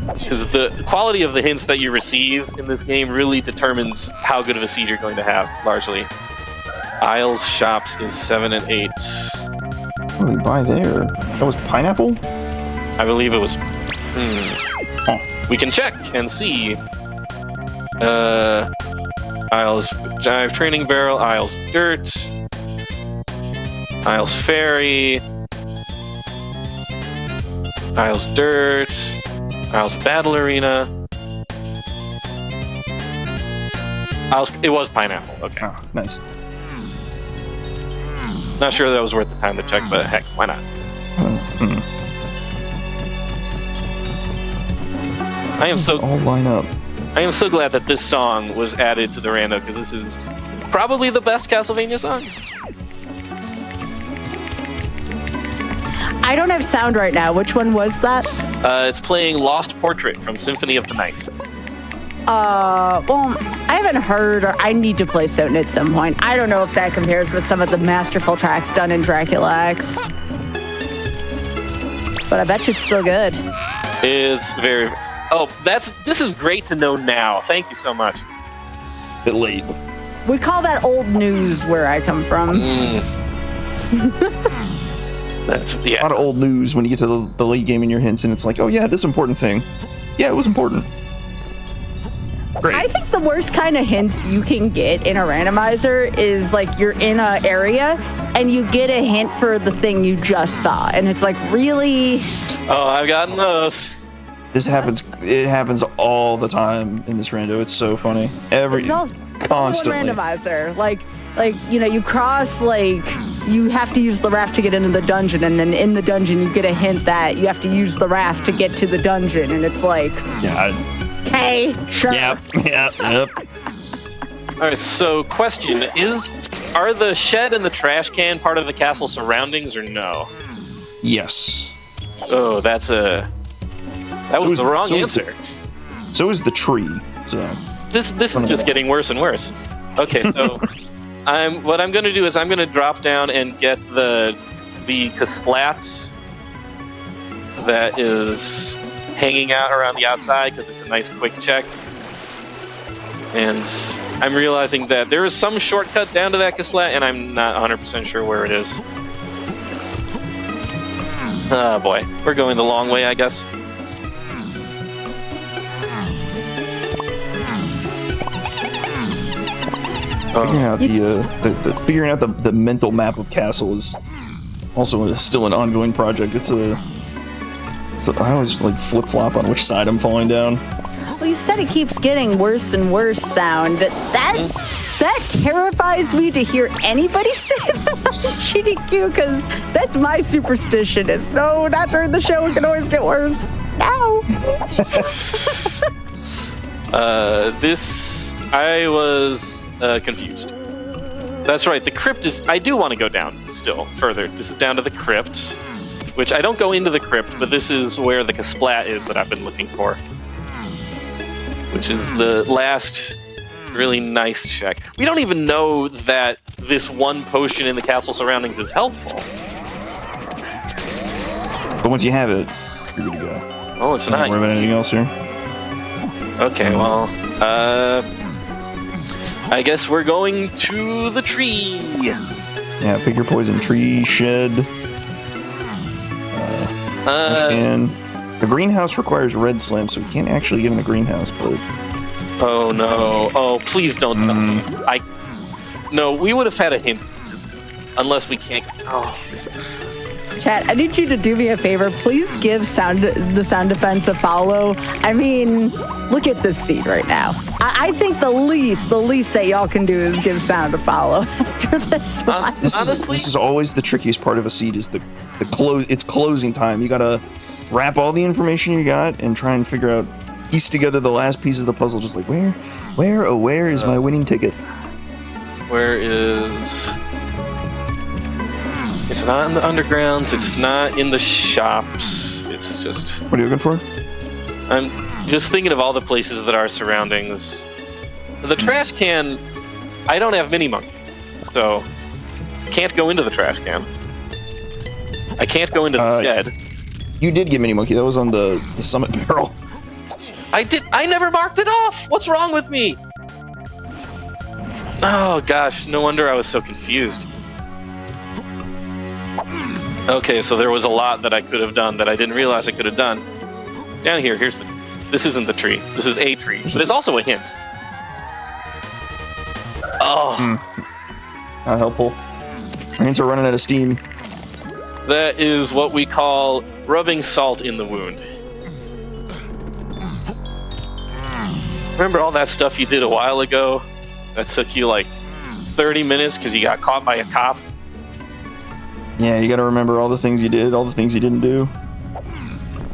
Because the quality of the hints that you receive in this game really determines how good of a seed you're going to have, largely. Isles Shops is 7 and 8. What did we buy there? That was pineapple? I believe it was... We can check and see. Isles Jive Training Barrel, Isles Dirt, Isles Ferry, Isles Dirt, Isles Battle Arena. It was pineapple, okay. Oh, nice. Not sure that was worth the time to check, but heck, why not? I am so all line up. I am so glad that this song was added to the rando, because this is probably the best Castlevania song. I don't have sound right now. Which one was that? It's playing Lost Portrait from Symphony of the Night. Well, I haven't heard, or I need to play Soten at some point. I don't know if that compares with some of the masterful tracks done in Dracula X. But I bet you it's still good. It's very... Oh, this is great to know now. Thank you so much. Bit late. We call that old news where I come from. That's, A lot of old news when you get to the late game in your hints, and it's like, oh yeah, this important thing. Yeah, it was important. Great. I think the worst kind of hints you can get in a randomizer is like you're in an area and you get a hint for the thing you just saw, and it's like, really? Oh, I've gotten those. This happens. It happens all the time in this rando. It's so funny. Constantly. Randomizer, like you cross, like you have to use the raft to get into the dungeon, and then in the dungeon you get a hint that you have to use the raft to get to the dungeon, and it's like, Yeah. okay, sure. Yep. All right. So, question are the shed and the trash can part of the castle surroundings or no? Yes. Oh, that was the wrong answer. So is the tree. So This is just getting worse and worse. Okay, so what I'm going to do is I'm going to drop down and get the Kasplat that is hanging out around the outside, because it's a nice quick check. And I'm realizing that there is some shortcut down to that Kasplat, and I'm not 100% sure where it is. Oh boy, we're going the long way, I guess. Figuring out the mental map of Castle is also still an ongoing project. So I always just like flip flop on which side I'm falling down. Well, you said it keeps getting worse and worse sound. That terrifies me to hear anybody say that on GDQ, because that's my superstition. Is no, not during the show. It can always get worse. Now. I was confused. That's right, the crypt is... I do want to go down still further. This is down to the crypt, which I don't go into the crypt, but this is where the Kasplat is that I've been looking for, which is the last really nice check. We don't even know that this one potion in the castle surroundings is helpful. But once you have it, you're good to go. Oh, it's not. Don't worry about anything else here. Okay, well, I guess we're going to the tree. Yeah, pick your poison. Tree, shed. And the greenhouse requires red slam, so we can't actually get in the greenhouse, but... Oh no. Oh, please don't tell me. No, we would have had a hint, unless we can't... Oh. Chat, I need you to do me a favor. Please give the sound defense a follow. I mean, look at this seed right now. I think the least that y'all can do is give sound a follow after this one. Honestly, this is always the trickiest part of a seed, is it's closing time. You gotta wrap all the information you got and try and figure out, piece together the last piece of the puzzle, just like, where is my winning ticket? Where is... It's not in the undergrounds, it's not in the shops, it's just... What are you looking for? I'm just thinking of all the places that are surroundings. The trash can, I don't have Mini Monkey, so I can't go into the trash can. I can't go into the shed. You did get Mini Monkey, that was on the summit barrel. I never marked it off! What's wrong with me? Oh gosh, no wonder I was so confused. Okay, so there was a lot that I could have done that I didn't realize I could have done. Down here, this isn't the tree. This is a tree, but it's also a hint. Oh. Not helpful. Our hints are running out of steam. That is what we call rubbing salt in the wound. Remember all that stuff you did a while ago? That took you like 30 minutes because you got caught by a cop? Yeah, you gotta remember all the things you did, all the things you didn't do.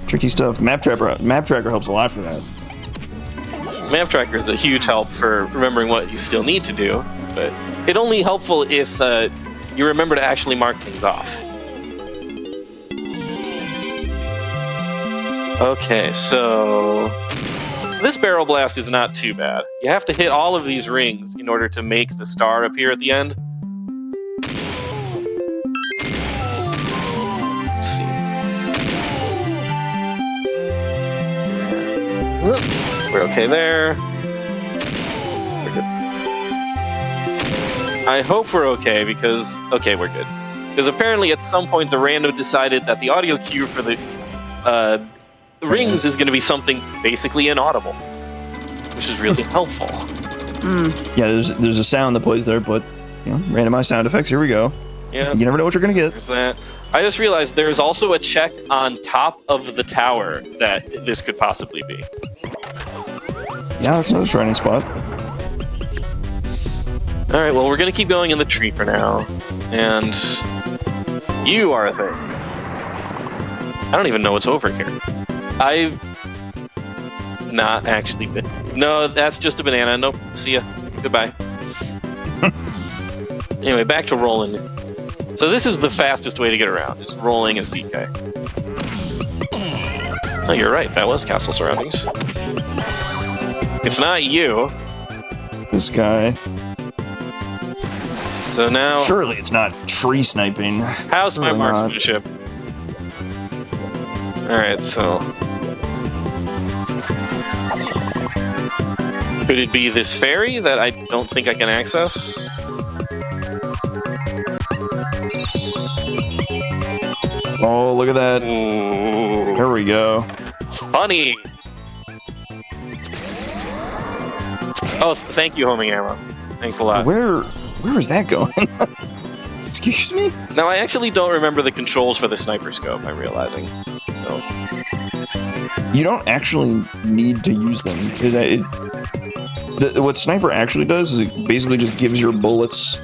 Tricky stuff. Map Tracker helps a lot for that. Map tracker is a huge help for remembering what you still need to do, but it's only helpful if you remember to actually mark things off. Okay, so this barrel blast is not too bad. You have to hit all of these rings in order to make the star appear at the end. Let's see. We're okay there. We're good. I hope we're okay because... Okay, we're good. Because apparently at some point the rando decided that the audio cue for the rings is going to be something basically inaudible, which is really helpful. Yeah, there's a sound that plays there, but randomized sound effects. Here we go. Yeah, you never know what you're gonna get. There's that. I just realized there's also a check on top of the tower that this could possibly be. Yeah, that's another shining spot. All right, well, we're gonna keep going in the tree for now, and you are a thing. I don't even know what's over here. I've not actually been. No, that's just a banana. Nope. See ya. Goodbye. Anyway, back to rolling. So this is the fastest way to get around. Is rolling as DK. Oh, you're right. That was castle surroundings. It's not you. This guy. So now. Surely it's not tree sniping. How's my marksmanship? All right, so. Could it be this ferry that I don't think I can access? Oh, look at that. Ooh. There we go. Funny. Oh, thank you, homing ammo. Thanks a lot. Where is that going? Excuse me? Now, I actually don't remember the controls for the sniper scope, I'm realizing. So. You don't actually need to use them. What sniper actually does is it basically just gives your bullets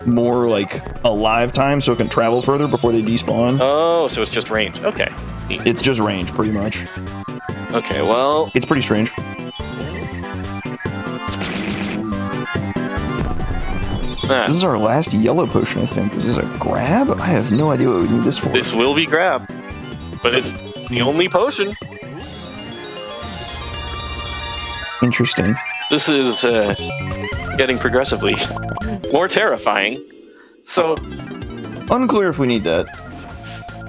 more like alive time so it can travel further before they despawn. Oh, so it's just range. Okay. Neat. It's just range, pretty much. Okay, well... It's pretty strange. This is our last yellow potion, I think. Is this a grab? I have no idea what we need this for. This will be grab. But it's the only potion. Interesting. This is getting progressively more terrifying. So... Unclear if we need that.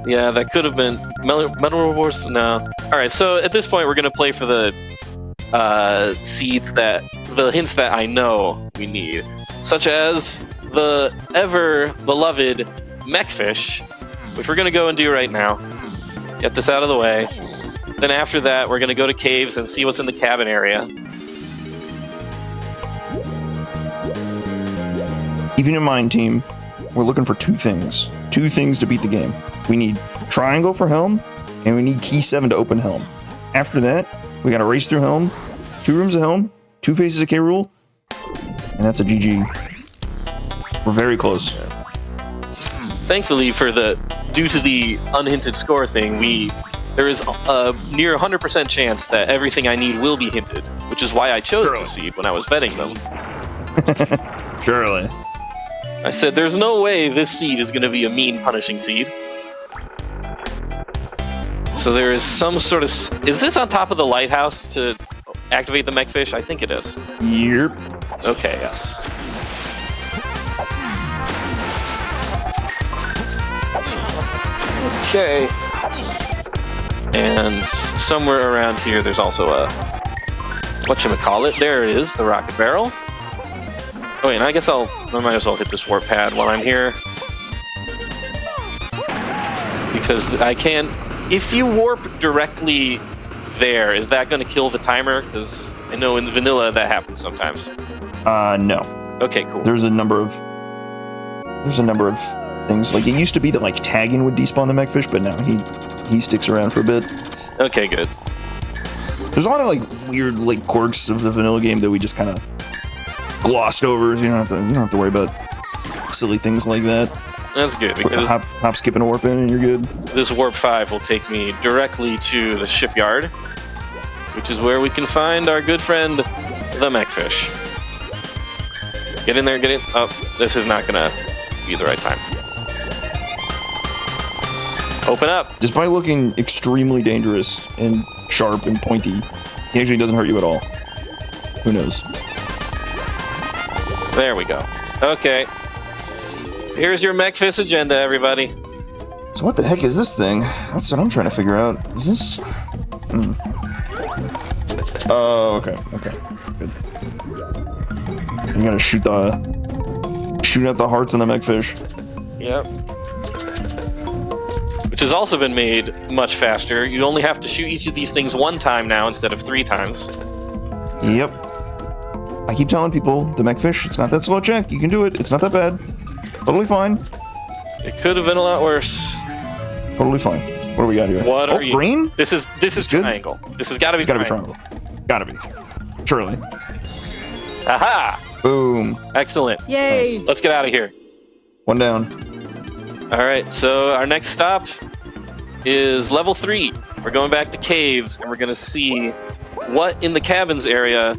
Yeah, that could have been... Metal rewards? No. Alright, so at this point we're going to play for the seeds that... The hints that I know we need. Such as the ever-beloved mechfish, which we're going to go and do right now. Get this out of the way. Then after that, we're going to go to caves and see what's in the cabin area. Keeping in mind, team, we're looking for two things. Two things to beat the game. We need triangle for helm, and we key 7 to open helm. After that, we got to race through helm, 2 rooms of helm, 2 faces of K. Rool, and that's a GG. We're very close. Thankfully, due to the unhinted score thing, there is a near 100% chance that everything I need will be hinted, which is why I chose the seed when I was vetting them. Surely. I said, there's no way this seed is going to be a mean, punishing seed. So there is some sort of... Is this on top of the lighthouse to activate the mechfish? I think it is. Yep. Okay, yes. Okay. And somewhere around here, there's also a... Whatchamacallit? There it is, the rocket barrel. Oh, wait, and I guess I might as well hit this warp pad while I'm here. Because I can... If you warp directly there, is that going to kill the timer? Because I know in vanilla that happens sometimes. No. Okay, cool. There's a number of things. Like, it used to be that, like, tagging would despawn the mechfish, but now he sticks around for a bit. Okay, good. There's a lot of, like, weird, like, quirks of the vanilla game that we just kind of glossed over. You don't have to worry about silly things like that. That's good, because hop, skip, and warp in, and you're good. This warp 5 will take me directly to the shipyard. which is where we can find our good friend, the Mechfish. Get in there, get in. Oh, this is not gonna be the right time. Open up. Despite looking extremely dangerous and sharp and pointy, he actually doesn't hurt you at all. Who knows? There we go. Okay. Here's your Mechfish agenda, everybody. So what the heck is this thing? That's what I'm trying to figure out. Is this... Oh, okay, okay. Good. You gotta shoot out the hearts in the Mechfish. Yep. Which has also been made much faster. You only have to shoot each of these things one time now instead of 3 times. Yep. I keep telling people, the Mechfish, it's not that slow check. You can do it. It's not that bad. Totally fine. It could have been a lot worse. Totally fine. What do we got here? What are you? Green? This is good? triangle. This has got to be triangle. Gotta be. Surely. Aha! Boom. Excellent. Yay! Nice. Let's get out of here. One down. All right, so our next stop is level 3. We're going back to caves, and we're going to see what in the cabins area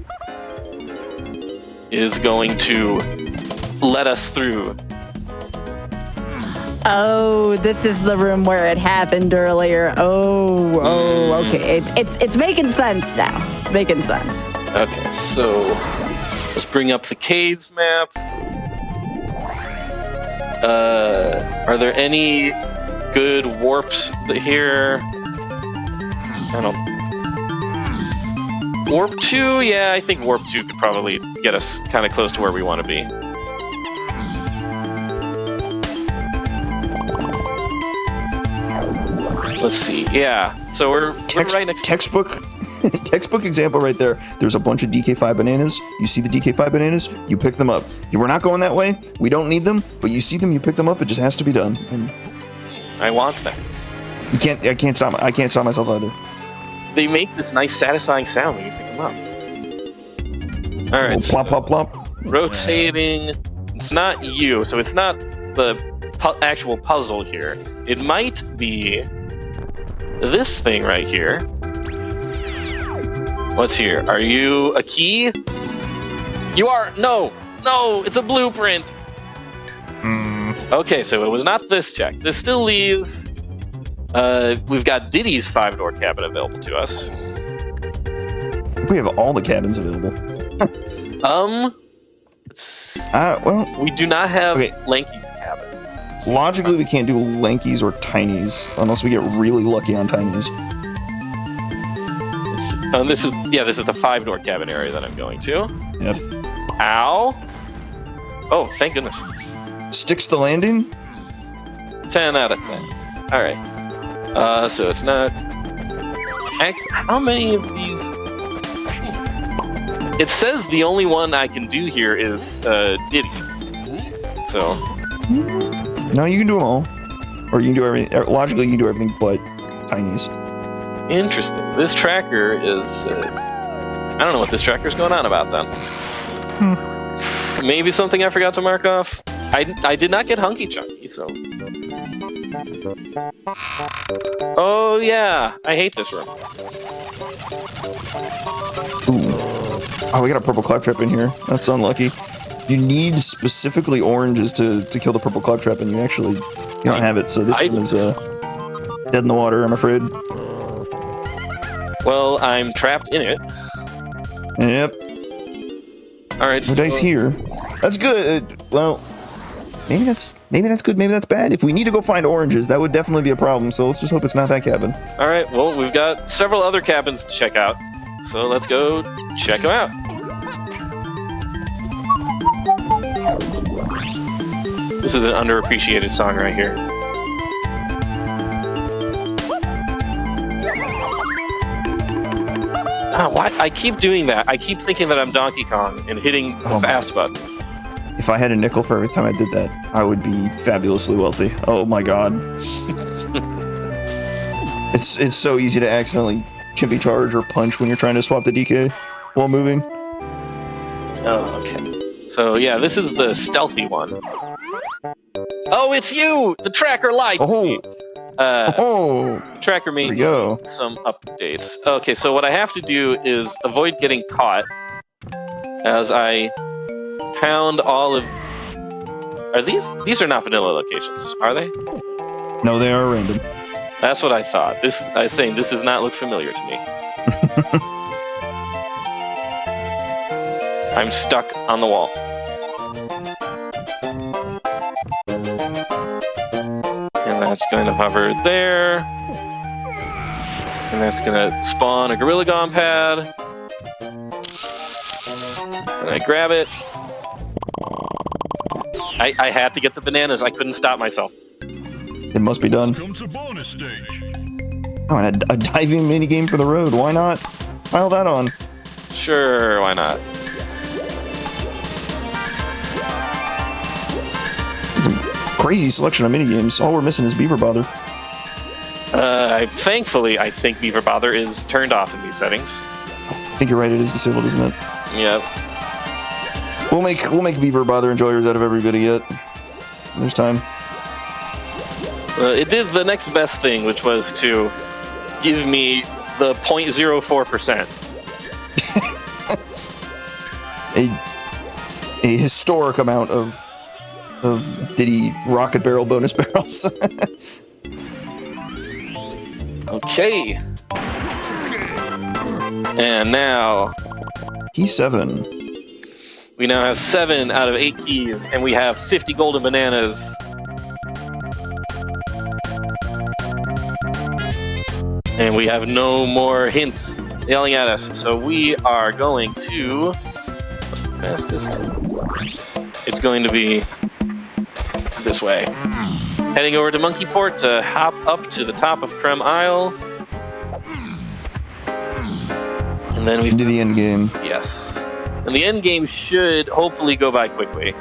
is going to let us through. Oh, this is the room where it happened earlier. Oh, okay. It's making sense now. It's making sense. Okay, so let's bring up the caves map. Are there any good warps here? I don't. Warp 2? Yeah, I think Warp 2 could probably get us kind of close to where we want to be. Let's see. Yeah, so we're right next. Textbook example right there. There's a bunch of DK5 bananas. You see the DK5 bananas, you pick them up. We're not going that way. We don't need them, but you see them, you pick them up. It just has to be done. And I want that. I can't stop myself either. They make this nice, satisfying sound when you pick them up. All right. Plop, plop, plop. Rotating. It's not you, so it's not the actual puzzle here. It might be this thing right here. What's here? Are you a key? You are. No, it's a blueprint. Okay, so it was not this check. This still leaves. We've got Diddy's 5-door cabin available to us. We have all the cabins available. Well, we do not have Lanky's cabin. Logically, we can't do Lankies or Tinies unless we get really lucky on Tinies. This is the 5-door cabin area that I'm going to. Yep. Ow! Oh, thank goodness. Sticks the landing? 10 out of 10. All right. So it's not. How many of these? It says the only one I can do here is Diddy. So. No, you can do them all. Or you can do everything. Logically, you can do everything but Tinies. Interesting. This tracker is... I don't know what this tracker is going on about then. Maybe something I forgot to mark off. I did not get Hunky Chunky, so... Oh, yeah. I hate this room. Ooh. Oh, we got a purple claptrap in here. That's unlucky. You need specifically oranges to kill the purple claptrap, and you don't have it, so this one is dead in the water, I'm afraid. Well, I'm trapped in it. Yep. Alright, so... The dice here. That's good. Well, maybe that's good, maybe that's bad. If we need to go find oranges, that would definitely be a problem, so let's just hope it's not that cabin. Alright, well, we've got several other cabins to check out, so let's go check them out. This is an underappreciated song right here. Why? I keep doing that. I keep thinking that I'm Donkey Kong and hitting the fast button. If I had a nickel for every time I did that, I would be fabulously wealthy. Oh my god. It's so easy to accidentally chimpy charge or punch when you're trying to swap the DK while moving. Oh, okay. So yeah, this is the stealthy one. Oh, it's you! The tracker lied! Oh, Tracker there we made go. some updates. Okay, so what I have to do is avoid getting caught as I pound all of... Are these are not vanilla locations, are they? No, they are random. That's what I thought. I was saying this does not look familiar to me. I'm stuck on the wall. And that's going to hover there. And that's going to spawn a Gorilla Gone pad. And I grab it. I had to get the bananas. I couldn't stop myself. It must be done. Welcome to bonus stage. Oh, and a diving minigame for the road. Why not? Pile that on. Sure, why not? It's a crazy selection of minigames. All we're missing is Beaver Bother. Thankfully, I think Beaver Bother is turned off in these settings. I think you're right. It is disabled, isn't it? Yep. We'll make Beaver Bother enjoyers out of everybody yet. There's time. It did the next best thing, which was to give me the 0.04%. a historic amount of Diddy Rocket Barrel bonus barrels. Okay. And now He's 7. we now have 7 out of 8 keys, and we have 50 golden bananas. And we have no more hints yelling at us, so we are going to... What's the fastest? It's going to be this way. Heading over to Monkey Port to hop up to the top of Creme Isle. And then we Into the end game. Yes. And the end game should hopefully go by quickly.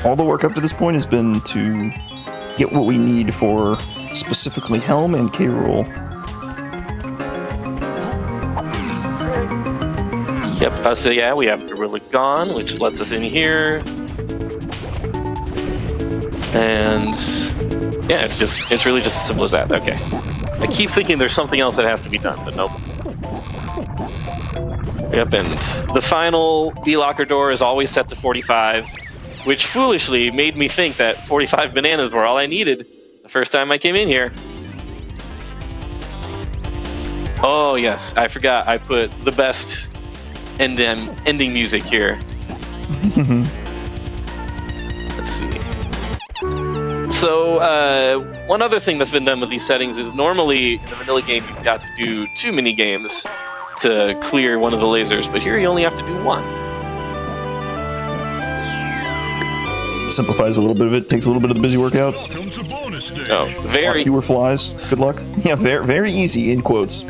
All the work up to this point has been to get what we need for specifically Helm and K-Rool. Yep, so yeah, we have Gorilla Gone, which lets us in here. And yeah, it's really just as simple as that. Okay. I keep thinking there's something else that has to be done, but nope. Yep, and the final B-locker door is always set to 45, which foolishly made me think that 45 bananas were all I needed the first time I came in here. Oh yes, I forgot I put the best ending music here. Let's see. So, one other thing that's been done with these settings is normally in the vanilla game you've got to do 2 mini games to clear one of the lasers, but here you only have to do 1. Simplifies a little bit of it, takes a little bit of the busy work out. Welcome to bonus stage. Oh, very... Fewer flies. Good luck. Yeah, very, very easy, in quotes.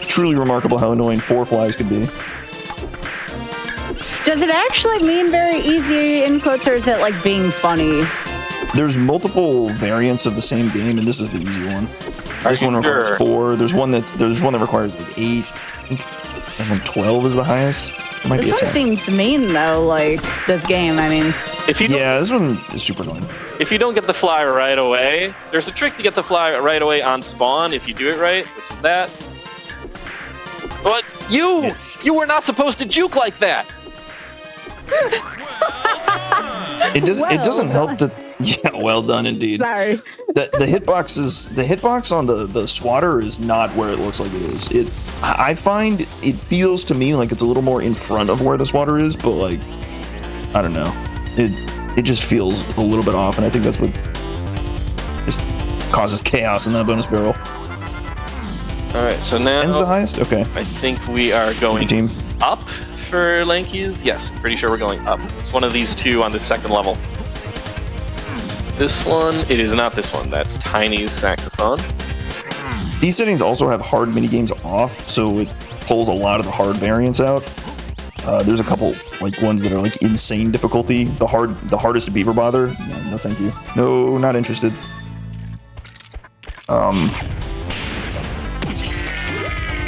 Truly remarkable how annoying 4 flies could be. Does it actually mean very easy in quotes, or is it like being funny? There's multiple variants of the same game, and this is the easy one. This one requires sure? 4. There's one that requires like 8, and then 12 is the highest. It might This be a one 10. seems mean, though, like, this game, I mean. If you don't, Yeah, this one is super annoying. if you don't get the fly right away, there's a trick to get the fly right away on spawn if you do it right, which is that. But you were not supposed to juke like that. It doesn't Well help that. Yeah, well done indeed. Sorry. The hitbox on the swatter is not where it looks like it is. I find it feels to me like it's a little more in front of where the swatter is, but like I don't know. It just feels a little bit off, and I think that's what just causes chaos in that bonus barrel. All right, so now Ends the highest? Okay. I think we are going Team. up for Lankies. Yes, pretty sure we're going up. It's one of these 2 on the 2nd level. This one, it is not this one. That's Tiny's saxophone. These settings also have hard minigames off, so it pulls a lot of the hard variants out. There's a couple like ones that are like insane difficulty. The hardest Beaver Bother. No, thank you. No, not interested.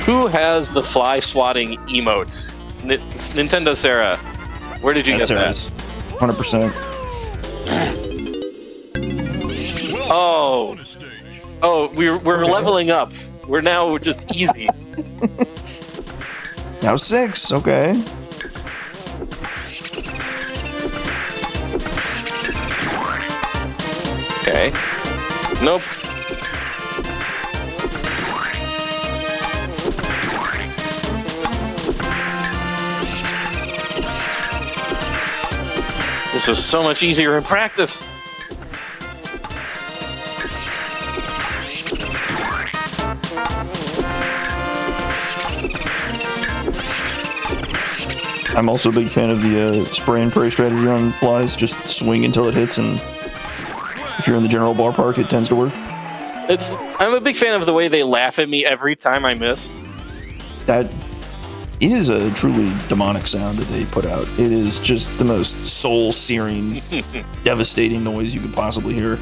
Who has the fly swatting emotes? Nintendo Sarah, where did you get that? 100%. Oh, Bonus stage. oh, we're leveling up. We're now just easy. Now 6. Okay. Okay. Nope. This was so much easier in practice. I'm also a big fan of the spray and pray strategy on flies. Just swing until it hits, and if you're in the general ballpark, it tends to work. I'm a big fan of the way they laugh at me every time I miss. That is a truly demonic sound that they put out. It is just the most soul-searing, devastating noise you could possibly hear.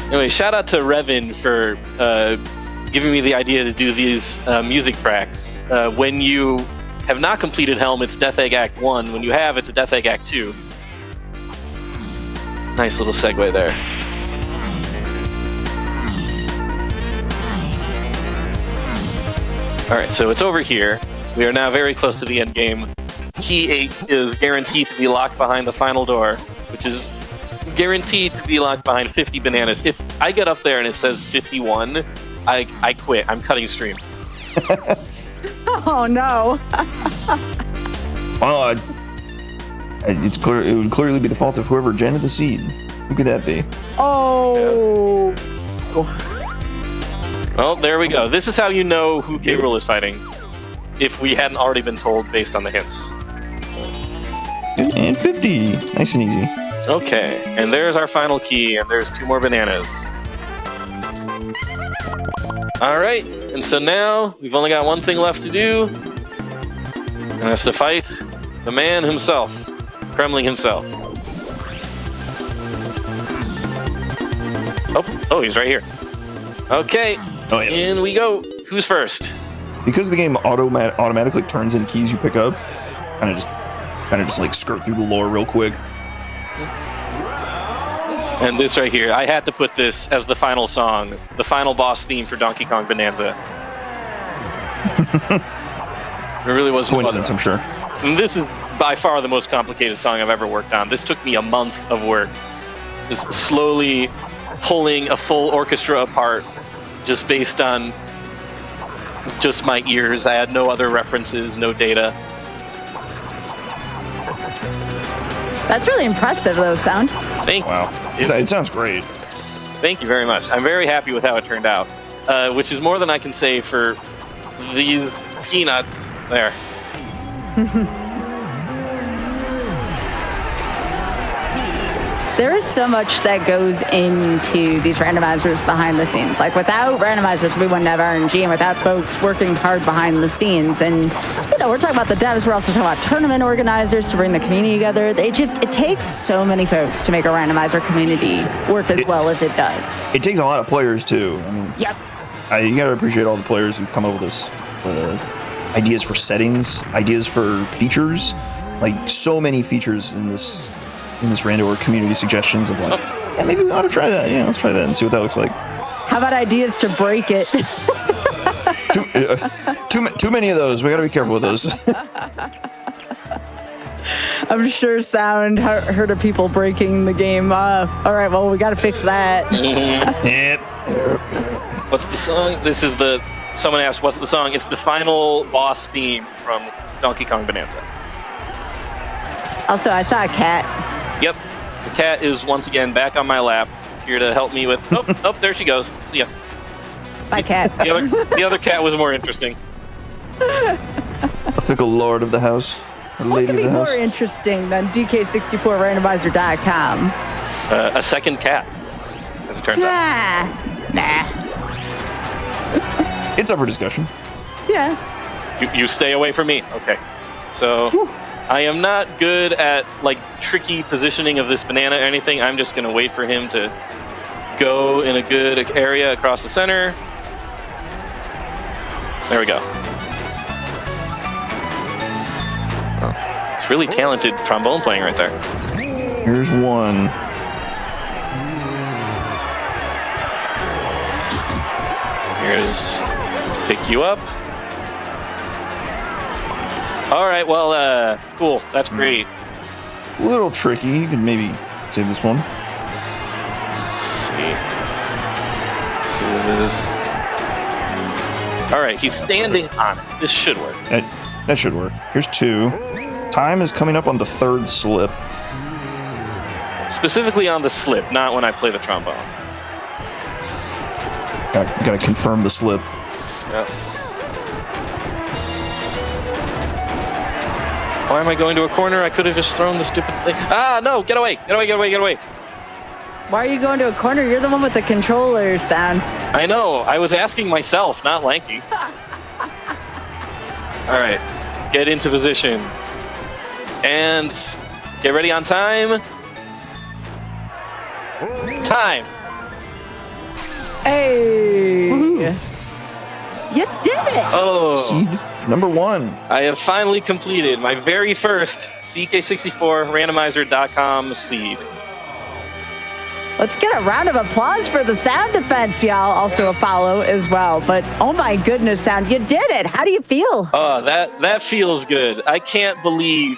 Anyway, shout out to Revin for giving me the idea to do these music tracks. When you have not completed Helm, it's Death Egg Act 1. When you have, it's a Death Egg Act 2. Nice little segue there. Alright, so it's over here. We are now very close to the end game. Key 8 is guaranteed to be locked behind the final door, which is guaranteed to be locked behind 50 bananas. If I get up there and it says 51, I quit. I'm cutting stream. Oh no. Well, it's clear. It would clearly be the fault of whoever generated the seed. Who could that be? Oh. Well, there we go. This is how you know who Gabriel is fighting. If we hadn't already been told based on the hints. And 50. Nice and easy. Okay, and there's our final key, and there's 2 more bananas. Alright, and so now we've only got one thing left to do. And that's to fight the man himself, Kremling himself. Oh, he's right here. Okay, Oh, yeah. in we go. Who's first? Because the game automatically turns in keys you pick up, kind of just like skirt through the lore real quick. And this right here, I had to put this as the final song, the final boss theme for Donkey Kong Bonanza. It really was Coincidence, I'm sure. And this is by far the most complicated song I've ever worked on. This took me a month of work. Just slowly pulling a full orchestra apart just based on just my ears. I had no other references, no data. That's really impressive, though, sound. Thank you. Wow. It sounds great. Thank you very much. I'm very happy with how it turned out, which is more than I can say for these peanuts there. There is so much that goes into these randomizers behind the scenes. Like, without randomizers, we wouldn't have RNG, and without folks working hard behind the scenes. And, you know, we're talking about the devs, we're also talking about tournament organizers to bring the community together. It takes so many folks to make a randomizer community work as well as it does. It takes a lot of players, too. I mean, Yep. You gotta appreciate all the players who come up with this, ideas for settings, ideas for features. Like, so many features in this rando or community suggestions of like, yeah, maybe we ought to try that. Yeah, let's try that and see what that looks like. How about ideas to break it? Too many of those. We got to be careful with those. I'm sure Sound heard of people breaking the game. All right, well, we got to fix that. Yep. What's the song? Someone asked, what's the song? It's the final boss theme from Donkey Kong Bonanza. Also, I saw a cat. Yep. The cat is once again back on my lap, here to help me with... Oh, there she goes. See ya. Bye, cat. The other cat was more interesting. A fickle lord of the house. A What lady could of be the more house. interesting than DK64randomizer.com? A second cat, as it turns out. Nah. It's up for discussion. Yeah. You stay away from me. Okay. So... Whew. I am not good at like tricky positioning of this banana or anything. I'm just gonna wait for him to go in a good area across the center. There we go. Oh, it's really talented trombone playing right there. Here's one. Here's to pick you up. All right, well, cool. That's great. A little tricky. You can maybe save this one. Let's see. All right, he's standing on it. This should work. That should work. Here's 2. Time is coming up on the 3rd slip. Specifically on the slip, not when I play the trombone. Gotta confirm the slip. Yep. Why am I going to a corner? I could have just thrown the stupid thing. Ah, no, get away. Get away, get away, get away. Why are you going to a corner? You're the one with the controller sound. I know. I was asking myself, not Lanky. All right, get into position. And get ready on time. Time. Hey. Woohoo. You did it. Oh. Seed number 1. I have finally completed my very first DK64 randomizer.com seed. Let's get a round of applause for the sound effects, y'all. Also a follow as well. But oh my goodness, sound, you did it. How do you feel? Oh, that feels good. I can't believe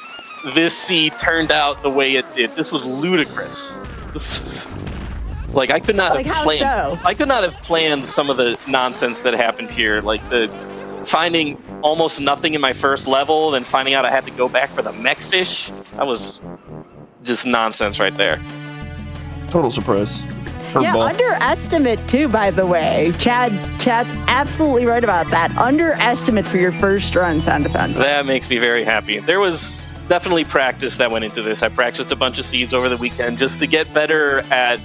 this seed turned out the way it did. This was ludicrous. This was, like, I could not Like, have how planned. so? I could not have planned some of the nonsense that happened here. Like the finding almost nothing in my first level, then finding out I had to go back for the mech fish. That was just nonsense right there. Total surprise. Yeah, Curveball. underestimate too, by the way. Chad's absolutely right about that. Underestimate for your first run, sound defense. That makes me very happy. There was definitely practice that went into this. I practiced a bunch of seeds over the weekend just to get better at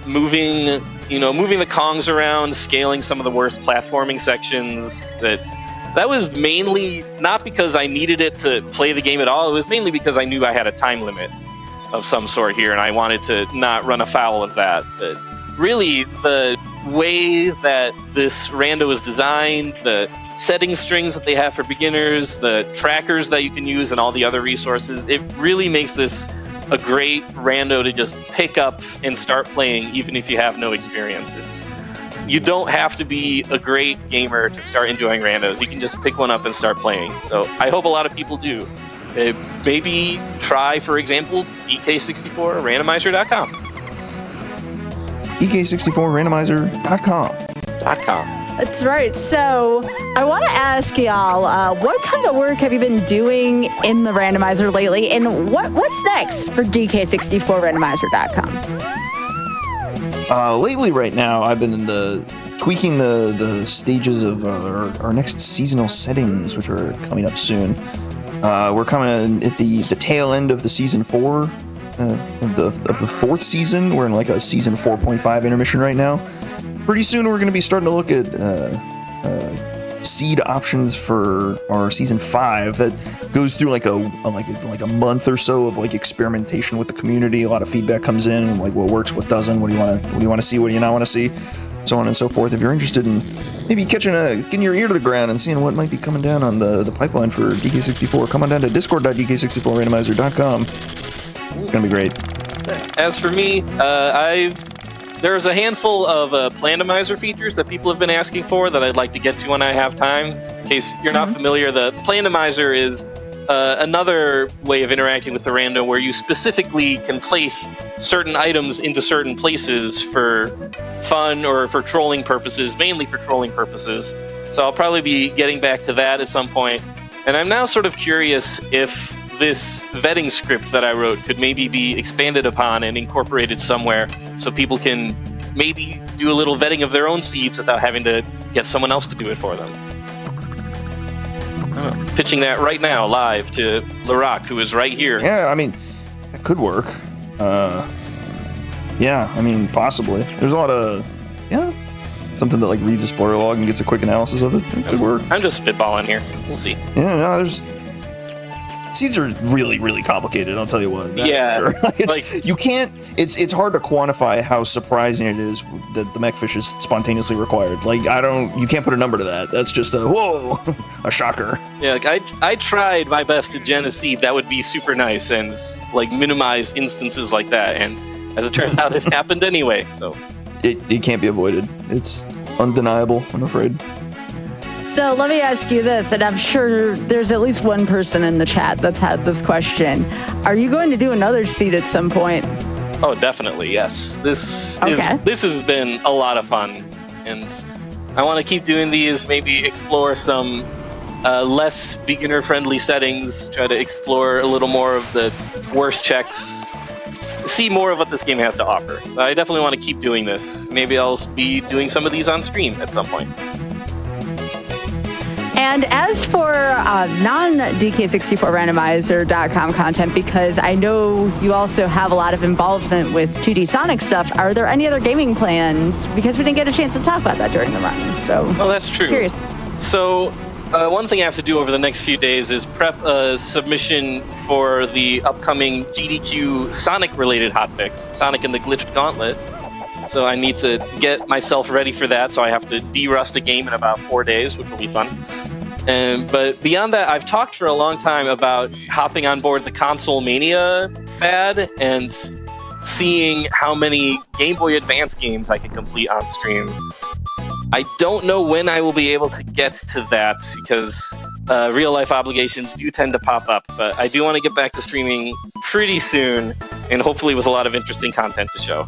moving the Kongs around, scaling some of the worst platforming sections. That was mainly not because I needed it to play the game at all. It was mainly because I knew I had a time limit of some sort here, and I wanted to not run afoul of that. But really, the way that this rando is designed, the setting strings that they have for beginners, the trackers that you can use, and all the other resources, it really makes this a great rando to just pick up and start playing, even if you have no experience. You don't have to be a great gamer to start enjoying randos. You can just pick one up and start playing. So I hope a lot of people do. Maybe try, for example, DK64 randomizer.com. DK64randomizer.com. That's right. So I want to ask y'all, what kind of work have you been doing in the randomizer lately, and what's next for DK64randomizer.com? Lately, right now, I've been tweaking the stages of our next seasonal settings, which are coming up soon. We're coming at the tail end of the season 4 of the 4th season. We're in like a season 4.5 intermission right now. Pretty soon, we're going to be starting to look at seed options for our season 5. That goes through like a month or so of like experimentation with the community. A lot of feedback comes in, and like what works, what doesn't, what do you want to see, what do you not want to see, so on and so forth. If you're interested in maybe getting your ear to the ground and seeing what might be coming down on the pipeline for DK64, come on down to discord.dk64randomizer.com. It's gonna be great. As for me, there's a handful of Plandomizer features that people have been asking for that I'd like to get to when I have time. In case you're not familiar, the Plandomizer is another way of interacting with the rando where you specifically can place certain items into certain places for fun or for trolling purposes, mainly for trolling purposes. So I'll probably be getting back to that at some point. And I'm now sort of curious if this vetting script that I wrote could maybe be expanded upon and incorporated somewhere so people can maybe do a little vetting of their own seeds without having to get someone else to do it for them. Pitching that right now live to Larock, who is right here. Yeah, I mean, it could work. Yeah, I mean, possibly. There's a lot of, something that like reads a spoiler log and gets a quick analysis of it. It could work. I'm just spitballing here. We'll see. Yeah, no, seeds are really, really complicated. I'll tell you what. Yeah, for sure. You can't. It's hard to quantify how surprising it is that the mechfish is spontaneously required. Like you can't put a number to that. That's just a shocker. Yeah, like I tried my best to gen a seed that would be super nice and like minimize instances like that, and as it turns out, it happened anyway. So it can't be avoided. undeniable, I'm afraid. So let me ask you this, and I'm sure there's at least one person in the chat that's had this question. Are you going to do another seed at some point? Oh, definitely, yes. This has been a lot of fun, and I want to keep doing these, maybe explore some less beginner-friendly settings, try to explore a little more of the worst checks, see more of what this game has to offer. I definitely want to keep doing this. Maybe I'll be doing some of these on stream at some point. And as for non-DK64randomizer.com content, because I know you also have a lot of involvement with 2D Sonic stuff, are there any other gaming plans? Because we didn't get a chance to talk about that during the run. So, oh, that's true. Curious. So, one thing I have to do over the next few days is prep a submission for the upcoming GDQ Sonic-related hotfix, Sonic and the Glitched Gauntlet. So I need to get myself ready for that, so I have to de-rust a game in about 4 days, which will be fun. But beyond that, I've talked for a long time about hopping on board the console mania fad and seeing how many Game Boy Advance games I can complete on stream. I don't know when I will be able to get to that because real-life obligations do tend to pop up, but I do want to get back to streaming pretty soon, and hopefully with a lot of interesting content to show.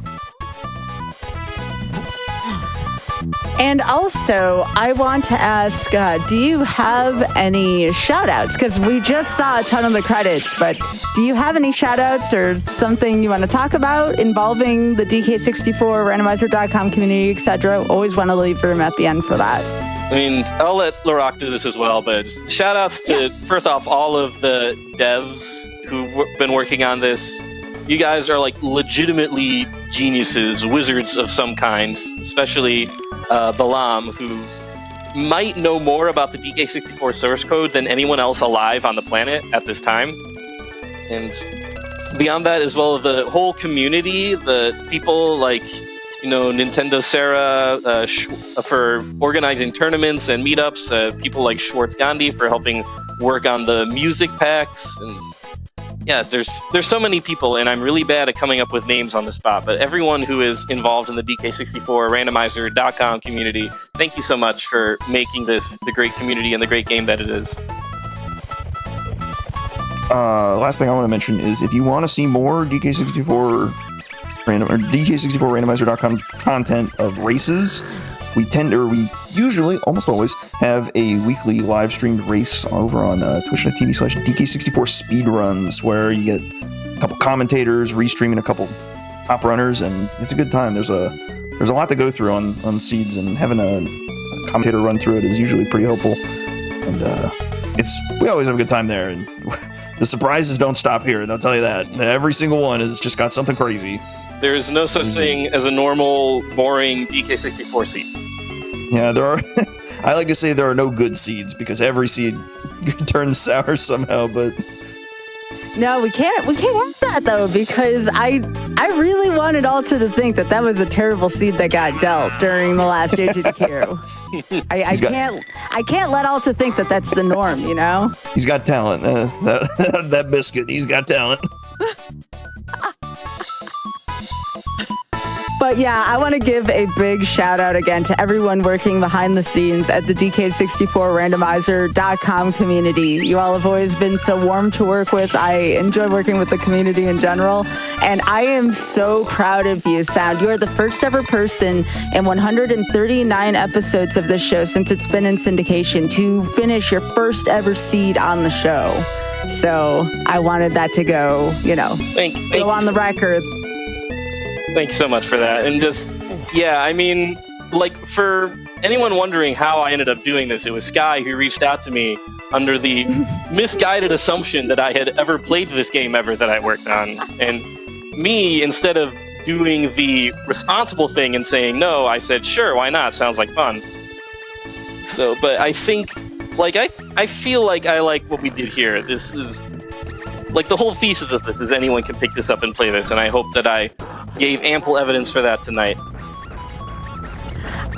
And also, I want to ask, do you have any shout-outs? Because we just saw a ton of the credits, but do you have any shout-outs or something you want to talk about involving the DK64, randomizer.com community, etc.? Always want to leave room at the end for that. I mean, I'll let Larock do this as well, but shout-outs to, first off, all of the devs who've been working on this. You guys are like legitimately geniuses, wizards of some kinds, especially Balam, who might know more about the DK64 source code than anyone else alive on the planet at this time. And beyond that, as well as the whole community, the people like, Nintendo Sarah for organizing tournaments and meetups, people like Schwartz Gandhi for helping work on the music packs, and yeah, there's so many people, and I'm really bad at coming up with names on the spot, but everyone who is involved in the DK64 randomizer.com community, thank you so much for making this the great community and the great game that it is. Last thing I want to mention is if you want to see more DK64 randomizer.com content of races, we usually, almost always, have a weekly live streamed race over on twitch.tv/DK64 Speedruns, where you get a couple commentators restreaming a couple top runners, and it's a good time. There's a lot to go through on seeds, and having a commentator run through it is usually pretty helpful. And we always have a good time there, and the surprises don't stop here, and I'll tell you that. Every single one has just got something crazy. There is no such thing as a normal, boring DK64 seed. Yeah, there are. I like to say there are no good seeds because every seed turns sour somehow. But no, we can't have that though, because I really wanted Alta to think that was a terrible seed that got dealt during the last GDQ. I can't let Alta think that that's the norm. He's got talent. That biscuit. He's got talent. But yeah, I want to give a big shout out again to everyone working behind the scenes at the DK64randomizer.com community. You all have always been so warm to work with. I enjoy working with the community in general. And I am so proud of you, Sound. You are the first ever person in 139 episodes of this show since it's been in syndication to finish your first ever seed on the show. So I wanted that to go, go on the record. Thanks so much for that. And for anyone wondering how I ended up doing this, it was Sky who reached out to me under the misguided assumption that I had ever played this game ever that I worked on. And me, instead of doing the responsible thing and saying no, I said, sure, why not? Sounds like fun. So, but I think, I feel like I like what we did here. This is, the whole thesis of this is anyone can pick this up and play this, and I hope that I gave ample evidence for that tonight.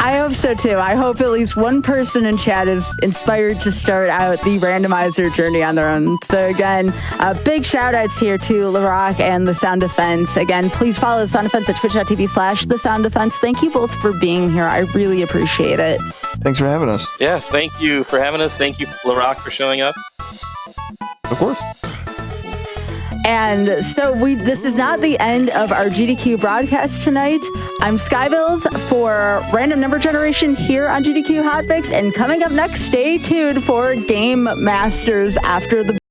I hope so too. I hope at least one person in chat is inspired to start out the randomizer journey on their own. So again, big shout outs here to LaRock and The Sound Defense. Again, please follow The Sound Defense at twitch.tv/The Sound Defense. Thank you both for being here. I really appreciate it. Thanks for having us. Yeah, thank you for having us. Thank you, LaRock, for showing up. Of course. And so this is not the end of our GDQ broadcast tonight. I'm Skybills for Random Number Generation here on GDQ Hotfix. And coming up next, stay tuned for Game Masters after the